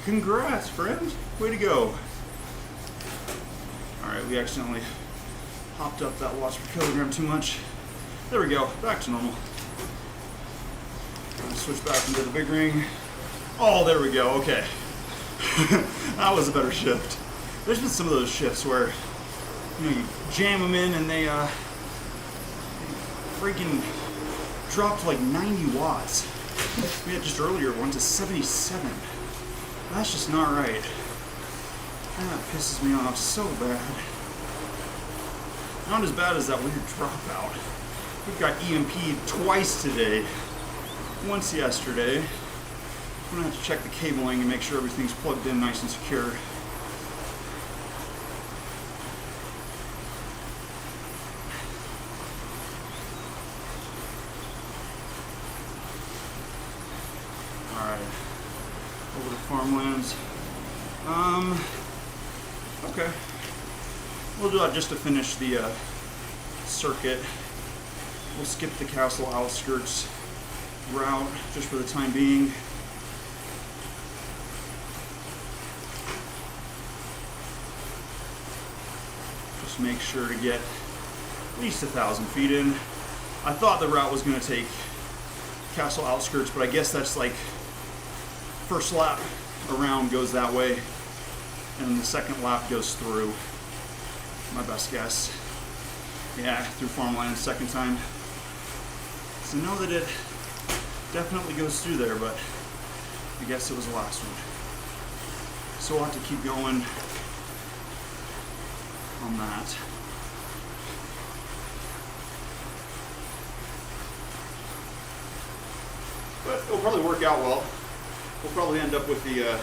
Congrats, friend. Way to go. All right, we accidentally hopped up that watts per kilogram too much. There we go, back to normal. Switch back into the big ring. Oh, there we go, okay. That was a better shift. There's been some of those shifts where, you know, you jam them in and they freaking dropped to like 90 watts. We had just earlier one to 77. That's just not right. That pisses me off so bad. Not as bad as that weird dropout. We've got EMP'd twice today. Once yesterday. I'm gonna have to check the cabling and make sure everything's plugged in nice and secure. Alright. Over to farmlands. Okay. We'll do that just to finish the circuit. We'll skip the castle outskirts route just for the time being. Just make sure to get at least 1,000 feet in. I thought the route was going to take castle outskirts, but I guess that's like first lap around goes that way, and the second lap goes through. My best guess. Yeah, through farmland second time. So know that it definitely goes through there, but I guess it was the last one. So we'll have to keep going on that. but it'll probably work out well. We'll probably end up with the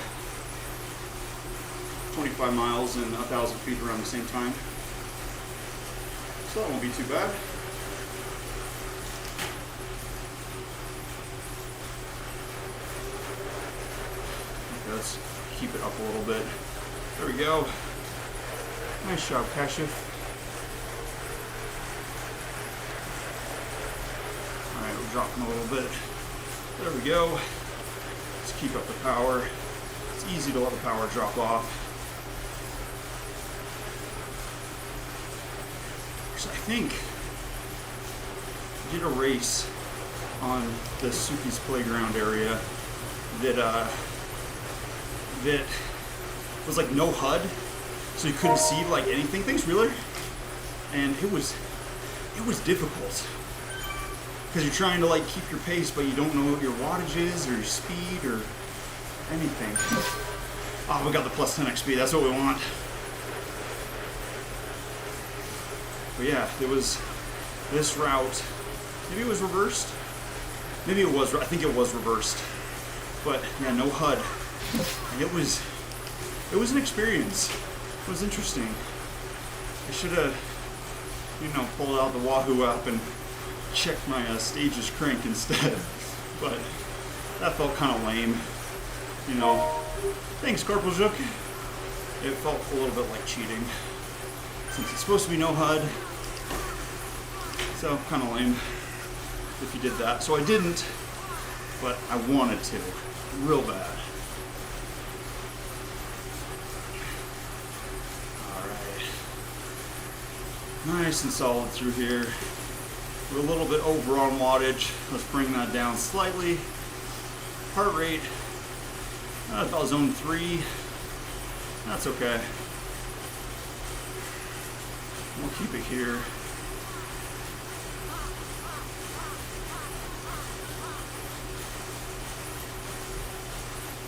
25 miles and 1,000 feet around the same time. So that won't be too bad. Okay, let's keep it up a little bit. There we go. Nice job, Kashif. Alright, we're dropping a little bit. There we go. Let's keep up the power. It's easy to let the power drop off. So I think I did a race on the Suki's playground area that was like no HUD, so you couldn't see like anything. Thanks, Wheeler. And it was difficult because you're trying to like keep your pace, but you don't know what your wattage is or your speed or anything. Oh, we got the plus 10x speed. That's what we want. But yeah, it was this route. Maybe it was reversed. Maybe it was. I think it was reversed. But yeah, no HUD. And it was an experience. It was interesting. I should have, pulled out the Wahoo app and checked my stages crank instead. But that felt kind of lame. Thanks, Corporal Zook. It felt a little bit like cheating. Since it's supposed to be no HUD. So, kind of lame if you did that. So I didn't, but I wanted to. Real bad. Alright. Nice and solid through here. We're a little bit over on wattage. Let's bring that down slightly. Heart rate, about zone 3. That's okay. We'll keep it here.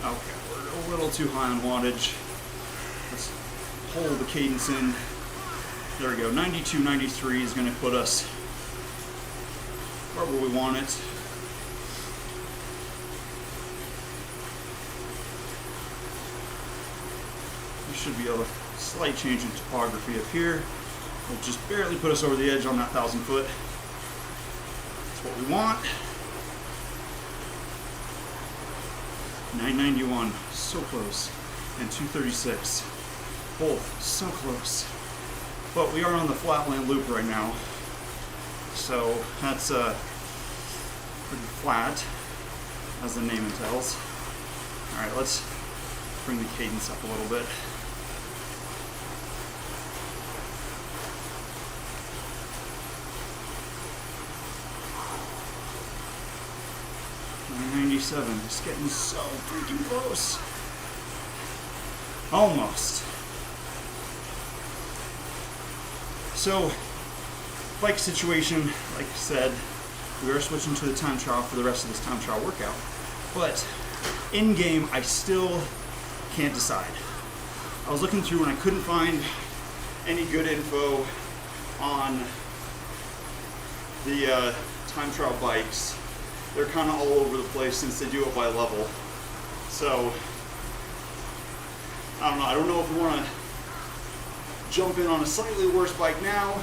Okay, we're a little too high on wattage. Let's hold the cadence in. There we go. 92, 93 is going to put us right where we want it. We should be able to slight change in topography up here. Will just barely put us over the edge on that 1,000 foot. That's what we want. 991, so close, and 236, both so close. But we are on the flatland loop right now, so that's pretty flat, as the name entails. All right, let's bring the cadence up a little bit. It's getting so freaking close. Almost. So, bike situation, like I said, we are switching to the time trial for the rest of this time trial workout. But in game, I still can't decide. I was looking through and I couldn't find any good info on the time trial bikes. They're kind of all over the place since they do it by level. So, I don't know. I don't know if we want to jump in on a slightly worse bike now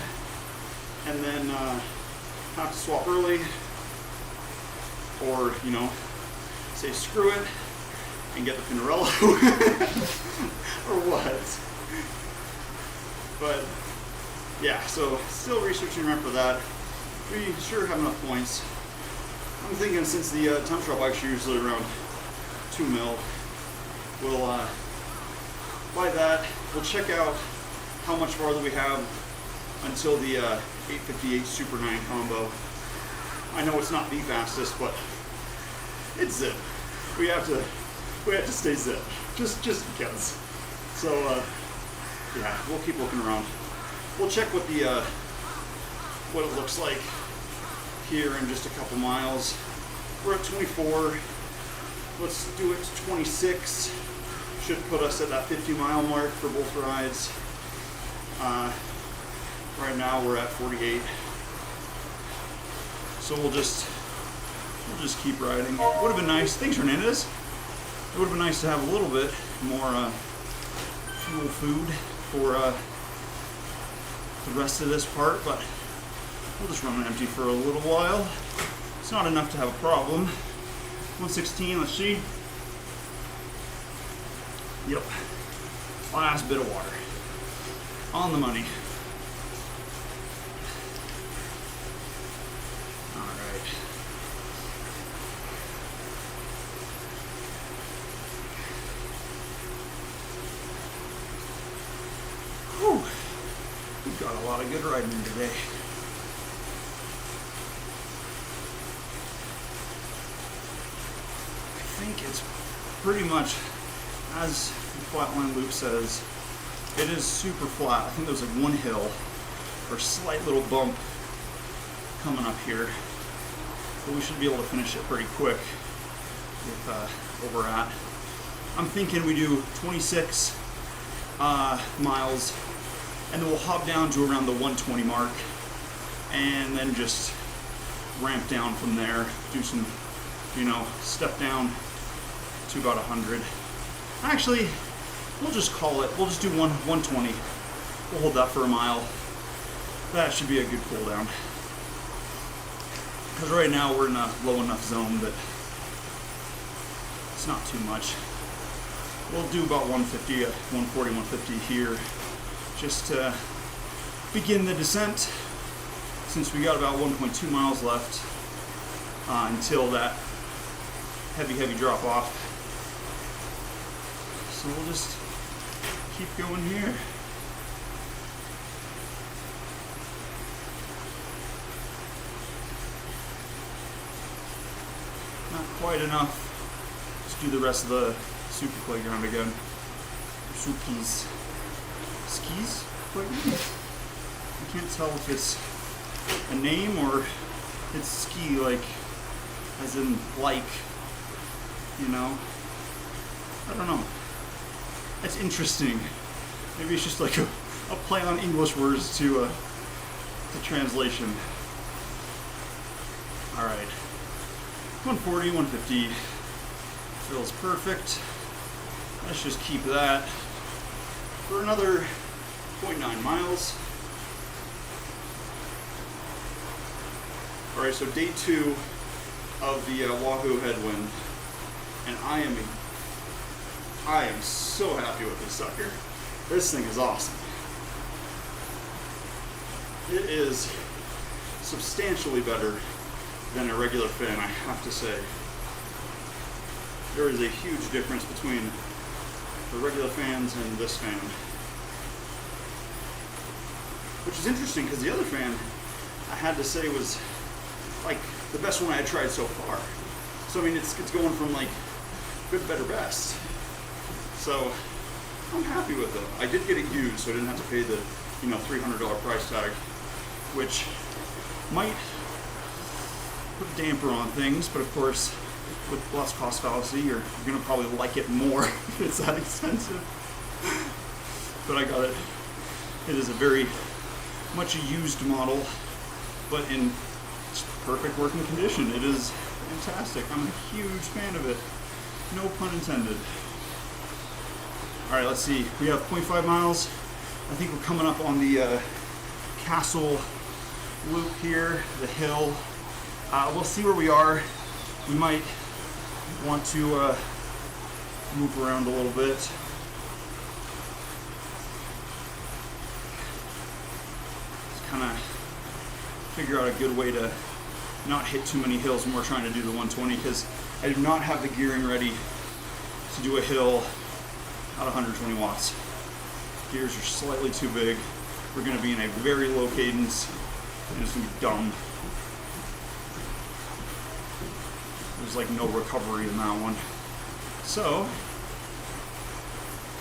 and then have to swap early, or, say screw it and get the Pinarello, or what. But, yeah, so still researching around for that. We sure have enough points. I'm thinking since the time trial bikes are usually around 2 mil, we'll buy that. We'll check out how much farther we have until the 858 Super 9 combo. I know it's not the fastest, but it's zip. We have to stay zip, just because. So yeah, we'll keep looking around. We'll check what the what it looks like here in just a couple miles. We're at 24. Let's do it to 26. Should put us at that 50-mile mark for both rides. Right now we're at 48. So we'll just we'll just keep riding. Would have been nice. Thanks, Hernandez. It would have been nice to have a little bit more fuel food for the rest of this part, but we'll just run it empty for a little while. It's not enough to have a problem. 116, let's see. Yep. Last bit of water. On the money. Alright. Whew. We've got a lot of good riding today. I think it's pretty much, as the flatline loop says, it is super flat. I think there's like one hill or a slight little bump coming up here, but we should be able to finish it pretty quick with where we're at. I'm thinking we do 26 miles, and then we'll hop down to around the 120 mark, and then just ramp down from there. Do some, step down to about 100. Actually, we'll just call it. We'll just do 120. We'll hold that for a mile. That should be a good cool down. Because right now we're in a low enough zone that it's not too much. We'll do about 150, 140, 150 here, just to begin the descent, since we got about 1.2 miles left until that heavy drop off. So we'll just keep going here. Not quite enough. Let's do the rest of the super playground again. Supis. Skis? Playground? I can't tell if it's a name or it's ski, like, as in like, I don't know. That's interesting. Maybe it's just like a play on English words to translation. All right. 140, 150 feels perfect. Let's just keep that for another 0.9 miles. All right, so day 2 of the Wahoo headwind, and I am so happy with this sucker. This thing is awesome. It is substantially better than a regular fan, I have to say. There is a huge difference between the regular fans and this fan. Which is interesting because the other fan, I had to say, was like the best one I had tried so far. So I mean, it's going from like good, better, best. So I'm happy with it. I did get it used, so I didn't have to pay the $300 price tag, which might put a damper on things, but of course, with less cost fallacy, you're going to probably like it more if it's that expensive. But I got it. It is a very much a used model, but in perfect working condition. It is fantastic. I'm a huge fan of it. No pun intended. All right, let's see. We have 0.5 miles. I think we're coming up on the castle loop here, the hill. We'll see where we are. We might want to move around a little bit. Just kind of figure out a good way to not hit too many hills when we're trying to do the 120, because I do not have the gearing ready to do a hill at 120 watts. Gears are slightly too big. We're going to be in a very low cadence, and it's going to be dumb. There's like no recovery in that one. So,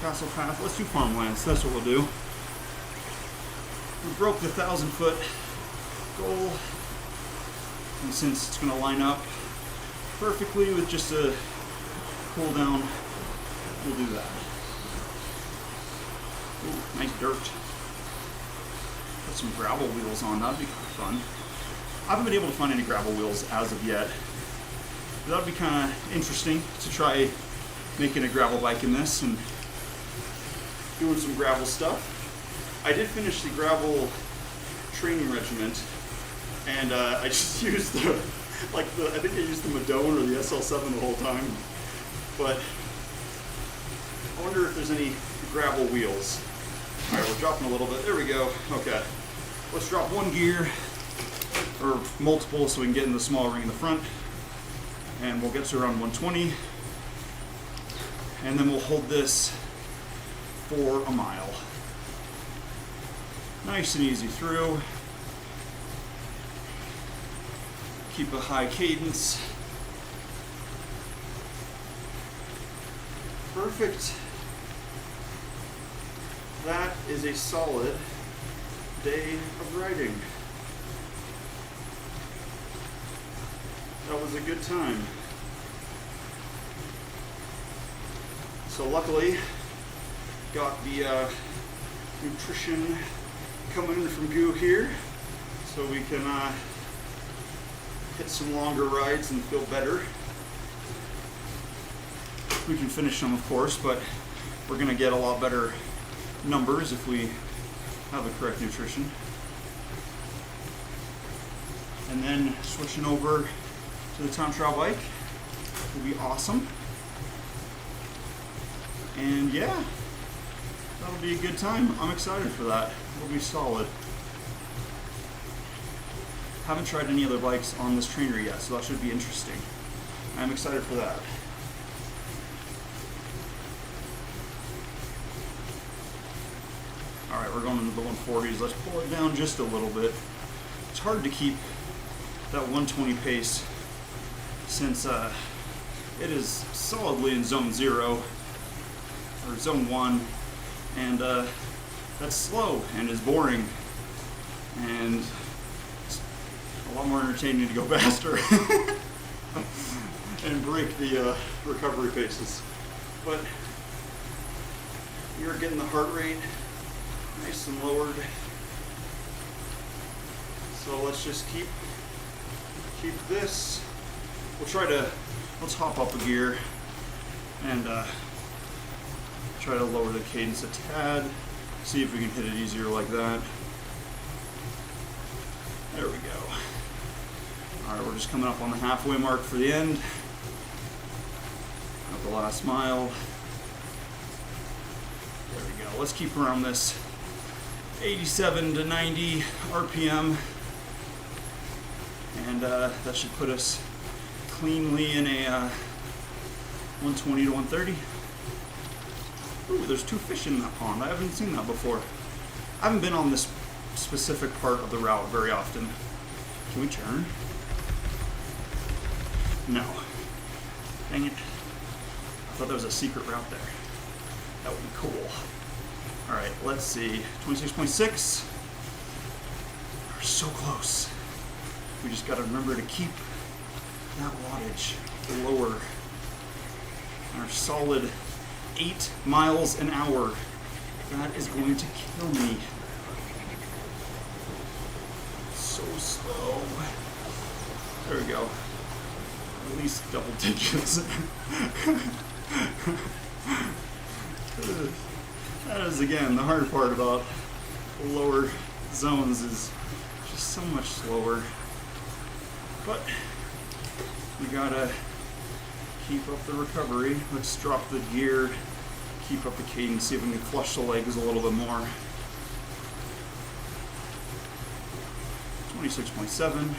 Castle Path, let's do farmlands. That's what we'll do. We broke the 1,000-foot goal, and since it's going to line up perfectly with just a cool down, we'll do that. Ooh, nice dirt. Put some gravel wheels on, that'd be kind of fun. I haven't been able to find any gravel wheels as of yet. That'd be kind of interesting to try making a gravel bike in this and doing some gravel stuff. I did finish the gravel training regiment, and I just used I think I used the Madone or the SL7 the whole time. But I wonder if there's any gravel wheels. All right, we're dropping a little bit. There we go. Okay, let's drop one gear or multiple so we can get in the small ring in the front, and we'll get to around 120, and then we'll hold this for a mile. Nice and easy through. Keep a high cadence. Perfect. That is a solid day of riding. That was a good time. So luckily, got the nutrition coming in from Goo here, so we can hit some longer rides and feel better. We can finish them, of course, but we're going to get a lot better numbers if we have the correct nutrition. And then switching over to the TimeTrial bike will be awesome. And yeah, that'll be a good time. I'm excited for that. It'll be solid. Haven't tried any other bikes on this trainer yet, so that should be interesting. I'm excited for that. All right, we're going into the 140s. Let's pull it down just a little bit. It's hard to keep that 120 pace since it is solidly in zone 0 or zone 1, and that's slow and is boring, and it's a lot more entertaining to go faster and break the recovery paces. But you're getting the heart rate nice and lowered, so let's just keep this. Let's hop up a gear and try to lower the cadence a tad, see if we can hit it easier like that. There we go. All right, we're just coming up on the halfway mark for the end of the last mile. There we go. Let's keep around this 87 to 90 RPM, and that should put us cleanly in a 120 to 130. Ooh, there's 2 fish in that pond. I haven't seen that before. I haven't been on this specific part of the route very often. Can we turn? No. Dang it. I thought there was a secret route there. That would be cool. All right, let's see. 26.6. We're so close. We just got to remember to keep that wattage lower. Our solid 8 miles an hour. That is going to kill me. So slow. There we go. At least double digits. That is, again, the hard part about the lower zones is just so much slower. But we gotta keep up the recovery. Let's drop the gear, keep up the cadence, see if we can flush the legs a little bit more. 26.7.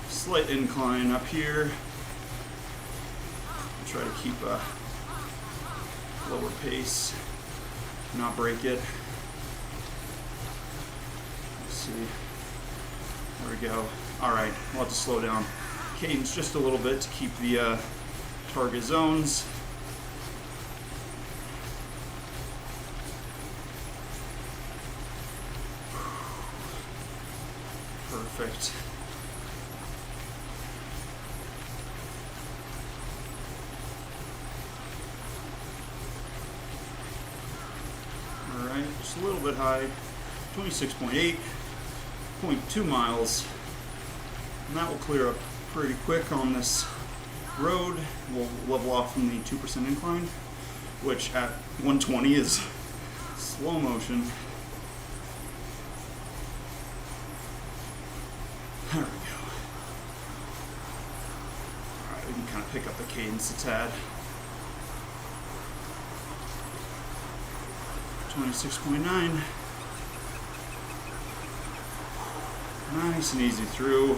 Slight incline up here. Try to keep a lower pace, not break it. Let's see. There we go. All right, we'll have to slow down cadence just a little bit to keep the target zones. Perfect. All right, just a little bit high. 26.8, 0.2 miles. And that will clear up pretty quick on this road. We'll level off from the 2% incline, which at 120 is slow motion. There we go. Alright, we can kind of pick up the cadence a tad. 26.9. Nice and easy through.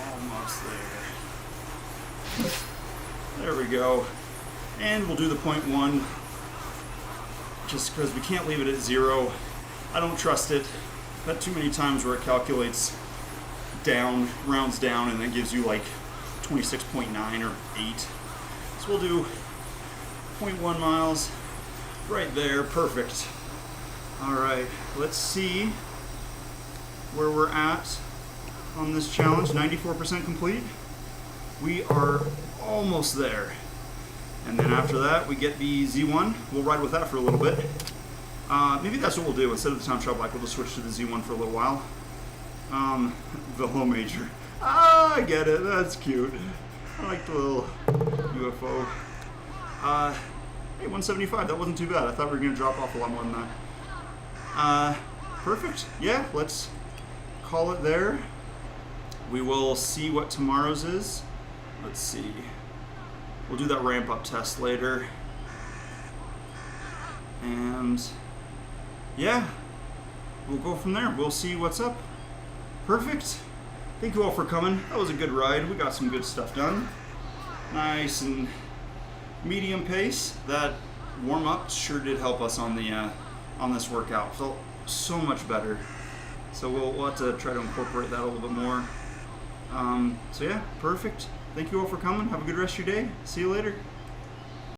Almost there. There we go. And we'll do the 0.1 just because we can't leave it at 0. I don't trust it. I've had too many times where it calculates down, rounds down, and then gives you like 26.9 or 8. So we'll do 0.1 miles right there. Perfect. All right, let's see where we're at on this challenge. 94% complete. We are almost there. And then after that, we get the Z1. We'll ride with that for a little bit. Maybe that's what we'll do. Instead of the time trial bike, we'll just switch to the Z1 for a little while. The low major. Ah, I get it. That's cute. I like the little UFO. Hey, 175. That wasn't too bad. I thought we were going to drop off a lot more than that. Perfect. Yeah, let's call it there. We will see what tomorrow's is. Let's see. We'll do that ramp up test later. And yeah, we'll go from there. We'll see what's up. Perfect. Thank you all for coming. That was a good ride. We got some good stuff done. Nice and medium pace. That warm up sure did help us on the on this workout. Felt so much better. So we'll have to try to incorporate that a little bit more. So yeah, perfect. Thank you all for coming. Have a good rest of your day. See you later.